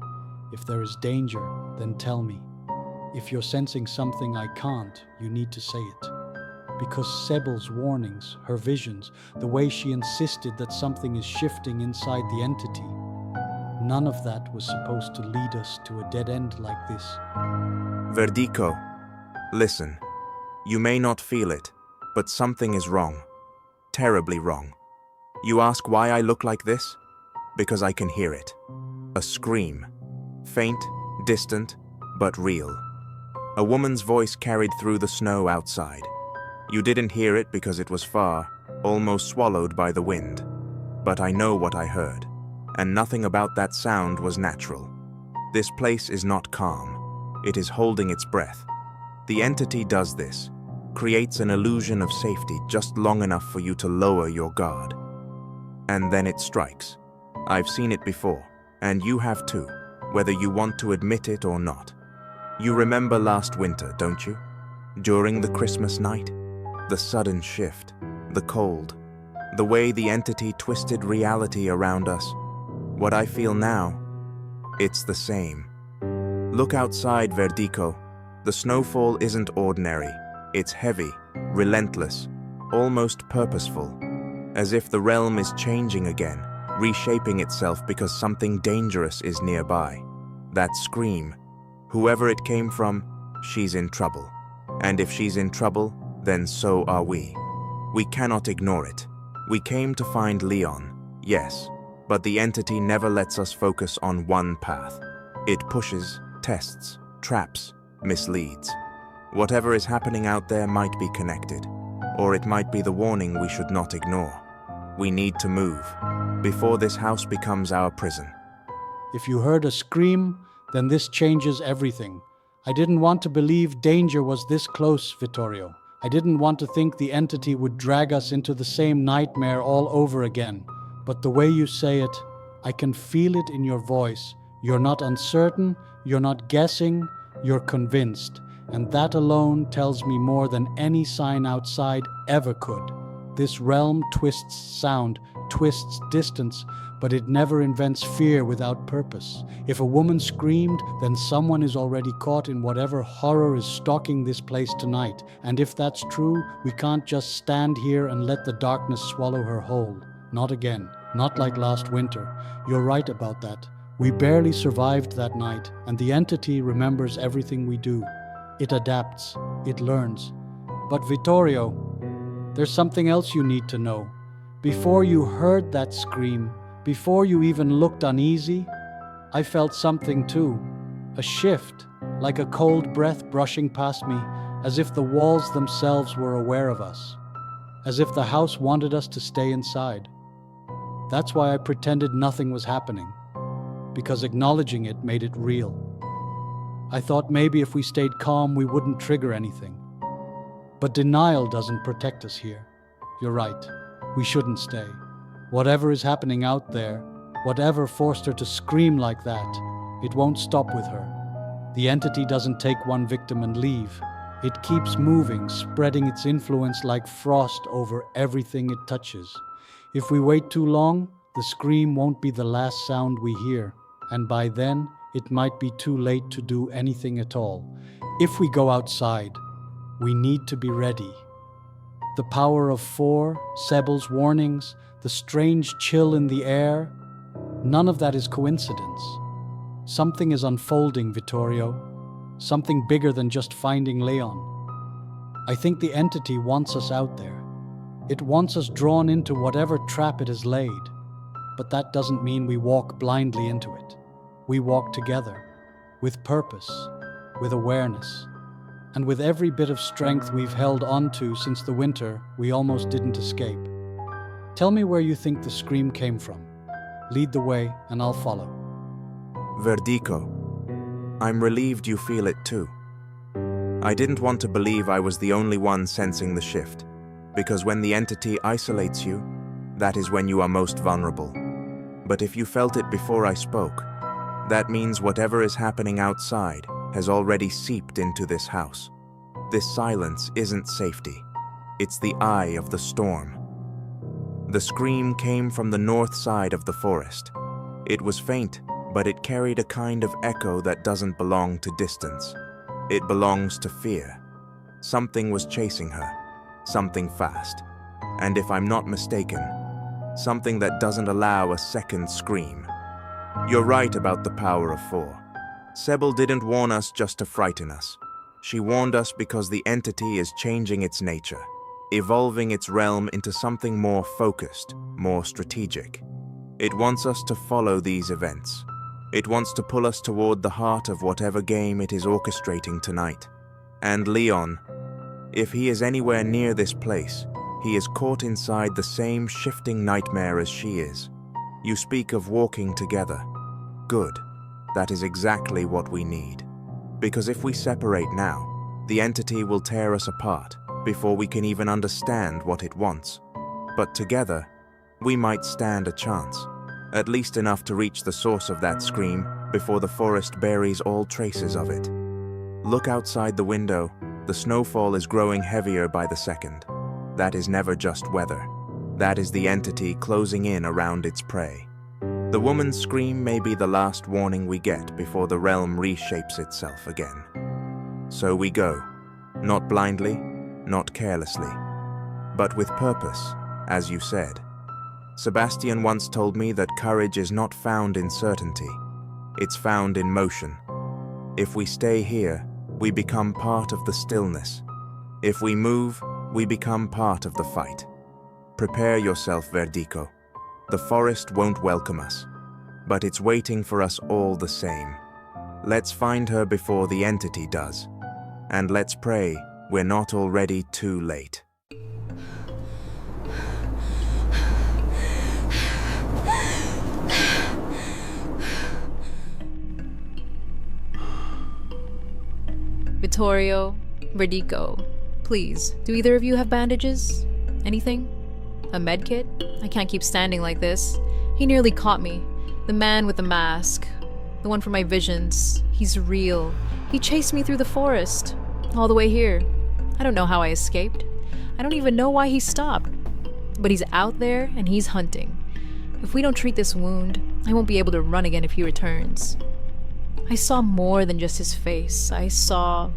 If there is danger, then tell me. If you're sensing something I can't, you need to say it. Because Sebel's warnings, her visions, the way she insisted that something is shifting inside the entity, none of that was supposed to lead us to a dead end like this. Verdico, listen. You may not feel it, but something is wrong. Terribly wrong. You ask why I look like this? Because I can hear it. A scream. Faint, distant, but real. A woman's voice carried through the snow outside. You didn't hear it because it was far, almost swallowed by the wind. But I know what I heard, and nothing about that sound was natural. This place is not calm. It is holding its breath. The entity does this, creates an illusion of safety just long enough for you to lower your guard. And then it strikes. I've seen it before, and you have too, whether you want to admit it or not. You remember last winter, don't you? During the Christmas night? The sudden shift, the cold, the way the entity twisted reality around us. What I feel now, it's the same. Look outside, Verdico. The snowfall isn't ordinary. It's heavy, relentless, almost purposeful, as if the realm is changing again, reshaping itself because something dangerous is nearby. That scream, whoever it came from, she's in trouble. And if she's in trouble, then so are we. We cannot ignore it. We came to find Leon, yes, but the entity never lets us focus on one path. It pushes, tests, traps, misleads. Whatever is happening out there might be connected, or it might be the warning we should not ignore. We need to move, before this house becomes our prison. If you heard a scream, then this changes everything. I didn't want to believe danger was this close, Vittorio. I didn't want to think the entity would drag us into the same nightmare all over again. But the way you say it, I can feel it in your voice. You're not uncertain, you're not guessing, you're convinced. And that alone tells me more than any sign outside ever could. This realm twists sound, twists distance, but it never invents fear without purpose. If a woman screamed, then someone is already caught in whatever horror is stalking this place tonight. And if that's true, we can't just stand here and let the darkness swallow her whole. Not again. Not like last winter. You're right about that. We barely survived that night, and the entity remembers everything we do. It adapts. It learns. But Vittorio, there's something else you need to know. Before you heard that scream, before you even looked uneasy, I felt something too. A shift, like a cold breath brushing past me, as if the walls themselves were aware of us, as if the house wanted us to stay inside. That's why I pretended nothing was happening, because acknowledging it made it real. I thought maybe if we stayed calm, we wouldn't trigger anything. But denial doesn't protect us here. You're right. We shouldn't stay. Whatever is happening out there, whatever forced her to scream like that, it won't stop with her. The entity doesn't take one victim and leave. It keeps moving, spreading its influence like frost over everything it touches. If we wait too long, the scream won't be the last sound we hear, and by then, it might be too late to do anything at all. If we go outside, we need to be ready. The power of 4, Sebel's warnings, the strange chill in the air, none of that is coincidence. Something is unfolding, Vittorio. Something bigger than just finding Leon. I think the entity wants us out there. It wants us drawn into whatever trap it has laid. But that doesn't mean we walk blindly into it. We walk together, with purpose, with awareness, and with every bit of strength we've held onto since the winter we almost didn't escape. Tell me where you think the scream came from. Lead the way, and I'll follow. Verdico, I'm relieved you feel it too. I didn't want to believe I was the only one sensing the shift, because when the entity isolates you, that is when you are most vulnerable. But if you felt it before I spoke, that means whatever is happening outside has already seeped into this house. This silence isn't safety. It's the eye of the storm. The scream came from the north side of the forest. It was faint, but it carried a kind of echo that doesn't belong to distance. It belongs to fear. Something was chasing her, something fast. And if I'm not mistaken, something that doesn't allow a second scream. You're right about the power of 4. Sebel didn't warn us just to frighten us. She warned us because the entity is changing its nature, evolving its realm into something more focused, more strategic. It wants us to follow these events. It wants to pull us toward the heart of whatever game it is orchestrating tonight. And Leon, if he is anywhere near this place, he is caught inside the same shifting nightmare as she is. You speak of walking together. Good. That is exactly what we need. Because if we separate now, the entity will tear us apart before we can even understand what it wants. But together, we might stand a chance, at least enough to reach the source of that scream before the forest buries all traces of it. Look outside the window. The snowfall is growing heavier by the second. That is never just weather. That is the entity closing in around its prey. The woman's scream may be the last warning we get before the realm reshapes itself again. So we go, not blindly, not carelessly, but with purpose, as you said. Sebastian once told me that courage is not found in certainty, it's found in motion. If we stay here, we become part of the stillness. If we move, we become part of the fight. Prepare yourself, Verdico. The forest won't welcome us, but it's waiting for us all the same. Let's find her before the entity does, and let's pray we're not already too late. Vittorio, Verdico, please, do either of you have bandages? Anything? A med kit? I can't keep standing like this. He nearly caught me. The man with the mask. The one from my visions. He's real. He chased me through the forest. All the way here. I don't know how I escaped. I don't even know why he stopped. But he's out there and he's hunting. If we don't treat this wound, I won't be able to run again if he returns. I saw more than just his face. I saw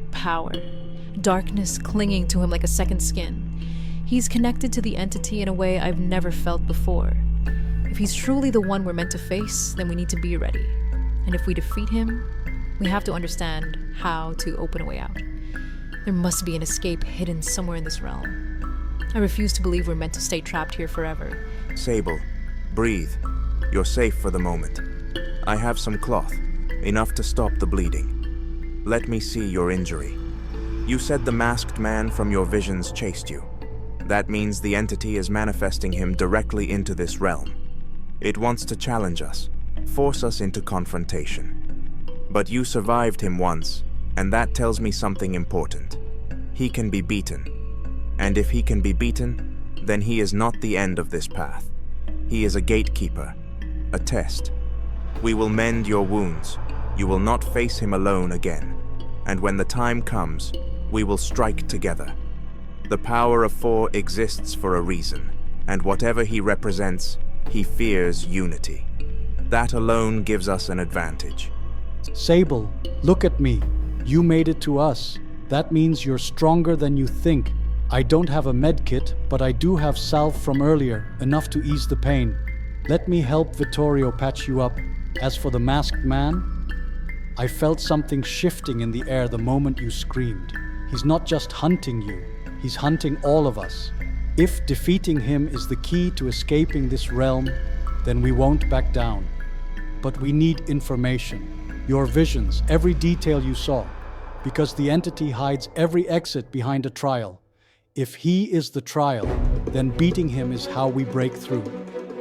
power. Darkness clinging to him like a second skin. He's connected to the entity in a way I've never felt before. If he's truly the one we're meant to face, then we need to be ready. And if we defeat him, we have to understand how to open a way out. There must be an escape hidden somewhere in this realm. I refuse to believe we're meant to stay trapped here forever. Sable, breathe. You're safe for the moment. I have some cloth, enough to stop the bleeding. Let me see your injury. You said the masked man from your visions chased you. That means the entity is manifesting him directly into this realm. It wants to challenge us, force us into confrontation. But you survived him once, and that tells me something important. He can be beaten. And if he can be beaten, then he is not the end of this path. He is a gatekeeper, a test. We will mend your wounds. You will not face him alone again. And when the time comes, we will strike together. The power of 4 exists for a reason, and whatever he represents, he fears unity. That alone gives us an advantage. Sable, look at me. You made it to us. That means you're stronger than you think. I don't have a med kit, but I do have salve from earlier, enough to ease the pain. Let me help Vittorio patch you up. As for the masked man, I felt something shifting in the air the moment you screamed. He's not just hunting you, he's hunting all of us. If defeating him is the key to escaping this realm, then we won't back down. But we need information, your visions, every detail you saw, because the entity hides every exit behind a trial. If he is the trial, then beating him is how we break through.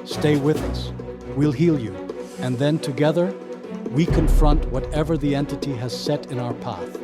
Stay with us. We'll heal you. And then together, we confront whatever the entity has set in our path.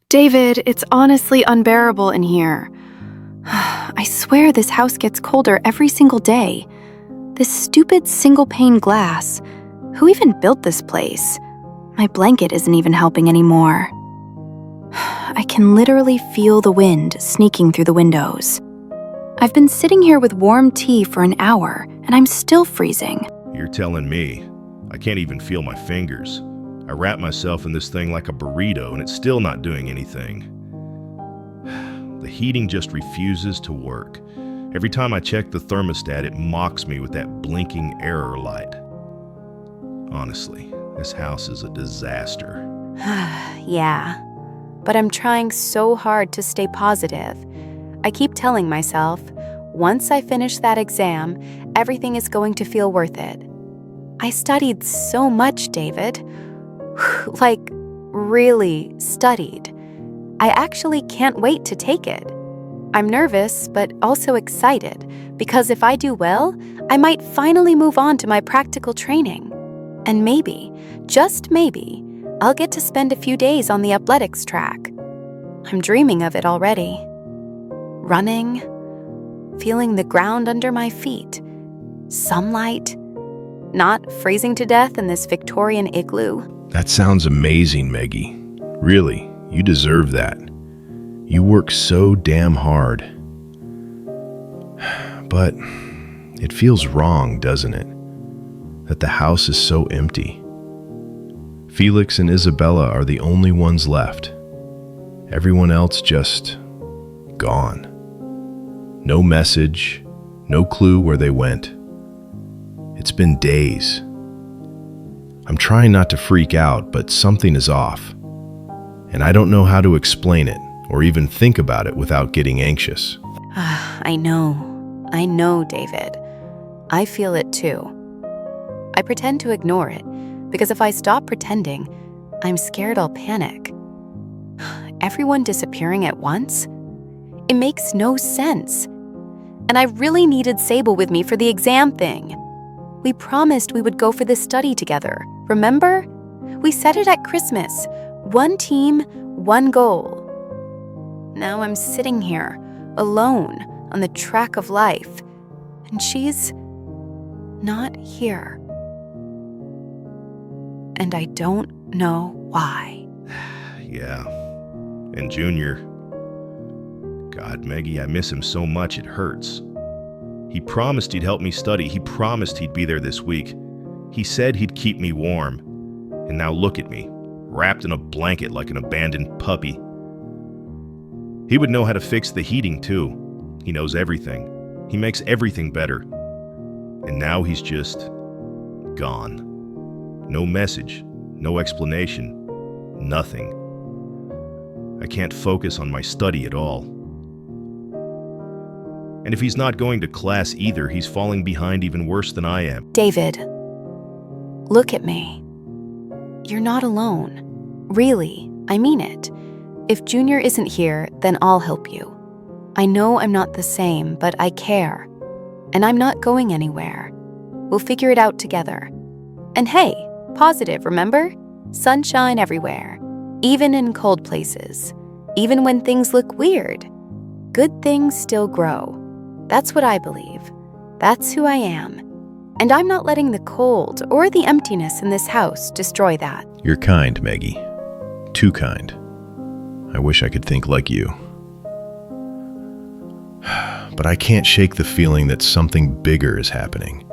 David, it's honestly unbearable in here. I swear this house gets colder every single day. This stupid single-pane glass. Who even built this place? My blanket isn't even helping anymore. I can literally feel the wind sneaking through the windows. I've been sitting here with warm tea for an hour, and I'm still freezing. You're telling me. I can't even feel my fingers. I wrap myself in this thing like a burrito, and it's still not doing anything. The heating just refuses to work. Every time I check the thermostat, it mocks me with that blinking error light. Honestly, this house is a disaster. Yeah, but I'm trying so hard to stay positive. I keep telling myself, once I finish that exam, everything is going to feel worth it. I studied so much, David. Like, really studied. I actually can't wait to take it. I'm nervous, but also excited, because if I do well, I might finally move on to my practical training. And maybe, just maybe, I'll get to spend a few days on the athletics track. I'm dreaming of it already. Running, feeling the ground under my feet, sunlight, not freezing to death in this Victorian igloo. That sounds amazing, Meggie. Really, you deserve that. You work so damn hard. But it feels wrong, doesn't it? That the house is so empty. Felix and Isabella are the only ones left. Everyone else just gone. No message, no clue where they went. It's been days. I'm trying not to freak out, but something is off. And I don't know how to explain it or even think about it without getting anxious. I know, David. I feel it too. I pretend to ignore it, because if I stop pretending, I'm scared I'll panic. Everyone disappearing at once? It makes no sense. And I really needed Sable with me for the exam thing. We promised we would go for this study together, remember? We said it at Christmas. One team, one goal. Now I'm sitting here, alone, on the track of life, and she's not here. And I don't know why. Yeah. And Junior. God, Maggie, I miss him so much it hurts. He promised he'd help me study. He promised he'd be there this week. He said he'd keep me warm. And now look at me, wrapped in a blanket like an abandoned puppy. He would know how to fix the heating, too. He knows everything. He makes everything better. And now he's just gone. No message, no explanation, nothing. I can't focus on my study at all. And if he's not going to class either, he's falling behind even worse than I am. David, look at me. You're not alone. Really, I mean it. If Junior isn't here, then I'll help you. I know I'm not the same, but I care. And I'm not going anywhere. We'll figure it out together. And hey, positive, remember? Sunshine everywhere. Even in cold places. Even when things look weird. Good things still grow. That's what I believe. That's who I am. And I'm not letting the cold or the emptiness in this house destroy that. You're kind, Maggie. Too kind. I wish I could think like you. But I can't shake the feeling that something bigger is happening.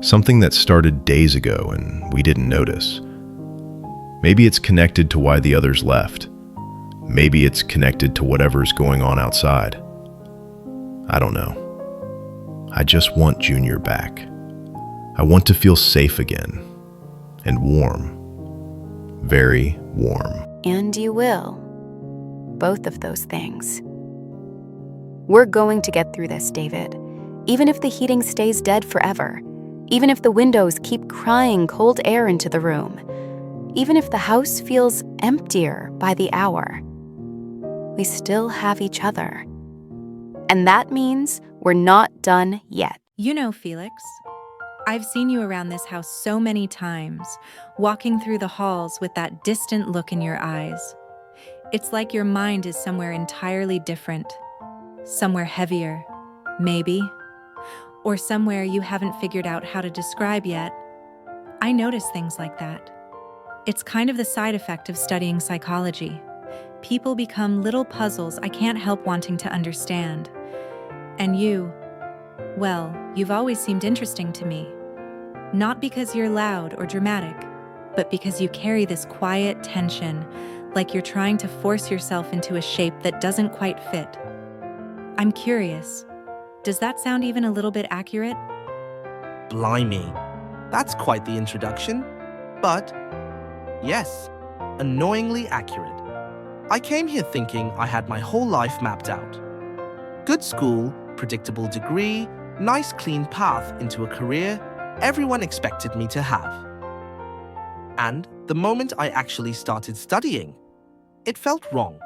Something that started days ago and we didn't notice. Maybe it's connected to why the others left. Maybe it's connected to whatever's going on outside. I don't know. I just want Junior back. I want to feel safe again. And warm. Very warm. And you will. Both of those things. We're going to get through this, David. Even if the heating stays dead forever. Even if the windows keep crying cold air into the room. Even if the house feels emptier by the hour. We still have each other. And that means we're not done yet. You know, Felix, I've seen you around this house so many times, walking through the halls with that distant look in your eyes. It's like your mind is somewhere entirely different. Somewhere heavier, maybe. Or somewhere you haven't figured out how to describe yet. I notice things like that. It's kind of the side effect of studying psychology. People become little puzzles I can't help wanting to understand. And you, well, you've always seemed interesting to me. Not because you're loud or dramatic, but because you carry this quiet tension, like you're trying to force yourself into a shape that doesn't quite fit. I'm curious, does that sound even a little bit accurate? Blimey, that's quite the introduction. But, yes, annoyingly accurate. I came here thinking I had my whole life mapped out. Good school, predictable degree, nice clean path into a career everyone expected me to have. And the moment I actually started studying, it felt wrong,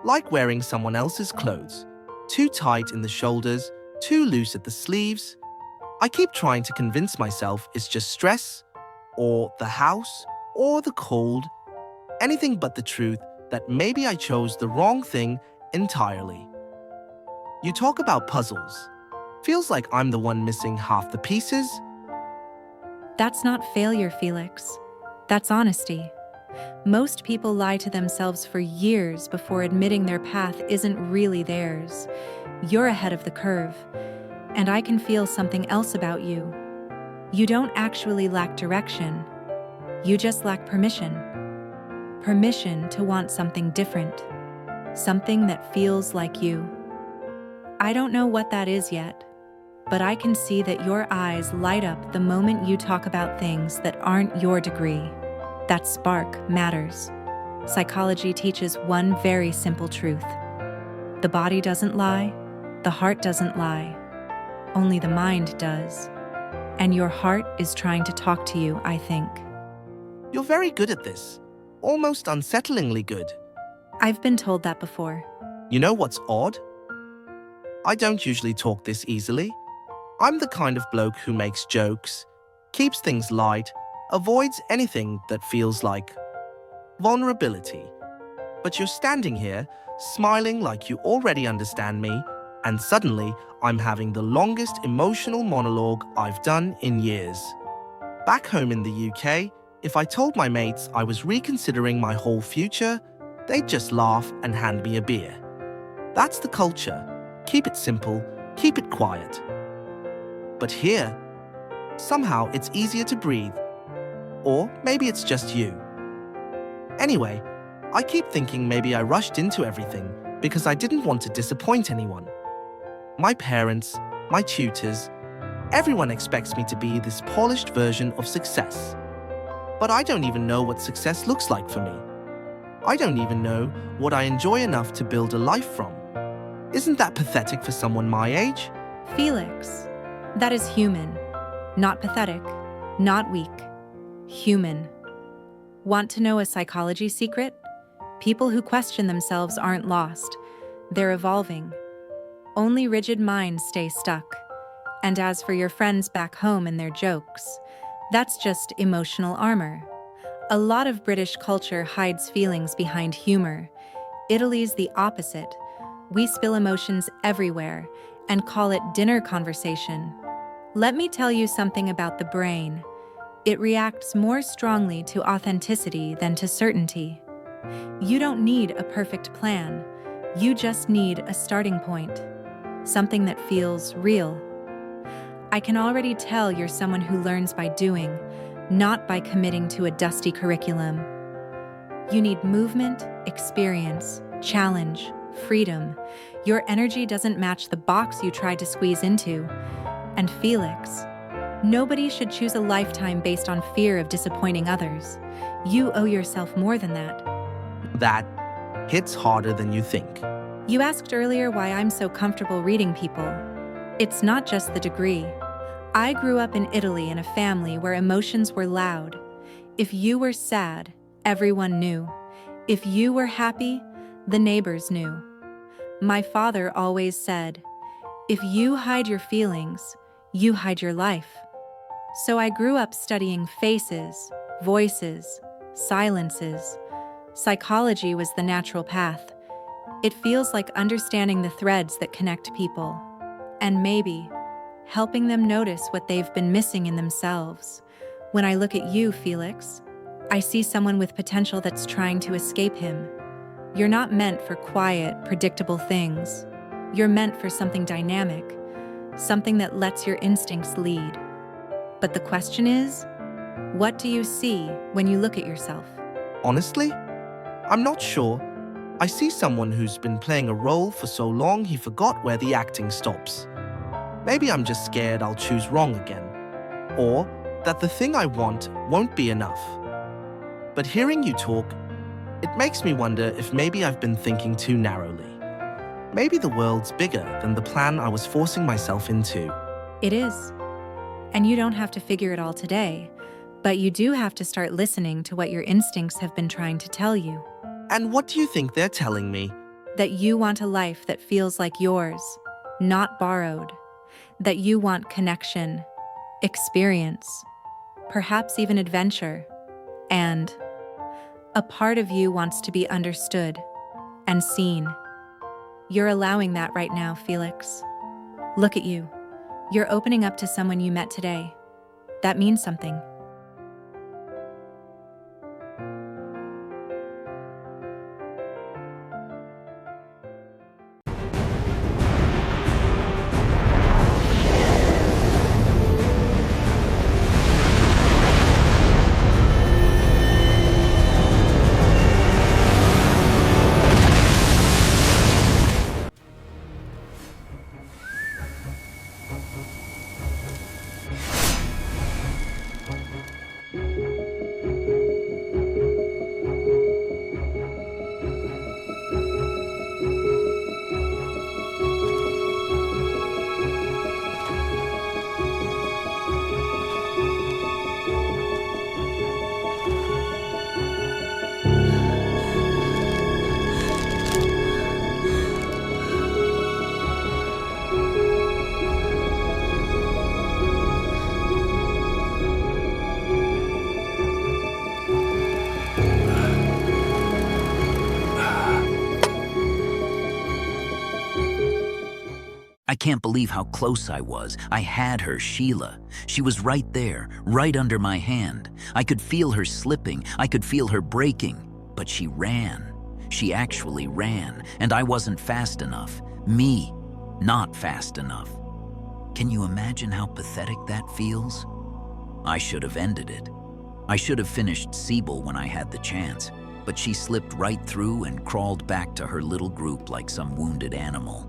like wearing someone else's clothes, too tight in the shoulders, too loose at the sleeves. I keep trying to convince myself it's just stress, or the house, or the cold, anything but the truth that maybe I chose the wrong thing entirely. You talk about puzzles. Feels like I'm the one missing half the pieces. That's not failure, Felix. That's honesty. Most people lie to themselves for years before admitting their path isn't really theirs. You're ahead of the curve, and I can feel something else about you. You don't actually lack direction. You just lack permission. Permission to want something different. Something that feels like you. I don't know what that is yet, but I can see that your eyes light up the moment you talk about things that aren't your degree. That spark matters. Psychology teaches one very simple truth. The body doesn't lie, the heart doesn't lie. Only the mind does. And your heart is trying to talk to you, I think. You're very good at this. Almost unsettlingly good. I've been told that before. You know what's odd? I don't usually talk this easily. I'm the kind of bloke who makes jokes, keeps things light, avoids anything that feels like vulnerability. But you're standing here, smiling like you already understand me, and suddenly I'm having the longest emotional monologue I've done in years. Back home in the UK, if I told my mates I was reconsidering my whole future, they'd just laugh and hand me a beer. That's the culture. Keep it simple, keep it quiet. But here, somehow it's easier to breathe. Or maybe it's just you. Anyway, I keep thinking maybe I rushed into everything because I didn't want to disappoint anyone. My parents, my tutors, everyone expects me to be this polished version of success. But I don't even know what success looks like for me. I don't even know what I enjoy enough to build a life from. Isn't that pathetic for someone my age? Felix, that is human. Not pathetic, not weak. Human. Want to know a psychology secret? People who question themselves aren't lost. They're evolving. Only rigid minds stay stuck. And as for your friends back home and their jokes, that's just emotional armor. A lot of British culture hides feelings behind humor. Italy's the opposite. We spill emotions everywhere and call it dinner conversation. Let me tell you something about the brain. It reacts more strongly to authenticity than to certainty. You don't need a perfect plan. You just need a starting point. Something that feels real. I can already tell you're someone who learns by doing, not by committing to a dusty curriculum. You need movement, experience, challenge, freedom. Your energy doesn't match the box you tried to squeeze into. And Felix, nobody should choose a lifetime based on fear of disappointing others. You owe yourself more than that. That hits harder than you think. You asked earlier why I'm so comfortable reading people. It's not just the degree. I grew up in Italy in a family where emotions were loud. If you were sad, everyone knew. If you were happy, the neighbors knew. My father always said, if you hide your feelings, you hide your life. So I grew up studying faces, voices, silences. Psychology was the natural path. It feels like understanding the threads that connect people. And maybe helping them notice what they've been missing in themselves. When I look at you, Felix, I see someone with potential that's trying to escape him. You're not meant for quiet, predictable things. You're meant for something dynamic, something that lets your instincts lead. But the question is, what do you see when you look at yourself? Honestly, I'm not sure. I see someone who's been playing a role for so long he forgot where the acting stops. Maybe I'm just scared I'll choose wrong again, or that the thing I want won't be enough. But hearing you talk, it makes me wonder if maybe I've been thinking too narrowly. Maybe the world's bigger than the plan I was forcing myself into. It is. And you don't have to figure it all today, but you do have to start listening to what your instincts have been trying to tell you. And what do you think they're telling me? That you want a life that feels like yours, not borrowed. That you want connection, experience, perhaps even adventure. And a part of you wants to be understood and seen. You're allowing that right now, Felix. Look at you. You're opening up to someone you met today. That means something. I can't believe how close I was. I had her, Sheila. She was right there, right under my hand. I could feel her slipping. I could feel her breaking. But she ran. She actually ran, and I wasn't fast enough. Me, not fast enough. Can you imagine how pathetic that feels? I should have ended it. I should have finished Siebel when I had the chance, but she slipped right through and crawled back to her little group like some wounded animal.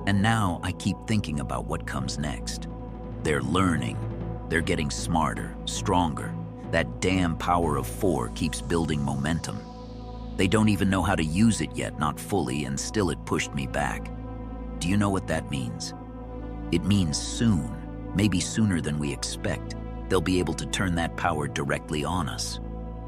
And now I keep thinking about what comes next. They're learning. They're getting smarter, stronger. That damn power of 4 keeps building momentum. They don't even know how to use it yet, not fully, and still it pushed me back. Do you know what that means? It means soon, maybe sooner than we expect, they'll be able to turn that power directly on us.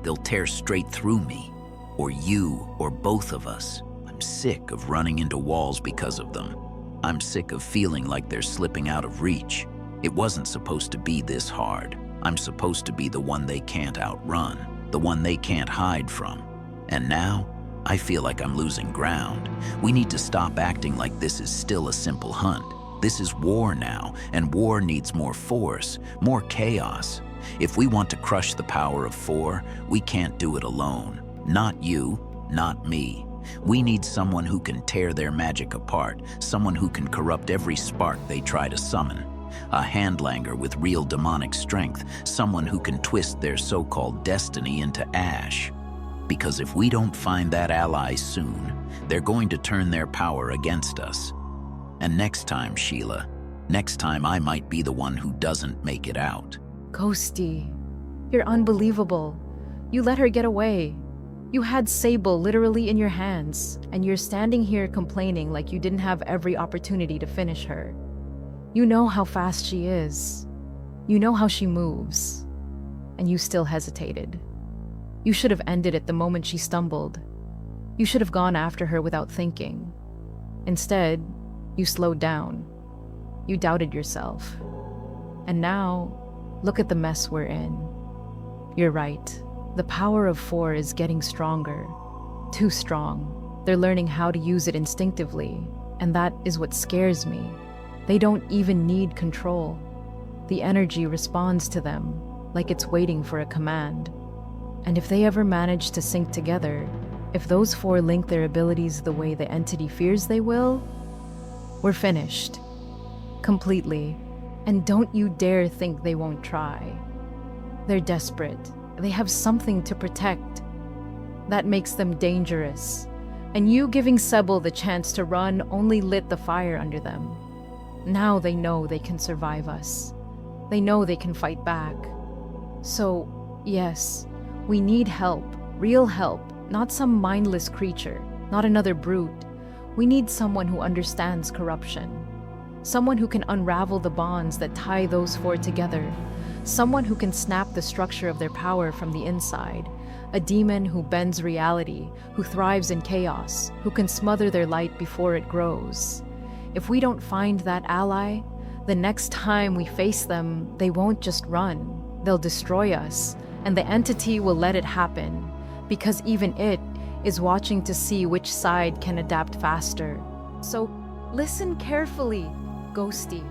They'll tear straight through me, or you, or both of us. I'm sick of running into walls because of them. I'm sick of feeling like they're slipping out of reach. It wasn't supposed to be this hard. I'm supposed to be the one they can't outrun, the one they can't hide from. And now, I feel like I'm losing ground. We need to stop acting like this is still a simple hunt. This is war now, and war needs more force, more chaos. If we want to crush the power of 4, we can't do it alone. Not you, not me. We need someone who can tear their magic apart, someone who can corrupt every spark they try to summon. A handlanger with real demonic strength, someone who can twist their so-called destiny into ash. Because if we don't find that ally soon, they're going to turn their power against us. And next time, Sheila, next time I might be the one who doesn't make it out. Ghosty, you're unbelievable. You let her get away. You had Sable literally in your hands, and you're standing here complaining like you didn't have every opportunity to finish her. You know how fast she is. You know how she moves. And you still hesitated. You should have ended it the moment she stumbled. You should have gone after her without thinking. Instead, you slowed down. You doubted yourself. And now, look at the mess we're in. You're right. The power of 4 is getting stronger. Too strong. They're learning how to use it instinctively, and that is what scares me. They don't even need control. The energy responds to them, like it's waiting for a command. And if they ever manage to sync together, if those 4 link their abilities the way the entity fears they will, we're finished. Completely. And don't you dare think they won't try. They're desperate. They have something to protect. That makes them dangerous. And you giving Sebel the chance to run only lit the fire under them. Now they know they can survive us. They know they can fight back. So, yes, we need help, real help, not some mindless creature, not another brute. We need someone who understands corruption. Someone who can unravel the bonds that tie those 4 together. Someone who can snap the structure of their power from the inside. A demon who bends reality, who thrives in chaos, who can smother their light before it grows. If we don't find that ally, the next time we face them, they won't just run. They'll destroy us, and the entity will let it happen, because even it is watching to see which side can adapt faster. So listen carefully, Ghosty.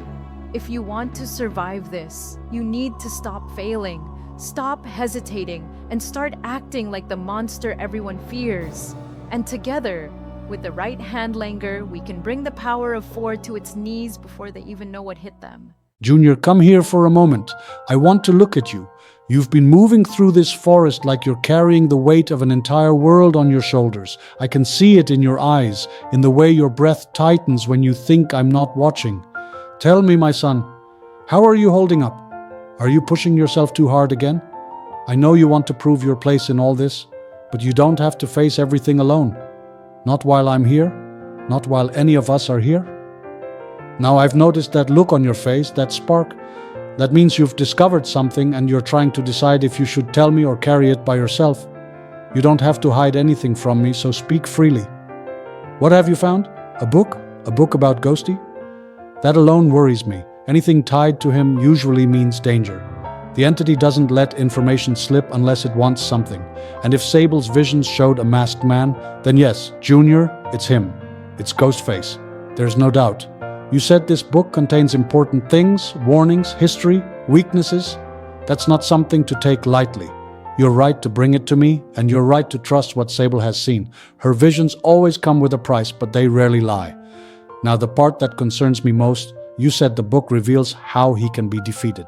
If you want to survive this, you need to stop failing, stop hesitating, and start acting like the monster everyone fears. And together, with the right handlanger, we can bring the power of 4 to its knees before they even know what hit them. Junior, come here for a moment. I want to look at you. You've been moving through this forest like you're carrying the weight of an entire world on your shoulders. I can see it in your eyes, in the way your breath tightens when you think I'm not watching. Tell me, my son, how are you holding up? Are you pushing yourself too hard again? I know you want to prove your place in all this, but you don't have to face everything alone. Not while I'm here, not while any of us are here. Now I've noticed that look on your face, that spark. That means you've discovered something and you're trying to decide if you should tell me or carry it by yourself. You don't have to hide anything from me, so speak freely. What have you found? A book? A book about Ghosty? That alone worries me. Anything tied to him usually means danger. The entity doesn't let information slip unless it wants something. And if Sable's visions showed a masked man, then yes, Junior, it's him. It's Ghostface. There's no doubt. You said this book contains important things, warnings, history, weaknesses. That's not something to take lightly. You're right to bring it to me, and you're right to trust what Sable has seen. Her visions always come with a price, but they rarely lie. Now, the part that concerns me most, you said the book reveals how he can be defeated.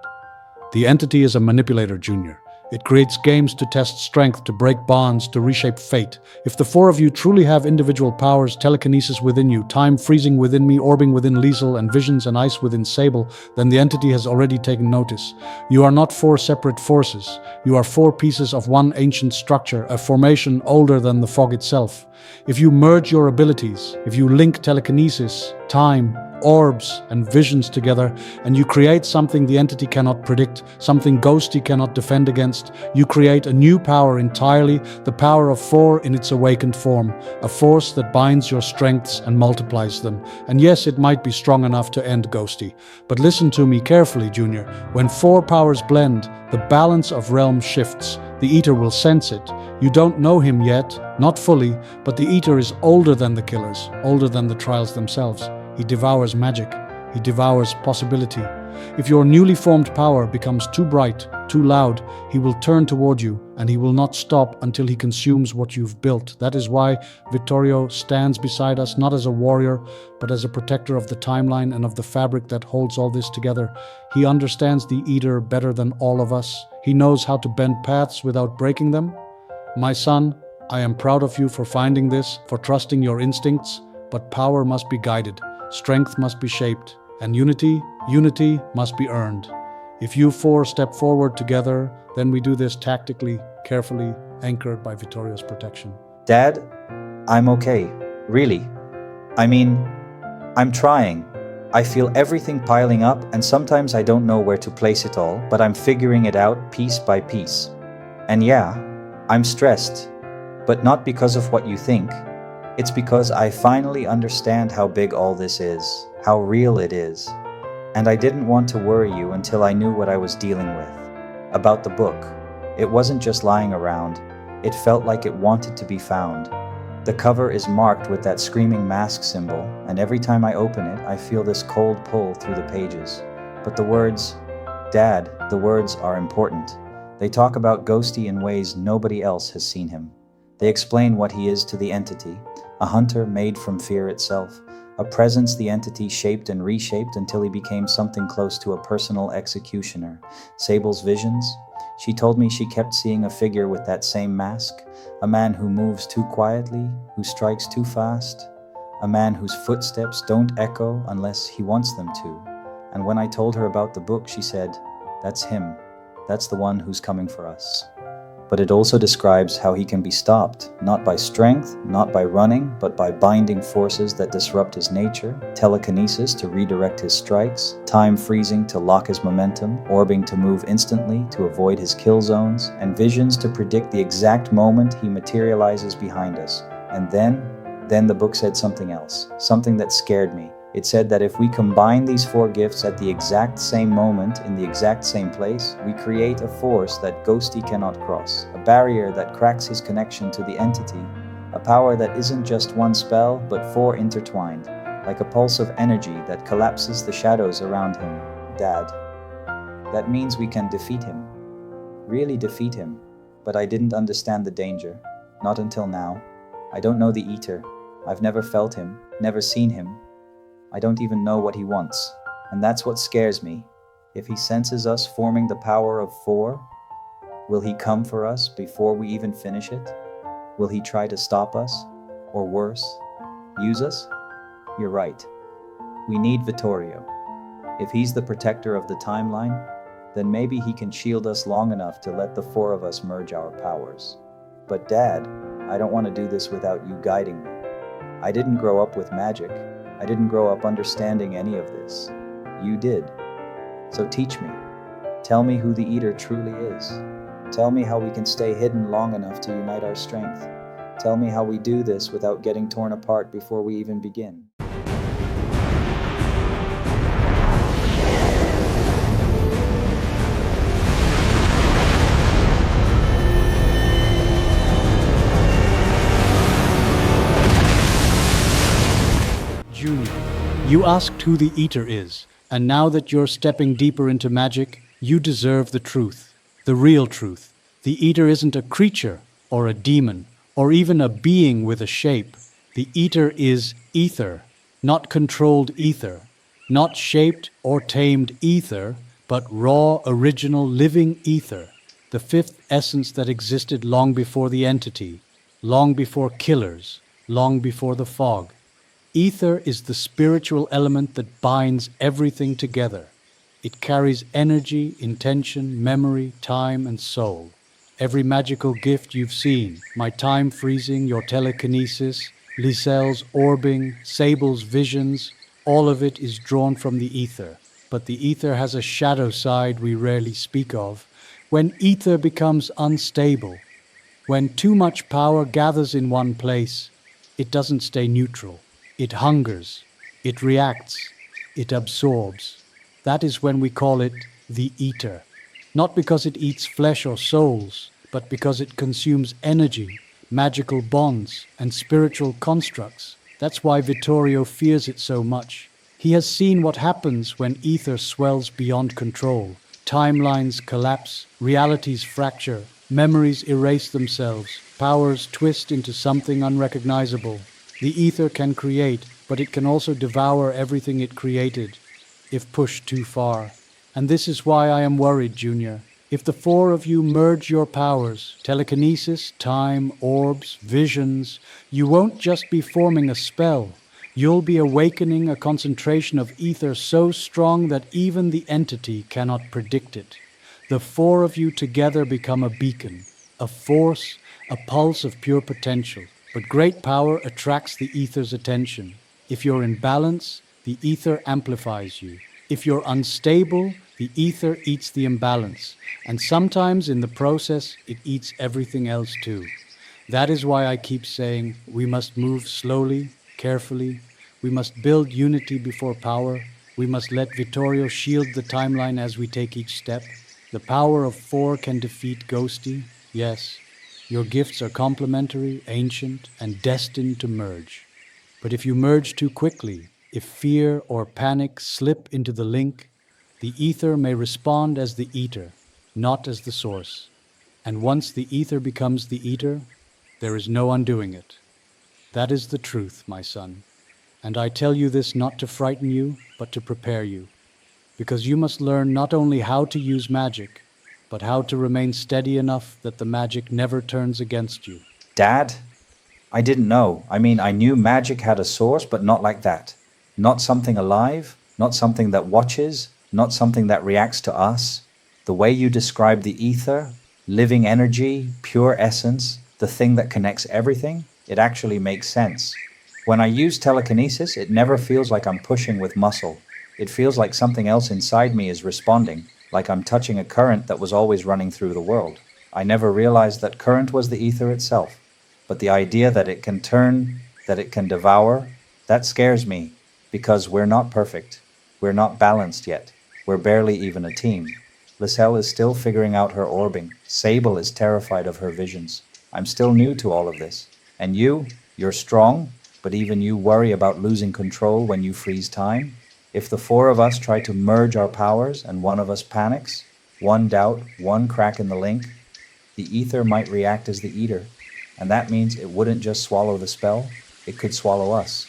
The entity is a manipulator, Junior. It creates games to test strength, to break bonds, to reshape fate. If the four of you truly have individual powers, telekinesis within you, time freezing within me, orbing within Liesel, and visions and ice within Sable, then the entity has already taken notice. You are not four separate forces. You are four pieces of one ancient structure, a formation older than the fog itself. If you merge your abilities, if you link telekinesis, time, orbs, and visions together, and you create something the entity cannot predict, something ghosty cannot defend against, you create a new power entirely, the power of four in its awakened form, a force that binds your strengths and multiplies them. And yes, it might be strong enough to end ghosty. But listen to me carefully, Junior. When four powers blend, the balance of realms shifts. The Eater will sense it. You don't know him yet, not fully, but the Eater is older than the killers, older than the trials themselves. He devours magic. He devours possibility. If your newly formed power becomes too bright, too loud, he will turn toward you, and he will not stop until he consumes what you've built. That is why Vittorio stands beside us, not as a warrior, but as a protector of the timeline and of the fabric that holds all this together. He understands the Eater better than all of us. He knows how to bend paths without breaking them. My son, I am proud of you for finding this, for trusting your instincts, but power must be guided. Strength must be shaped, and unity must be earned. If you four step forward together, then we do this tactically, carefully, anchored by Vittorio's protection. Dad, I'm okay. Really. I mean, I'm trying. I feel everything piling up, and sometimes I don't know where to place it all, but I'm figuring it out piece by piece. And yeah, I'm stressed, but not because of what you think. It's because I finally understand how big all this is, how real it is. And I didn't want to worry you until I knew what I was dealing with. About the book, it wasn't just lying around, it felt like it wanted to be found. The cover is marked with that screaming mask symbol, and every time I open it, I feel this cold pull through the pages. But the words, Dad, the words are important. They talk about Ghosty in ways nobody else has seen him. They explain what he is to the entity, a hunter made from fear itself, a presence the entity shaped and reshaped until he became something close to a personal executioner. Sable's visions? She told me she kept seeing a figure with that same mask, a man who moves too quietly, who strikes too fast, a man whose footsteps don't echo unless he wants them to. And when I told her about the book, she said, "That's him. That's the one who's coming for us." But it also describes how he can be stopped, not by strength, not by running, but by binding forces that disrupt his nature, telekinesis to redirect his strikes, time freezing to lock his momentum, orbing to move instantly to avoid his kill zones, and visions to predict the exact moment he materializes behind us. And then the book said something else, something that scared me. It said that if we combine these four gifts at the exact same moment in the exact same place, we create a force that Ghosty cannot cross, a barrier that cracks his connection to the entity, a power that isn't just one spell, but four intertwined, like a pulse of energy that collapses the shadows around him. Dad. That means we can defeat him. Really defeat him. But I didn't understand the danger. Not until now. I don't know the Eater. I've never felt him, never seen him. I don't even know what he wants, and that's what scares me. If he senses us forming the power of four, will he come for us before we even finish it? Will he try to stop us? Or worse, use us? You're right. We need Vittorio. If he's the protector of the timeline, then maybe he can shield us long enough to let the four of us merge our powers. But Dad, I don't want to do this without you guiding me. I didn't grow up with magic. I didn't grow up understanding any of this. You did. So teach me. Tell me who the Eater truly is. Tell me how we can stay hidden long enough to unite our strength. Tell me how we do this without getting torn apart before we even begin. You asked who the Eater is, and now that you're stepping deeper into magic, you deserve the truth, the real truth. The Eater isn't a creature, or a demon, or even a being with a shape. The Eater is ether, not controlled ether, not shaped or tamed ether, but raw, original, living ether, the fifth essence that existed long before the entity, long before killers, long before the fog. Ether is the spiritual element that binds everything together. It carries energy, intention, memory, time, and soul. Every magical gift you've seen, my time freezing, your telekinesis, Lisel's orbing, Sable's visions, all of it is drawn from the ether. But the ether has a shadow side we rarely speak of. When ether becomes unstable, when too much power gathers in one place, it doesn't stay neutral. It hungers, it reacts, it absorbs. That is when we call it the eater. Not because it eats flesh or souls, but because it consumes energy, magical bonds, and spiritual constructs. That's why Vittorio fears it so much. He has seen what happens when ether swells beyond control. Timelines collapse, realities fracture, memories erase themselves, powers twist into something unrecognizable. The ether can create, but it can also devour everything it created, if pushed too far. And this is why I am worried, Junior. If the four of you merge your powers, telekinesis, time, orbs, visions, you won't just be forming a spell. You'll be awakening a concentration of ether so strong that even the entity cannot predict it. The four of you together become a beacon, a force, a pulse of pure potential. But great power attracts the ether's attention. If you're in balance, the ether amplifies you. If you're unstable, the ether eats the imbalance. And sometimes in the process, it eats everything else too. That is why I keep saying we must move slowly, carefully. We must build unity before power. We must let Vittorio shield the timeline as we take each step. The power of four can defeat Ghosty, yes. Your gifts are complementary, ancient, and destined to merge. But if you merge too quickly, if fear or panic slip into the link, the ether may respond as the eater, not as the source. And once the ether becomes the eater, there is no undoing it. That is the truth, my son. And I tell you this not to frighten you, but to prepare you. Because you must learn not only how to use magic, but how to remain steady enough that the magic never turns against you. Dad? I didn't know. I mean, I knew magic had a source, but not like that. Not something alive, not something that watches, not something that reacts to us. The way you describe the ether, living energy, pure essence, the thing that connects everything, it actually makes sense. When I use telekinesis, it never feels like I'm pushing with muscle. It feels like something else inside me is responding, like I'm touching a current that was always running through the world. I never realized that current was the ether itself. But the idea that it can turn, that it can devour, that scares me, because we're not perfect. We're not balanced yet. We're barely even a team. Lisel is still figuring out her orbing. Sable is terrified of her visions. I'm still new to all of this. And you're strong, but even you worry about losing control when you freeze time. If the four of us try to merge our powers and one of us panics, one doubt, one crack in the link, the ether might react as the eater. And that means it wouldn't just swallow the spell, it could swallow us.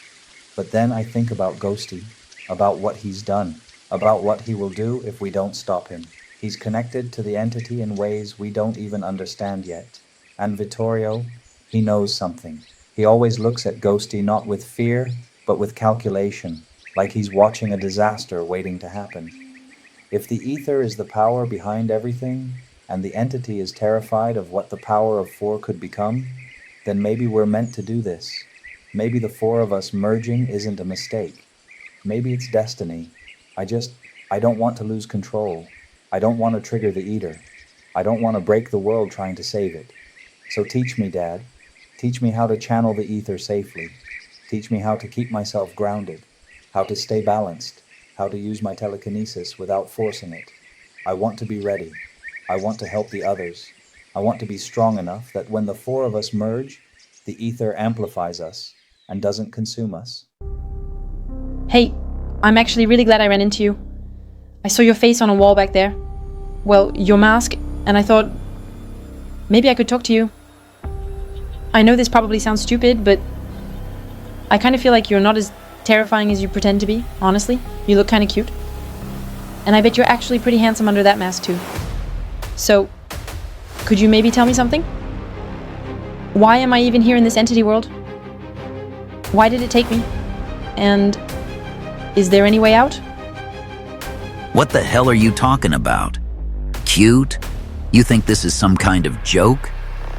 But then I think about Ghosty, about what he's done, about what he will do if we don't stop him. He's connected to the entity in ways we don't even understand yet. And Vittorio, he knows something. He always looks at Ghosty not with fear, but with calculation, like he's watching a disaster waiting to happen. If the ether is the power behind everything, and the entity is terrified of what the power of four could become, then maybe we're meant to do this. Maybe the four of us merging isn't a mistake. Maybe it's destiny. I don't want to lose control. I don't want to trigger the eater. I don't want to break the world trying to save it. So teach me, Dad. Teach me how to channel the ether safely. Teach me how to keep myself grounded, how to stay balanced, how to use my telekinesis without forcing it. I want to be ready. I want to help the others. I want to be strong enough that when the four of us merge, the ether amplifies us and doesn't consume us. Hey, I'm actually really glad I ran into you. I saw your face on a wall back there. Well, your mask, and I thought maybe I could talk to you. I know this probably sounds stupid, but I kind of feel like you're not as terrifying as you pretend to be, honestly. You look kind of cute. And I bet you're actually pretty handsome under that mask too. So, could you maybe tell me something? Why am I even here in this entity world? Why did it take me? And is there any way out? What the hell are you talking about? Cute? You think this is some kind of joke?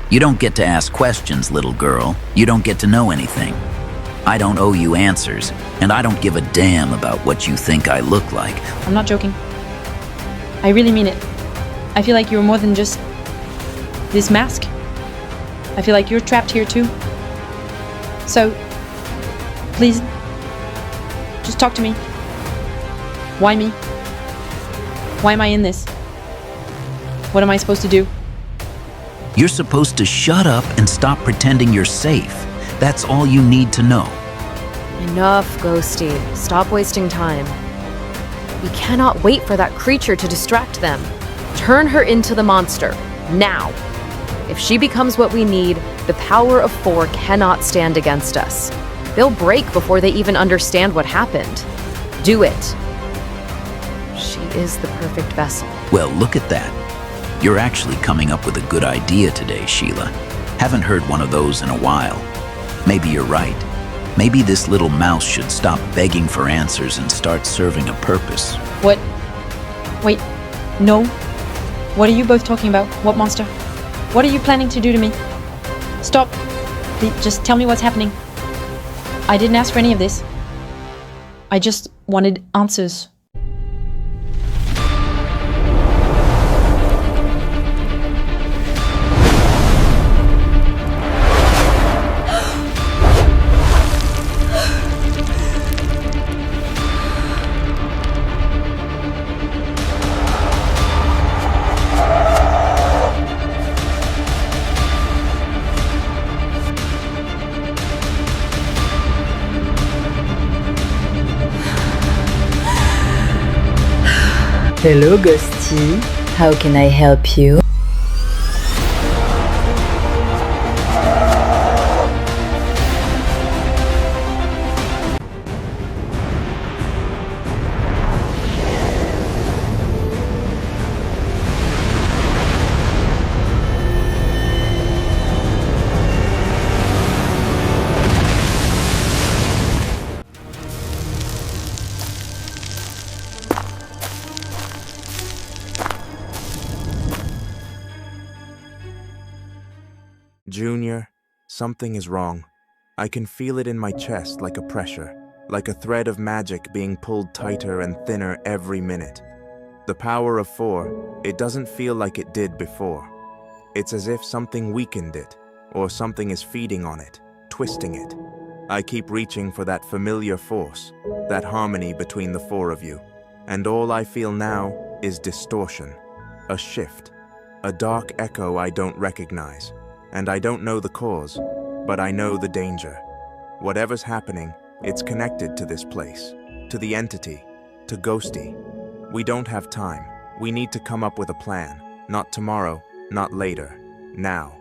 You don't get to ask questions, little girl. You don't get to know anything. I don't owe you answers, and I don't give a damn about what you think I look like. I'm not joking. I really mean it. I feel like you're more than just this mask. I feel like you're trapped here too. So, please, just talk to me. Why me? Why am I in this? What am I supposed to do? You're supposed to shut up and stop pretending you're safe. That's all you need to know. Enough, Ghosty. Stop wasting time. We cannot wait for that creature to distract them. Turn her into the monster, now. If she becomes what we need, the power of 4 cannot stand against us. They'll break before they even understand what happened. Do it. She is the perfect vessel. Well, look at that. You're actually coming up with a good idea today, Sheila. Haven't heard one of those in a while. Maybe you're right. Maybe this little mouse should stop begging for answers and start serving a purpose. What? Wait, no. What are you both talking about? What monster? What are you planning to do to me? Stop. Please, just tell me what's happening. I didn't ask for any of this. I just wanted answers. Hello, Ghosty. How can I help you? Junior, something is wrong. I can feel it in my chest like a pressure, like a thread of magic being pulled tighter and thinner every minute. The power of 4, it doesn't feel like it did before. It's as if something weakened it, or something is feeding on it, twisting it. I keep reaching for that familiar force, that harmony between the 4 of you, and all I feel now is distortion, a shift, a dark echo I don't recognize. And I don't know the cause, but I know the danger. Whatever's happening, it's connected to this place, to the entity, to Ghosty. We don't have time. We need to come up with a plan. Not tomorrow, not later, now.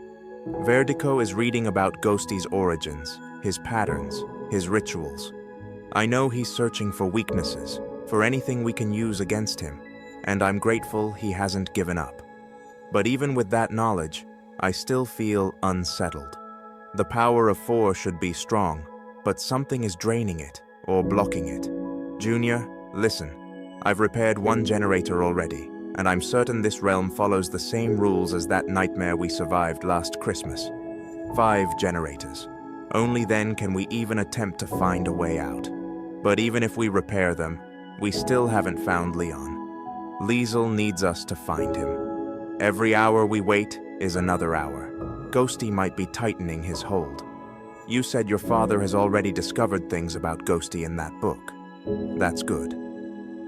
Vertigo is reading about Ghosty's origins, his patterns, his rituals. I know he's searching for weaknesses, for anything we can use against him, and I'm grateful he hasn't given up. But even with that knowledge, I still feel unsettled. The power of 4 should be strong, but something is draining it or blocking it. Junior, listen. I've repaired 1 generator already, and I'm certain this realm follows the same rules as that nightmare we survived last Christmas. 5 generators. Only then can we even attempt to find a way out. But even if we repair them, we still haven't found Leon. Liesel needs us to find him. Every hour we wait is another hour. Ghosty might be tightening his hold. You said your father has already discovered things about Ghosty in that book. That's good.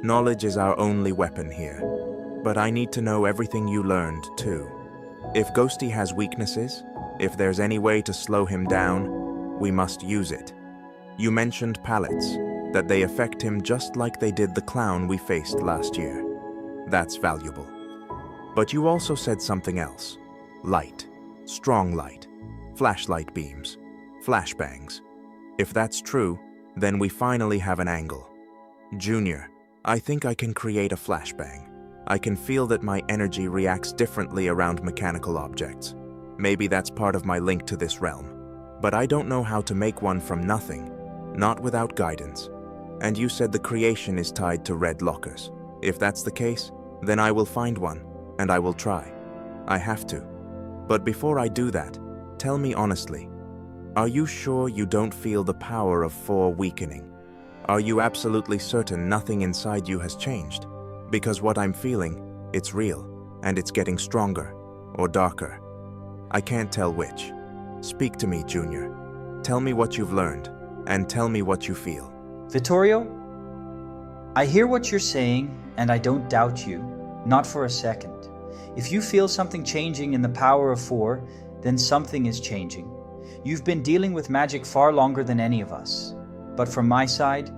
Knowledge is our only weapon here. But I need to know everything you learned, too. If Ghosty has weaknesses, if there's any way to slow him down, we must use it. You mentioned pallets. that they affect him just like they did the clown we faced last year. That's valuable. But you also said something else. Light, strong light, flashlight beams, flashbangs. If that's true, then we finally have an angle. Junior, I think I can create a flashbang. I can feel that my energy reacts differently around mechanical objects. Maybe that's part of my link to this realm. But I don't know how to make one from nothing, not without guidance. And you said the creation is tied to red lockers. If that's the case, then I will find one, and I will try. I have to. But before I do that, tell me honestly, are you sure you don't feel the power of 4 weakening? Are you absolutely certain nothing inside you has changed? Because what I'm feeling, it's real, and it's getting stronger, or darker. I can't tell which. Speak to me, Junior. Tell me what you've learned, and tell me what you feel. Vittorio, I hear what you're saying, and I don't doubt you, not for a second. If you feel something changing in the power of 4, then something is changing. You've been dealing with magic far longer than any of us. But from my side,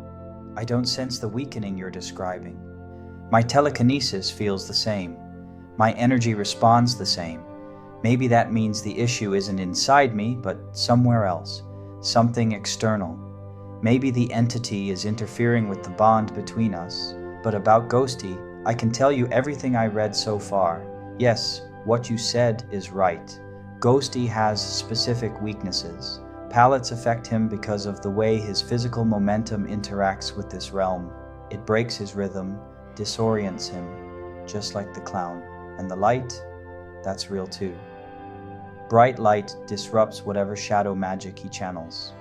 I don't sense the weakening you're describing. My telekinesis feels the same. My energy responds the same. Maybe that means the issue isn't inside me, but somewhere else, something external. Maybe the entity is interfering with the bond between us. But about Ghosty, I can tell you everything I read so far. Yes, what you said is right. Ghosty has specific weaknesses. Pallets affect him because of the way his physical momentum interacts with this realm. It breaks his rhythm, disorients him, just like the clown. And the light, that's real too. Bright light disrupts whatever shadow magic he channels.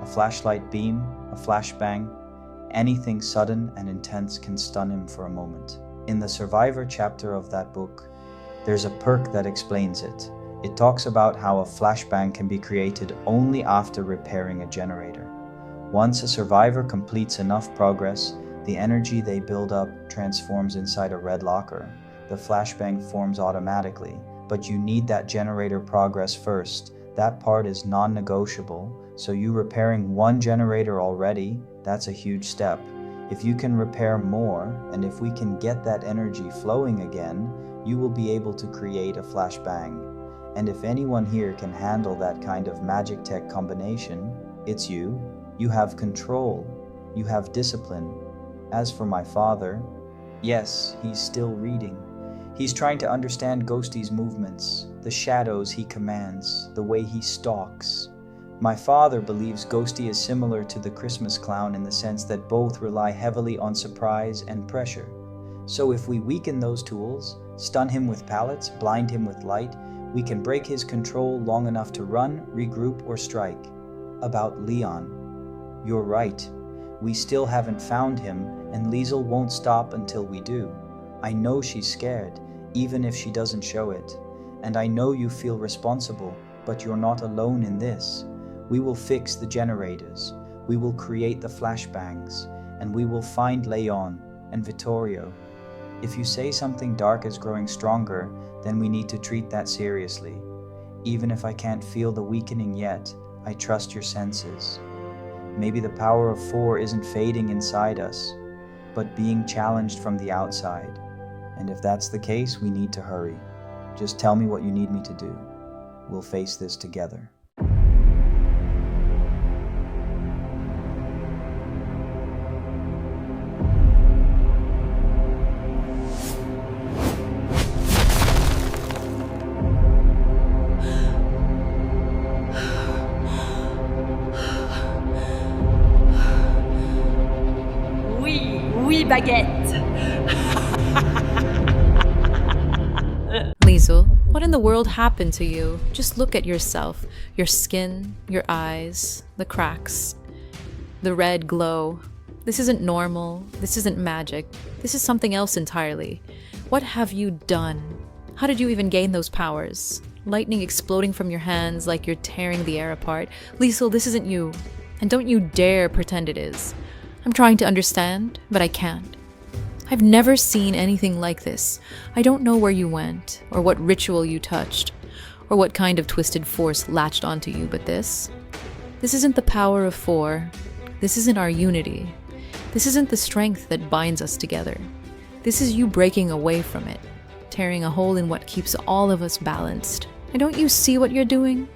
A flashlight beam, a flashbang, anything sudden and intense can stun him for a moment. In the Survivor chapter of that book, there's a perk that explains it. It talks about how a flashbang can be created only after repairing a generator. Once a survivor completes enough progress, the energy they build up transforms inside a red locker. The flashbang forms automatically, but you need that generator progress first. That part is non-negotiable, so you repairing one generator already, that's a huge step. If you can repair more, and if we can get that energy flowing again, you will be able to create a flashbang. And if anyone here can handle that kind of magic tech combination, it's you. You have control. You have discipline. As for my father, yes, he's still reading. He's trying to understand Ghosty's movements, the shadows he commands, the way he stalks. My father believes Ghosty is similar to the Christmas clown in the sense that both rely heavily on surprise and pressure. So if we weaken those tools, stun him with pallets, blind him with light, we can break his control long enough to run, regroup, or strike. About Leon, you're right. We still haven't found him, and Liesel won't stop until we do. I know she's scared, even if she doesn't show it. And I know you feel responsible, but you're not alone in this. We will fix the generators, we will create the flashbangs, and we will find Leon and Vittorio. If you say something dark is growing stronger, then we need to treat that seriously. Even if I can't feel the weakening yet, I trust your senses. Maybe the power of 4 isn't fading inside us, but being challenged from the outside. And if that's the case, we need to hurry. Just tell me what you need me to do. We'll face this together. Oui, baguette. Liesel, what in the world happened to you? Just look at yourself. Your skin, your eyes, the cracks, the red glow. This isn't normal. This isn't magic. This is something else entirely. What have you done? How did you even gain those powers? Lightning exploding from your hands like you're tearing the air apart. Liesel, this isn't you. And don't you dare pretend it is. I'm trying to understand, but I can't. I've never seen anything like this. I don't know where you went, or what ritual you touched, or what kind of twisted force latched onto you, but this isn't the power of 4. This isn't our unity. This isn't the strength that binds us together. This is you breaking away from it, tearing a hole in what keeps all of us balanced. And don't you see what you're doing?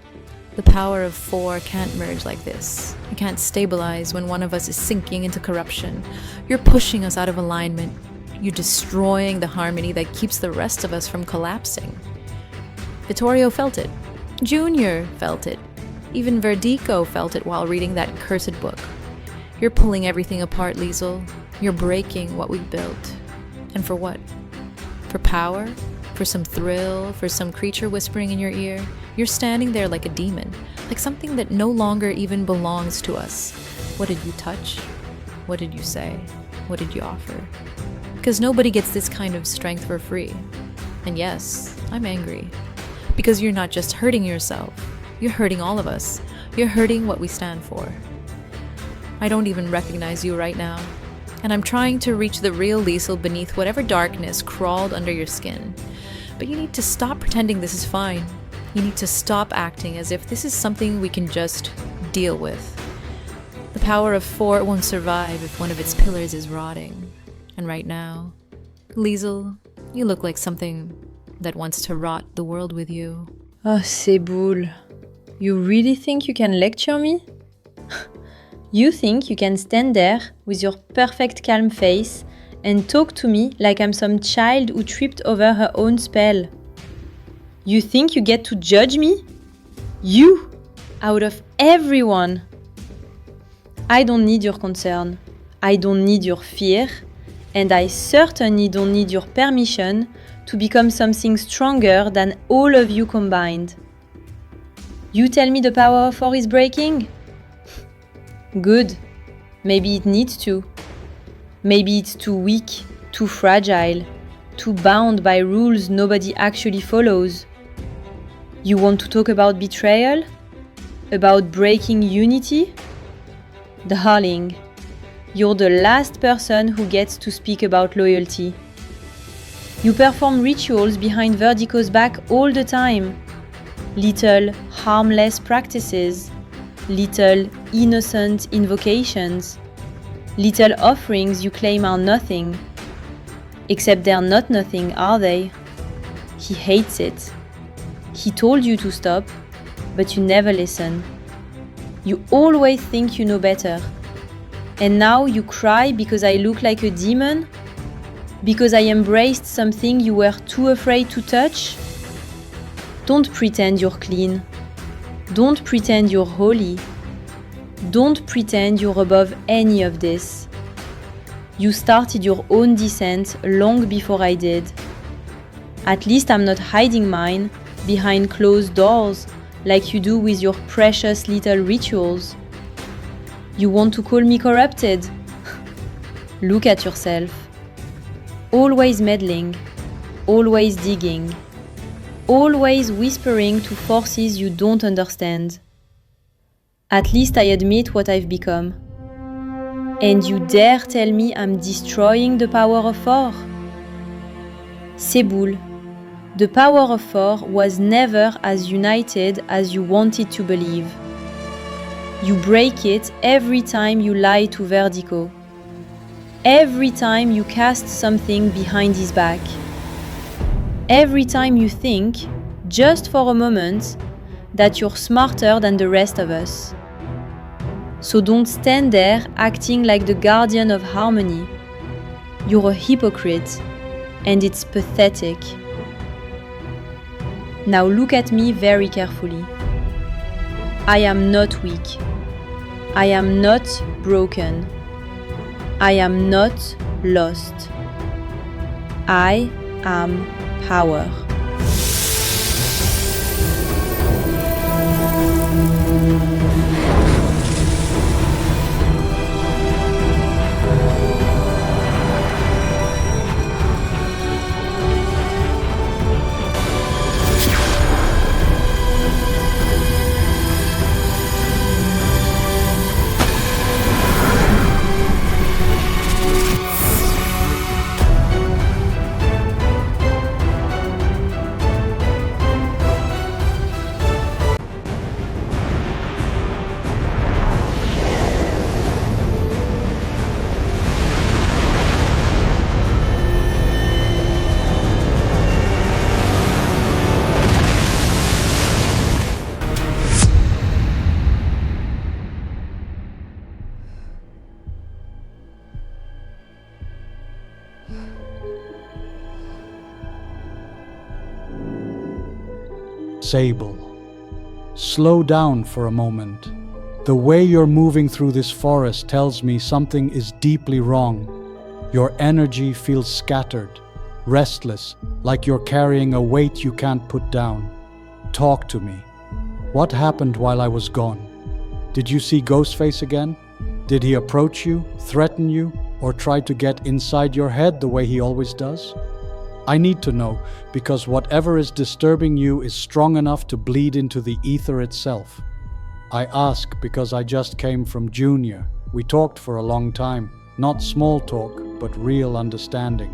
The power of 4 can't merge like this. It can't stabilize when one of us is sinking into corruption. You're pushing us out of alignment. You're destroying the harmony that keeps the rest of us from collapsing. Vittorio felt it. Junior felt it. Even Verdico felt it while reading that cursed book. You're pulling everything apart, Liesel. You're breaking what we've built. And for what? For power? For some thrill? For some creature whispering in your ear? You're standing there like a demon, like something that no longer even belongs to us. What did you touch? What did you say? What did you offer? Because nobody gets this kind of strength for free. And yes, I'm angry. Because you're not just hurting yourself, you're hurting all of us. You're hurting what we stand for. I don't even recognize you right now. And I'm trying to reach the real Liesel beneath whatever darkness crawled under your skin. But you need to stop pretending this is fine. You need to stop acting as if this is something we can just deal with. The power of 4 won't survive if one of its pillars is rotting. And right now, Liesel, you look like something that wants to rot the world with you. Oh, Seboul. You really think you can lecture me? You think you can stand there with your perfect calm face and talk to me like I'm some child who tripped over her own spell? You think you get to judge me? You, out of everyone. I don't need your concern. I don't need your fear. And I certainly don't need your permission to become something stronger than all of you combined. You tell me the power of 4 is breaking? Good. Maybe it needs to. Maybe it's too weak, too fragile, too bound by rules nobody actually follows. You want to talk about betrayal? About breaking unity? Darling, you're the last person who gets to speak about loyalty. You perform rituals behind Verdico's back all the time. Little, harmless practices. Little, innocent invocations. Little offerings you claim are nothing. Except they're not nothing, are they? He hates it. He told you to stop, but you never listen. You always think you know better. And now you cry because I look like a demon? Because I embraced something you were too afraid to touch? Don't pretend you're clean. Don't pretend you're holy. Don't pretend you're above any of this. You started your own descent long before I did. At least I'm not hiding mine behind closed doors like you do with your precious little rituals. You want to call me corrupted? Look at yourself. Always meddling, always digging, always whispering to forces you don't understand. At least I admit what I've become. And you dare tell me I'm destroying the power of 4? Seboul, the power of 4 was never as united as you wanted to believe. You break it every time you lie to Verdico. Every time you cast something behind his back. Every time you think, just for a moment, that you're smarter than the rest of us. So don't stand there acting like the guardian of harmony. You're a hypocrite, and it's pathetic. Now look at me very carefully. I am not weak. I am not broken. I am not lost. I am power. Sable, slow down for a moment. The way you're moving through this forest tells me something is deeply wrong. Your energy feels scattered, restless, like you're carrying a weight you can't put down. Talk to me. What happened while I was gone? Did you see Ghostface again? Did he approach you, threaten you, or try to get inside your head the way he always does? I need to know, because whatever is disturbing you is strong enough to bleed into the ether itself. I ask because I just came from Junior. We talked for a long time, not small talk, but real understanding.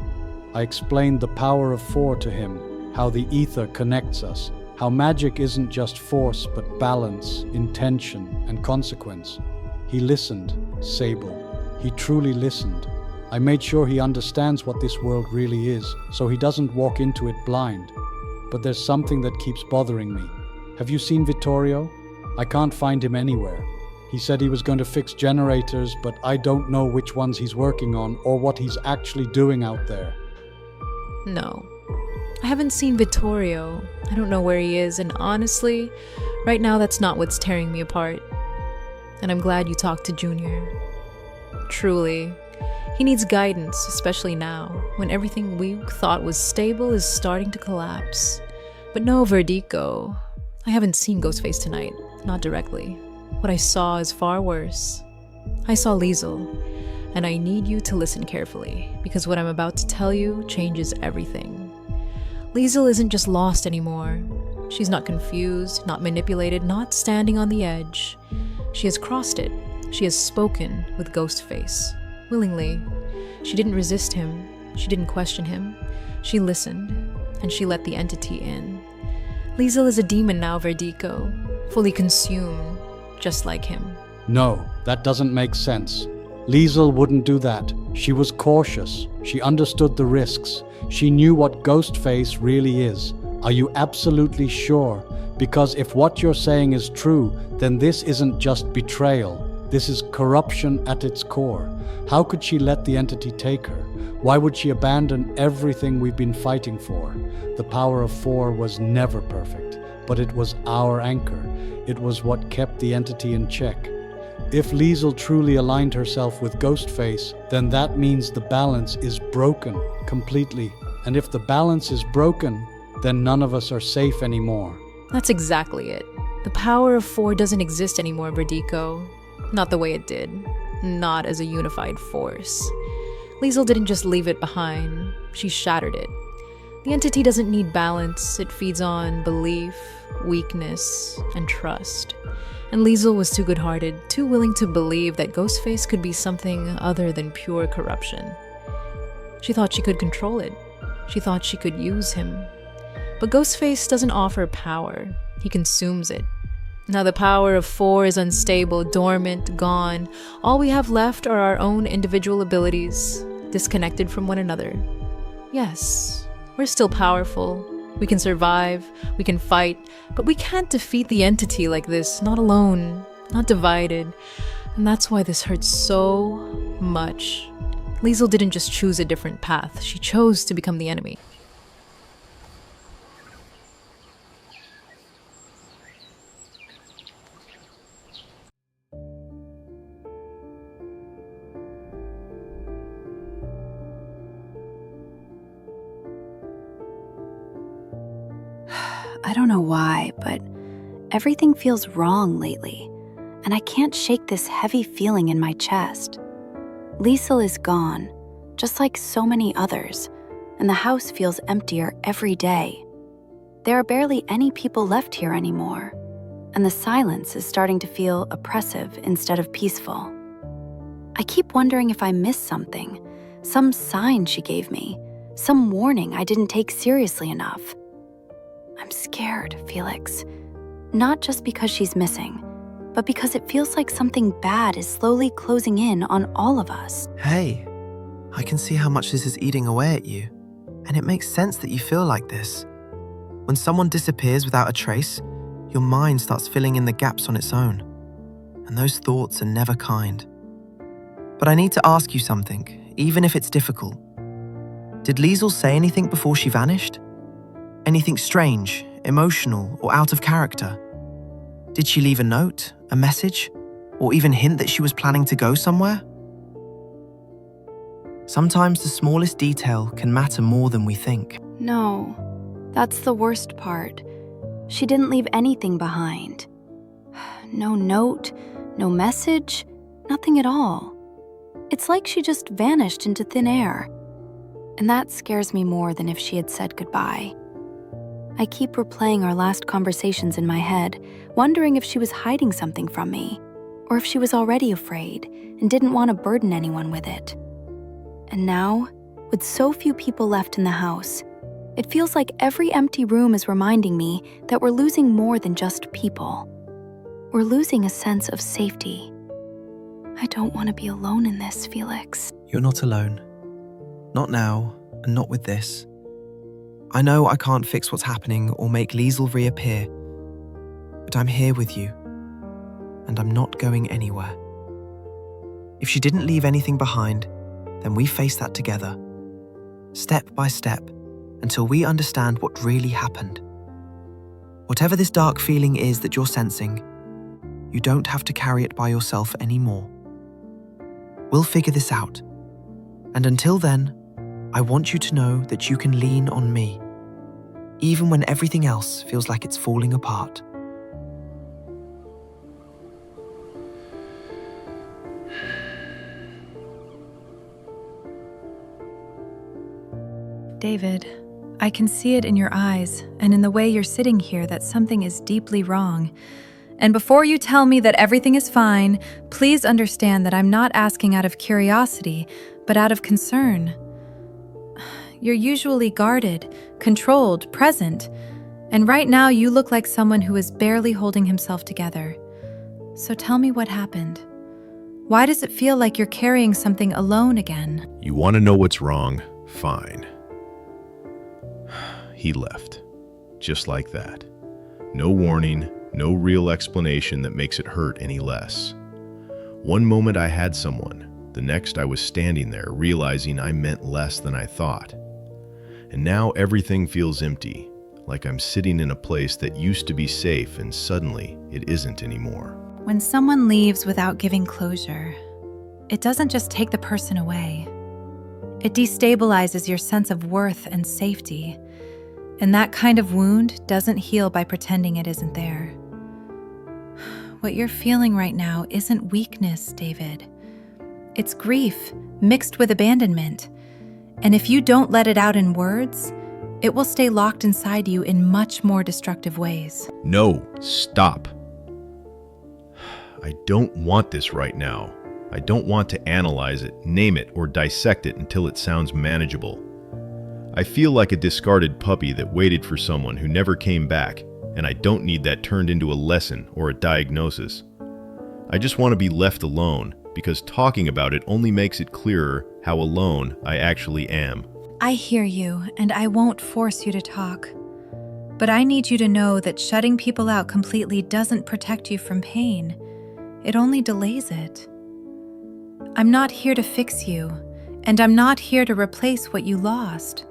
I explained the power of 4 to him, how the ether connects us, how magic isn't just force, but balance, intention, and consequence. He listened, Sable. He truly listened. I made sure he understands what this world really is, so he doesn't walk into it blind. But there's something that keeps bothering me. Have you seen Vittorio? I can't find him anywhere. He said he was going to fix generators, but I don't know which ones he's working on or what he's actually doing out there. No. I haven't seen Vittorio. I don't know where he is, and honestly, right now that's not what's tearing me apart. And I'm glad you talked to Junior. Truly, he needs guidance, especially now, when everything we thought was stable is starting to collapse. But no, Verdico. I haven't seen Ghostface tonight, not directly. What I saw is far worse. I saw Liesel, and I need you to listen carefully, because what I'm about to tell you changes everything. Liesel isn't just lost anymore. She's not confused, not manipulated, not standing on the edge. She has crossed it. She has spoken with Ghostface. Willingly. She didn't resist him. She didn't question him. She listened, and she let the entity in. Liesel is a demon now, Verdico, fully consumed, just like him. No, that doesn't make sense. Liesel wouldn't do that. She was cautious. She understood the risks. She knew what Ghostface really is. Are you absolutely sure? Because if what you're saying is true, then this isn't just betrayal. This is corruption at its core. How could she let the entity take her? Why would she abandon everything we've been fighting for? The power of 4 was never perfect, but it was our anchor. It was what kept the entity in check. If Liesel truly aligned herself with Ghostface, then that means the balance is broken completely. And if the balance is broken, then none of us are safe anymore. That's exactly it. The power of 4 doesn't exist anymore, Verdico. Not the way it did. Not as a unified force. Liesel didn't just leave it behind. She shattered it. The entity doesn't need balance. It feeds on belief, weakness, and trust. And Liesel was too good-hearted, too willing to believe that Ghostface could be something other than pure corruption. She thought she could control it. She thought she could use him. But Ghostface doesn't offer power. He consumes it. Now the power of 4 is unstable, dormant, gone. All we have left are our own individual abilities, disconnected from one another. Yes, we're still powerful. We can survive, we can fight, but we can't defeat the entity like this, not alone, not divided. And that's why this hurts so much. Liesel didn't just choose a different path, she chose to become the enemy. I don't know why, but everything feels wrong lately, and I can't shake this heavy feeling in my chest. Liesel is gone, just like so many others, and the house feels emptier every day. There are barely any people left here anymore, and the silence is starting to feel oppressive instead of peaceful. I keep wondering if I missed something, some sign she gave me, some warning I didn't take seriously enough. I'm scared, Felix. Not just because she's missing, but because it feels like something bad is slowly closing in on all of us. Hey, I can see how much this is eating away at you, and it makes sense that you feel like this. When someone disappears without a trace, your mind starts filling in the gaps on its own, and those thoughts are never kind. But I need to ask you something, even if it's difficult. Did Liesel say anything before she vanished? Anything strange, emotional, or out of character? Did she leave a note, a message, or even hint that she was planning to go somewhere? Sometimes the smallest detail can matter more than we think. No, that's the worst part. She didn't leave anything behind. No note, no message, nothing at all. It's like she just vanished into thin air. And that scares me more than if she had said goodbye. I keep replaying our last conversations in my head, wondering if she was hiding something from me, or if she was already afraid and didn't want to burden anyone with it. And now, with so few people left in the house, it feels like every empty room is reminding me that we're losing more than just people. We're losing a sense of safety. I don't want to be alone in this, Felix. You're not alone. Not now, and not with this. I know I can't fix what's happening or make Liesel reappear, but I'm here with you, and I'm not going anywhere. If she didn't leave anything behind, then we face that together, step by step, until we understand what really happened. Whatever this dark feeling is that you're sensing, you don't have to carry it by yourself anymore. We'll figure this out, and until then, I want you to know that you can lean on me, even when everything else feels like it's falling apart. David, I can see it in your eyes and in the way you're sitting here that something is deeply wrong. And before you tell me that everything is fine, please understand that I'm not asking out of curiosity, but out of concern. You're usually guarded, controlled, present, and right now you look like someone who is barely holding himself together. So tell me what happened. Why does it feel like you're carrying something alone again? You want to know what's wrong? Fine. He left. Just like that. No warning, no real explanation that makes it hurt any less. One moment I had someone, the next I was standing there realizing I meant less than I thought. And now everything feels empty, like I'm sitting in a place that used to be safe and suddenly it isn't anymore. When someone leaves without giving closure, it doesn't just take the person away. It destabilizes your sense of worth and safety. And that kind of wound doesn't heal by pretending it isn't there. What you're feeling right now isn't weakness, David. It's grief mixed with abandonment. And if you don't let it out in words, it will stay locked inside you in much more destructive ways. No, stop. I don't want this right now. I don't want to analyze it, name it, or dissect it until it sounds manageable. I feel like a discarded puppy that waited for someone who never came back, and I don't need that turned into a lesson or a diagnosis. I just want to be left alone, because talking about it only makes it clearer how alone I actually am. I hear you, and I won't force you to talk. But I need you to know that shutting people out completely doesn't protect you from pain. It only delays it. I'm not here to fix you, and I'm not here to replace what you lost.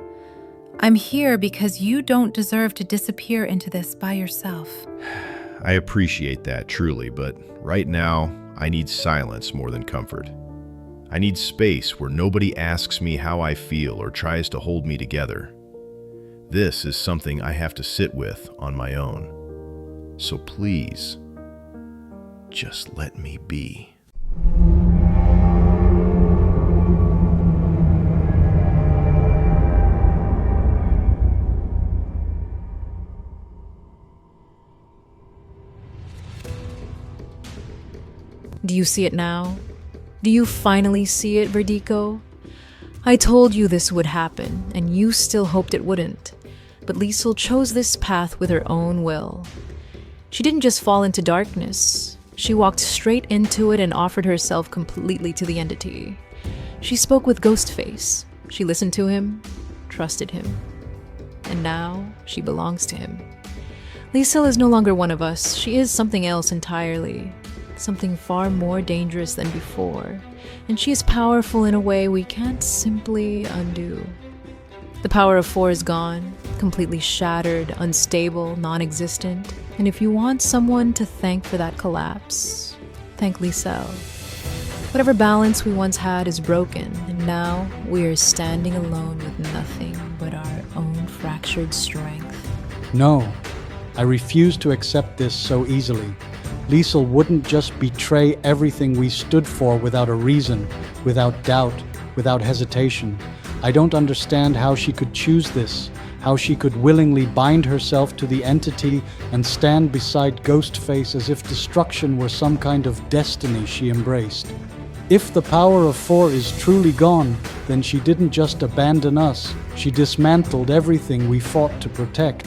I'm here because you don't deserve to disappear into this by yourself. I appreciate that, truly, but right now, I need silence more than comfort. I need space where nobody asks me how I feel or tries to hold me together. This is something I have to sit with on my own. So please, just let me be. Do you see it now? Do you finally see it, Verdico? I told you this would happen, and you still hoped it wouldn't. But Liesel chose this path with her own will. She didn't just fall into darkness. She walked straight into it and offered herself completely to the entity. She spoke with Ghostface. She listened to him, trusted him. And now she belongs to him. Liesel is no longer one of us. She is something else entirely. Something far more dangerous than before, and she is powerful in a way we can't simply undo. The power of 4 is gone, completely shattered, unstable, non-existent. And if you want someone to thank for that collapse, thank Lisel. Whatever balance we once had is broken, and now we are standing alone with nothing but our own fractured strength. No, I refuse to accept this so easily. Liesel wouldn't just betray everything we stood for without a reason, without doubt, without hesitation. I don't understand how she could choose this, how she could willingly bind herself to the entity and stand beside Ghostface as if destruction were some kind of destiny she embraced. If the power of 4 is truly gone, then she didn't just abandon us, she dismantled everything we fought to protect.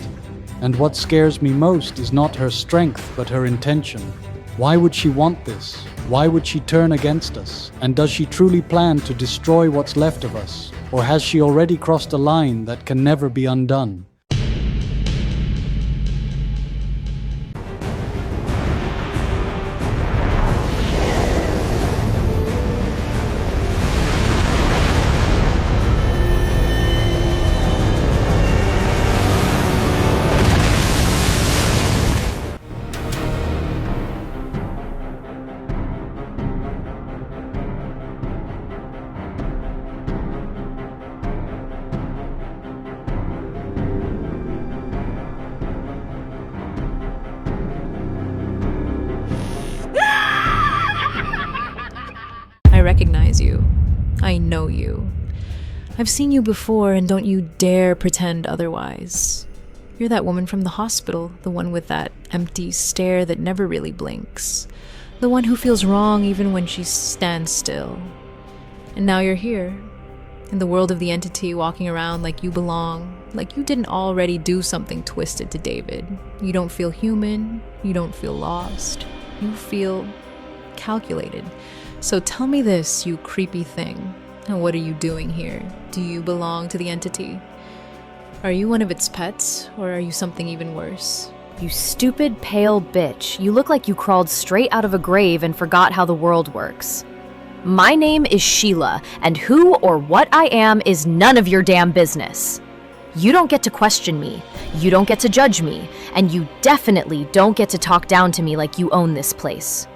And what scares me most is not her strength, but her intention. Why would she want this? Why would she turn against us? And does she truly plan to destroy what's left of us? Or has she already crossed a line that can never be undone? I recognize you. I know you. I've seen you before, and don't you dare pretend otherwise. You're that woman from the hospital, the one with that empty stare that never really blinks. The one who feels wrong even when she stands still. And now you're here, in the world of the entity, walking around like you belong, like you didn't already do something twisted to David. You don't feel human, you don't feel lost, you feel calculated. So tell me this, you creepy thing. And what are you doing here? Do you belong to the entity? Are you one of its pets, or are you something even worse? You stupid, pale bitch. You look like you crawled straight out of a grave and forgot how the world works. My name is Sheila, and who or what I am is none of your damn business. You don't get to question me, you don't get to judge me, and you definitely don't get to talk down to me like you own this place.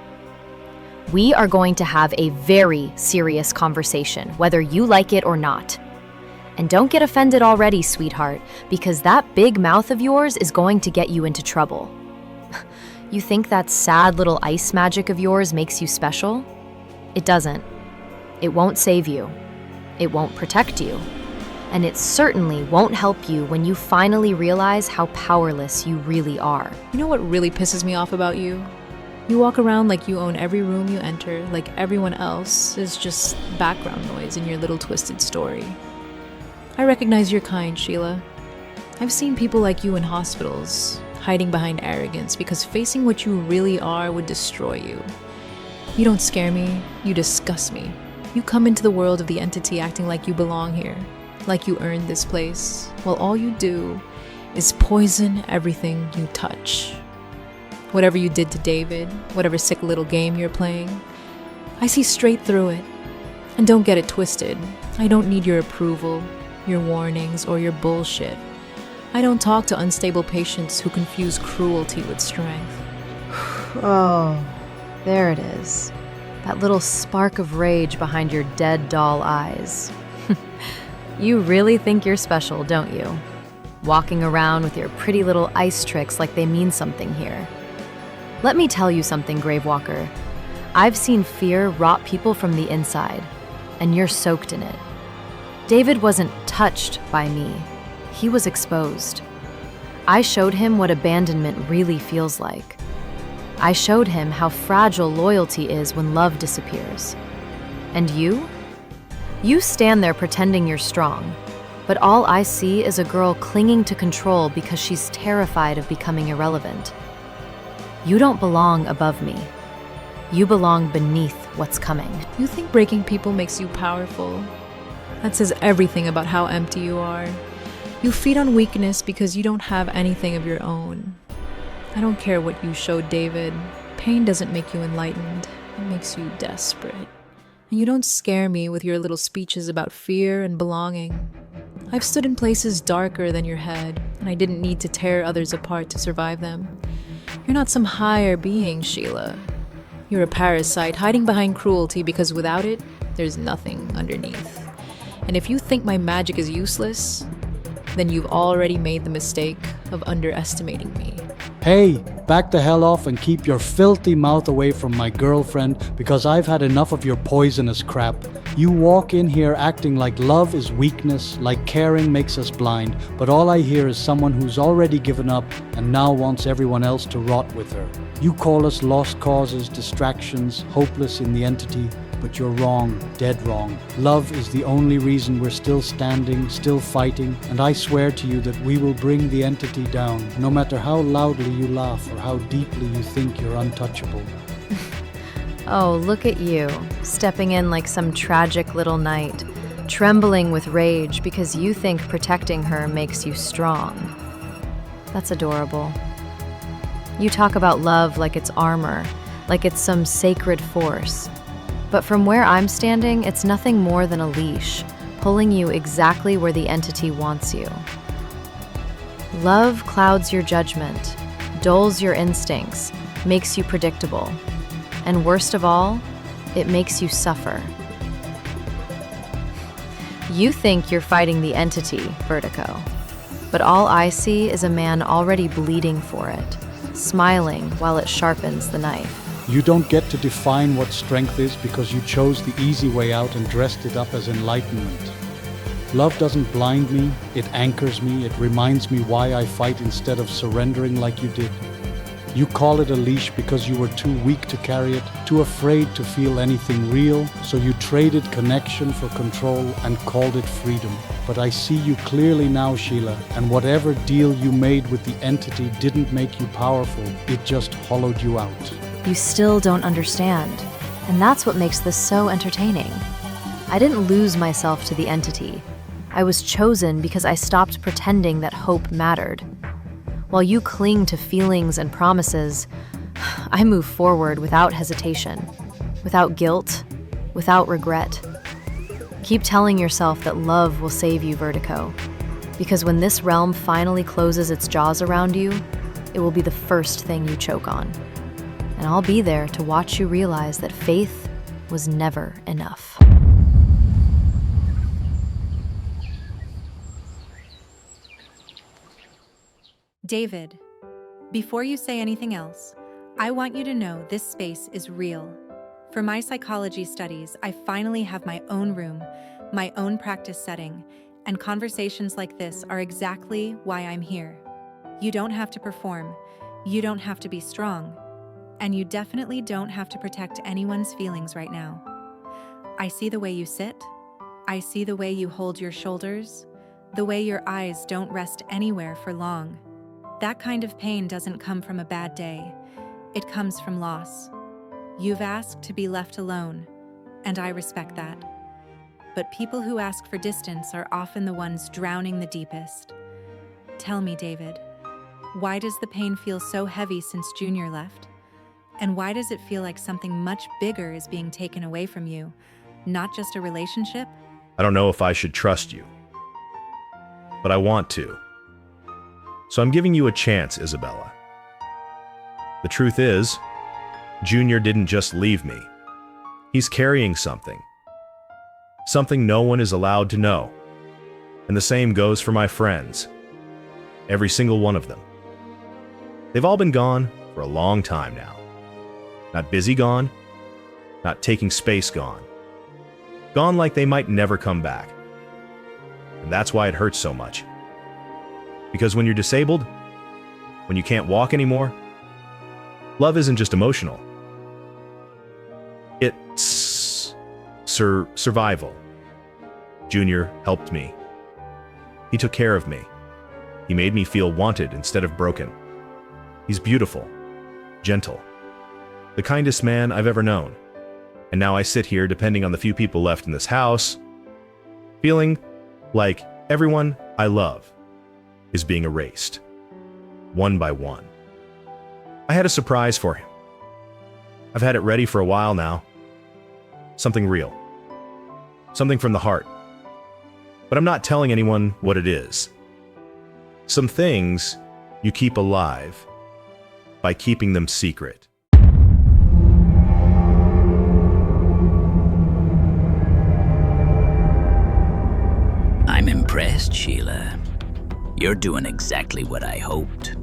We are going to have a very serious conversation, whether you like it or not. And don't get offended already, sweetheart, because that big mouth of yours is going to get you into trouble. You think that sad little ice magic of yours makes you special? It doesn't. It won't save you. It won't protect you. And it certainly won't help you when you finally realize how powerless you really are. You know what really pisses me off about you? You walk around like you own every room you enter, like everyone else is just background noise in your little twisted story. I recognize your kind, Sheila. I've seen people like you in hospitals, hiding behind arrogance because facing what you really are would destroy you. You don't scare me, you disgust me. You come into the world of the entity acting like you belong here, like you earned this place, while all you do is poison everything you touch. Whatever you did to David, whatever sick little game you're playing, I see straight through it. And don't get it twisted. I don't need your approval, your warnings, or your bullshit. I don't talk to unstable patients who confuse cruelty with strength. Oh, there it is. That little spark of rage behind your dead doll eyes. You really think you're special, don't you? Walking around with your pretty little ice tricks like they mean something here. Let me tell you something, Gravewalker. I've seen fear rot people from the inside, and you're soaked in it. David wasn't touched by me. He was exposed. I showed him what abandonment really feels like. I showed him how fragile loyalty is when love disappears. And you? You stand there pretending you're strong, but all I see is a girl clinging to control because she's terrified of becoming irrelevant. You don't belong above me. You belong beneath what's coming. You think breaking people makes you powerful? That says everything about how empty you are. You feed on weakness because you don't have anything of your own. I don't care what you showed David. Pain doesn't make you enlightened. It makes you desperate. And you don't scare me with your little speeches about fear and belonging. I've stood in places darker than your head, and I didn't need to tear others apart to survive them. You're not some higher being, Sheila. You're a parasite hiding behind cruelty because without it, there's nothing underneath. And if you think my magic is useless, then you've already made the mistake of underestimating me. Hey, back the hell off and keep your filthy mouth away from my girlfriend because I've had enough of your poisonous crap. You walk in here acting like love is weakness, like caring makes us blind, but all I hear is someone who's already given up and now wants everyone else to rot with her. You call us lost causes, distractions, hopeless in the entity, but you're wrong, dead wrong. Love is the only reason we're still standing, still fighting, and I swear to you that we will bring the entity down, no matter how loudly you laugh or how deeply you think you're untouchable. Oh, look at you, stepping in like some tragic little knight, trembling with rage because you think protecting her makes you strong. That's adorable. You talk about love like it's armor, like it's some sacred force. But from where I'm standing, it's nothing more than a leash, pulling you exactly where the entity wants you. Love clouds your judgment, dulls your instincts, makes you predictable. And worst of all, it makes you suffer. You think you're fighting the entity, Vertigo. But all I see is a man already bleeding for it, smiling while it sharpens the knife. You don't get to define what strength is because you chose the easy way out and dressed it up as enlightenment. Love doesn't blind me, it anchors me, it reminds me why I fight instead of surrendering like you did. You call it a leash because you were too weak to carry it, too afraid to feel anything real, so you traded connection for control and called it freedom. But I see you clearly now, Sheila, and whatever deal you made with the entity didn't make you powerful, it just hollowed you out. You still don't understand, and that's what makes this so entertaining. I didn't lose myself to the entity. I was chosen because I stopped pretending that hope mattered. While you cling to feelings and promises, I move forward without hesitation, without guilt, without regret. Keep telling yourself that love will save you, Vertigo, because when this realm finally closes its jaws around you, it will be the first thing you choke on. And I'll be there to watch you realize that faith was never enough. David, before you say anything else, I want you to know this space is real. For my psychology studies, I finally have my own room, my own practice setting, and conversations like this are exactly why I'm here. You don't have to perform, you don't have to be strong, and you definitely don't have to protect anyone's feelings right now. I see the way you sit, I see the way you hold your shoulders, the way your eyes don't rest anywhere for long. That kind of pain doesn't come from a bad day. It comes from loss. You've asked to be left alone, and I respect that. But people who ask for distance are often the ones drowning the deepest. Tell me, David, why does the pain feel so heavy since Junior left? And why does it feel like something much bigger is being taken away from you, not just a relationship? I don't know if I should trust you, but I want to. So I'm giving you a chance, Isabella. The truth is, Junior didn't just leave me. He's carrying something. Something no one is allowed to know. And the same goes for my friends. Every single one of them. They've all been gone for a long time now. Not busy gone, not taking space gone. Gone like they might never come back. And that's why it hurts so much. Because when you're disabled, when you can't walk anymore, love isn't just emotional. It's survival. Junior helped me. He took care of me. He made me feel wanted instead of broken. He's beautiful, gentle, the kindest man I've ever known. And now I sit here, depending on the few people left in this house, feeling like everyone I love is being erased, one by one. I had a surprise for him. I've had it ready for a while now. Something real. Something from the heart. but I'm not telling anyone what it is. Some things you keep alive by keeping them secret. I'm impressed, Sheila. You're doing exactly what I hoped.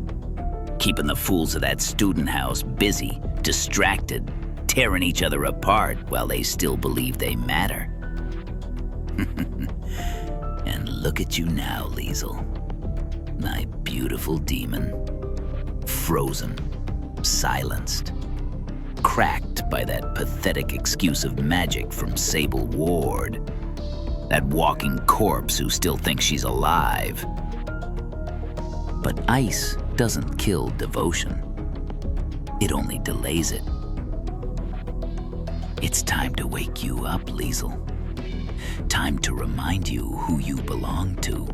Keeping the fools of that student house busy, distracted, tearing each other apart while they still believe they matter. And look at you now, Liesel. My beautiful demon. Frozen, silenced, cracked by that pathetic excuse of magic from Sable Ward. That walking corpse who still thinks she's alive. But ice doesn't kill devotion. It only delays it. It's time to wake you up, Liesel. Time to remind you who you belong to,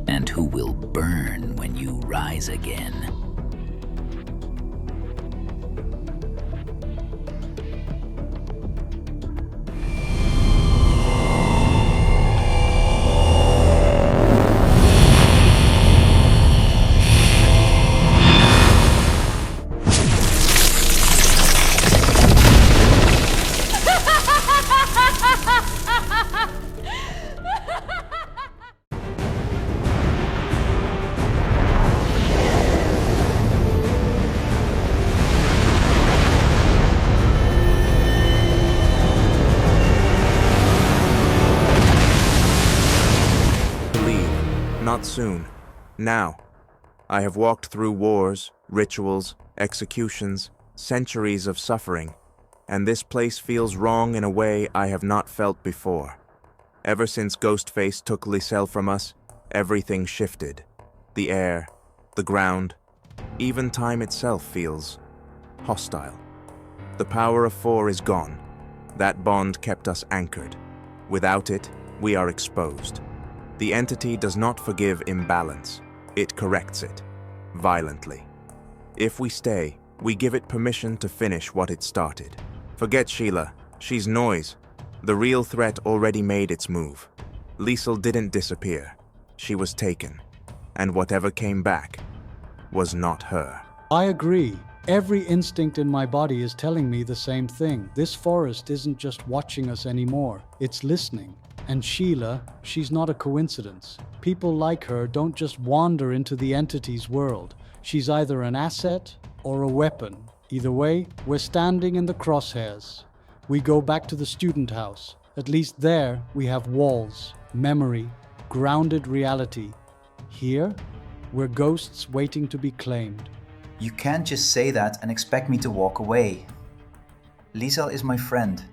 and who will burn when you rise again. Not soon. Now. I have walked through wars, rituals, executions, centuries of suffering, and this place feels wrong in a way I have not felt before. Ever since Ghostface took Lisel from us, everything shifted. The air, the ground, even time itself feels hostile. The power of 4 is gone. That bond kept us anchored. Without it, we are exposed. The entity does not forgive imbalance. It corrects it, violently. If we stay, we give it permission to finish what it started. Forget Sheila. She's noise. The real threat already made its move. Liesel didn't disappear. She was taken. And whatever came back was not her. I agree. Every instinct in my body is telling me the same thing. This forest isn't just watching us anymore. It's listening. And Sheila, she's not a coincidence. People like her don't just wander into the entity's world. She's either an asset or a weapon. Either way, we're standing in the crosshairs. We go back to the student house. At least there, we have walls, memory, grounded reality. Here, we're ghosts waiting to be claimed. You can't just say that and expect me to walk away. Liesel is my friend.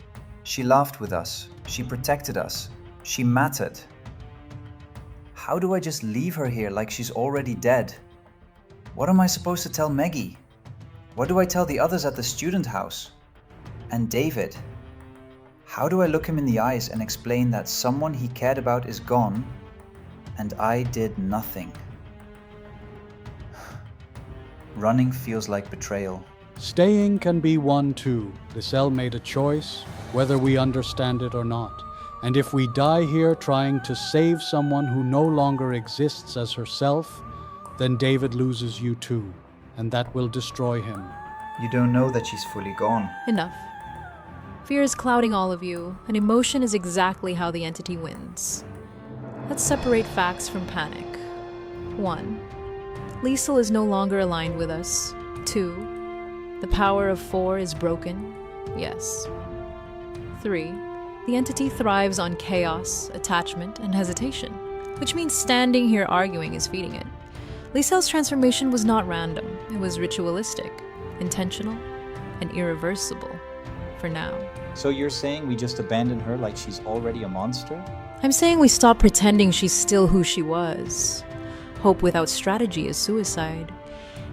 She laughed with us. She protected us. She mattered. How do I just leave her here like she's already dead? What am I supposed to tell Maggie? What do I tell the others at the student house? And David? How do I look him in the eyes and explain that someone he cared about is gone and I did nothing? Running feels like betrayal. Staying can be one too. Lisel made a choice, whether we understand it or not. And if we die here trying to save someone who no longer exists as herself, then David loses you too, and that will destroy him. You don't know that she's fully gone. Enough. Fear is clouding all of you, and emotion is exactly how the entity wins. Let's separate facts from panic. 1. Liesel is no longer aligned with us. 2. The power of 4 is broken. Yes. 3. The entity thrives on chaos, attachment, and hesitation, which means standing here arguing is feeding it. Liesel's transformation was not random. It was ritualistic, intentional, and irreversible. For now. So you're saying we just abandon her like she's already a monster? I'm saying we stop pretending she's still who she was. Hope without strategy is suicide.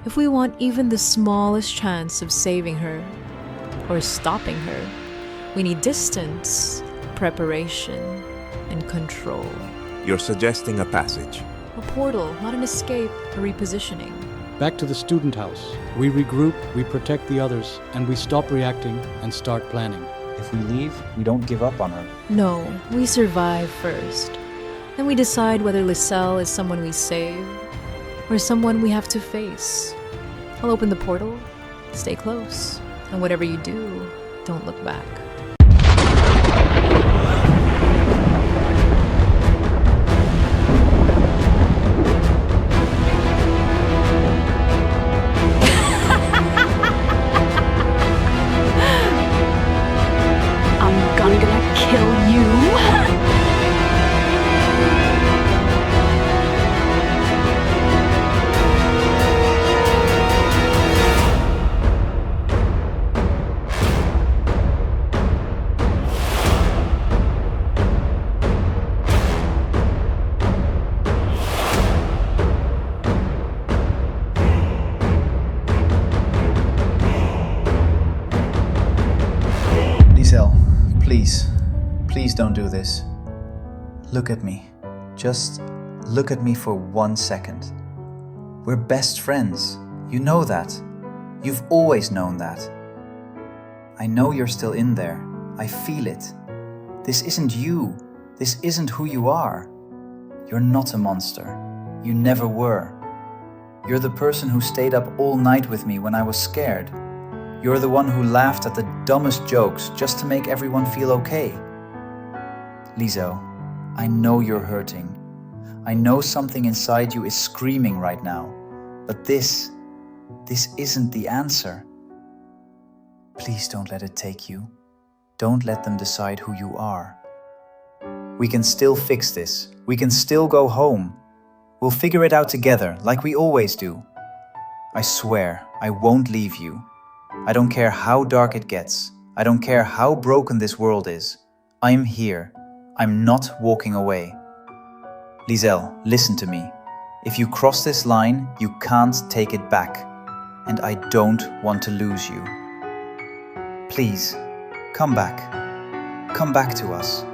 If we want even the smallest chance of saving her, or stopping her, we need distance, preparation, and control. You're suggesting a passage. A portal, not an escape, a repositioning. Back to the student house. We regroup, we protect the others, and we stop reacting and start planning. If we leave, we don't give up on her. No, we survive first. Then we decide whether Lisel is someone we save or someone we have to face. I'll open the portal, stay close, and whatever you do, don't look back. I'm gonna kill you. Liesel, please don't do this. Look at me. Just look at me for 1 second. We're best friends. You know that. You've always known that. I know you're still in there. I feel it. This isn't you. This isn't who you are. You're not a monster. You never were. You're the person who stayed up all night with me when I was scared. You're the one who laughed at the dumbest jokes just to make everyone feel okay. Liesel, I know you're hurting. I know something inside you is screaming right now. But this isn't the answer. Please don't let it take you. Don't let them decide who you are. We can still fix this. We can still go home. We'll figure it out together, like we always do. I swear, I won't leave you. I don't care how dark it gets. I don't care how broken this world is. I'm here. I'm not walking away. Liesel, listen to me. If you cross this line, you can't take it back. And I don't want to lose you. Please, come back. Come back to us.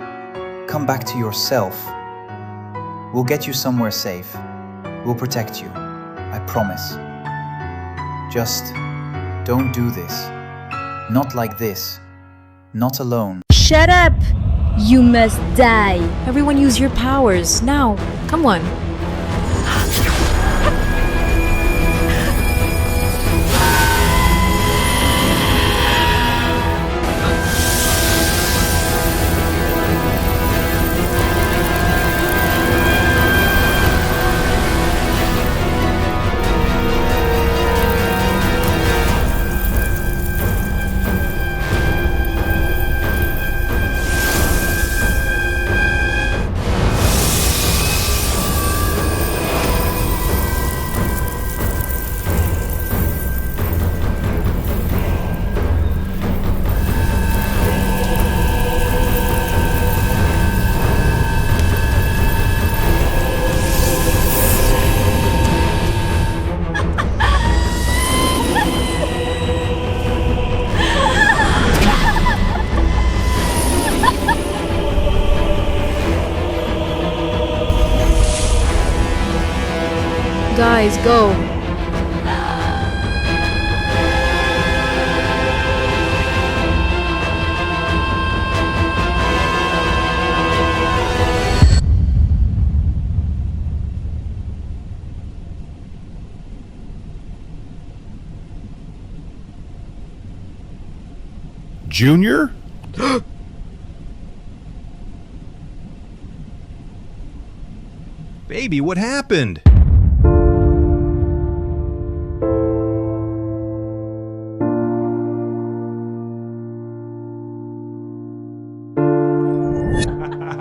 Come back to yourself. We'll get you somewhere safe. We'll protect you. I promise. Just don't do this. Not like this. Not alone. Shut up! You must die. Everyone use your powers. Now, come on. Guys, go. Junior? Baby, what happened? Ha ha ha!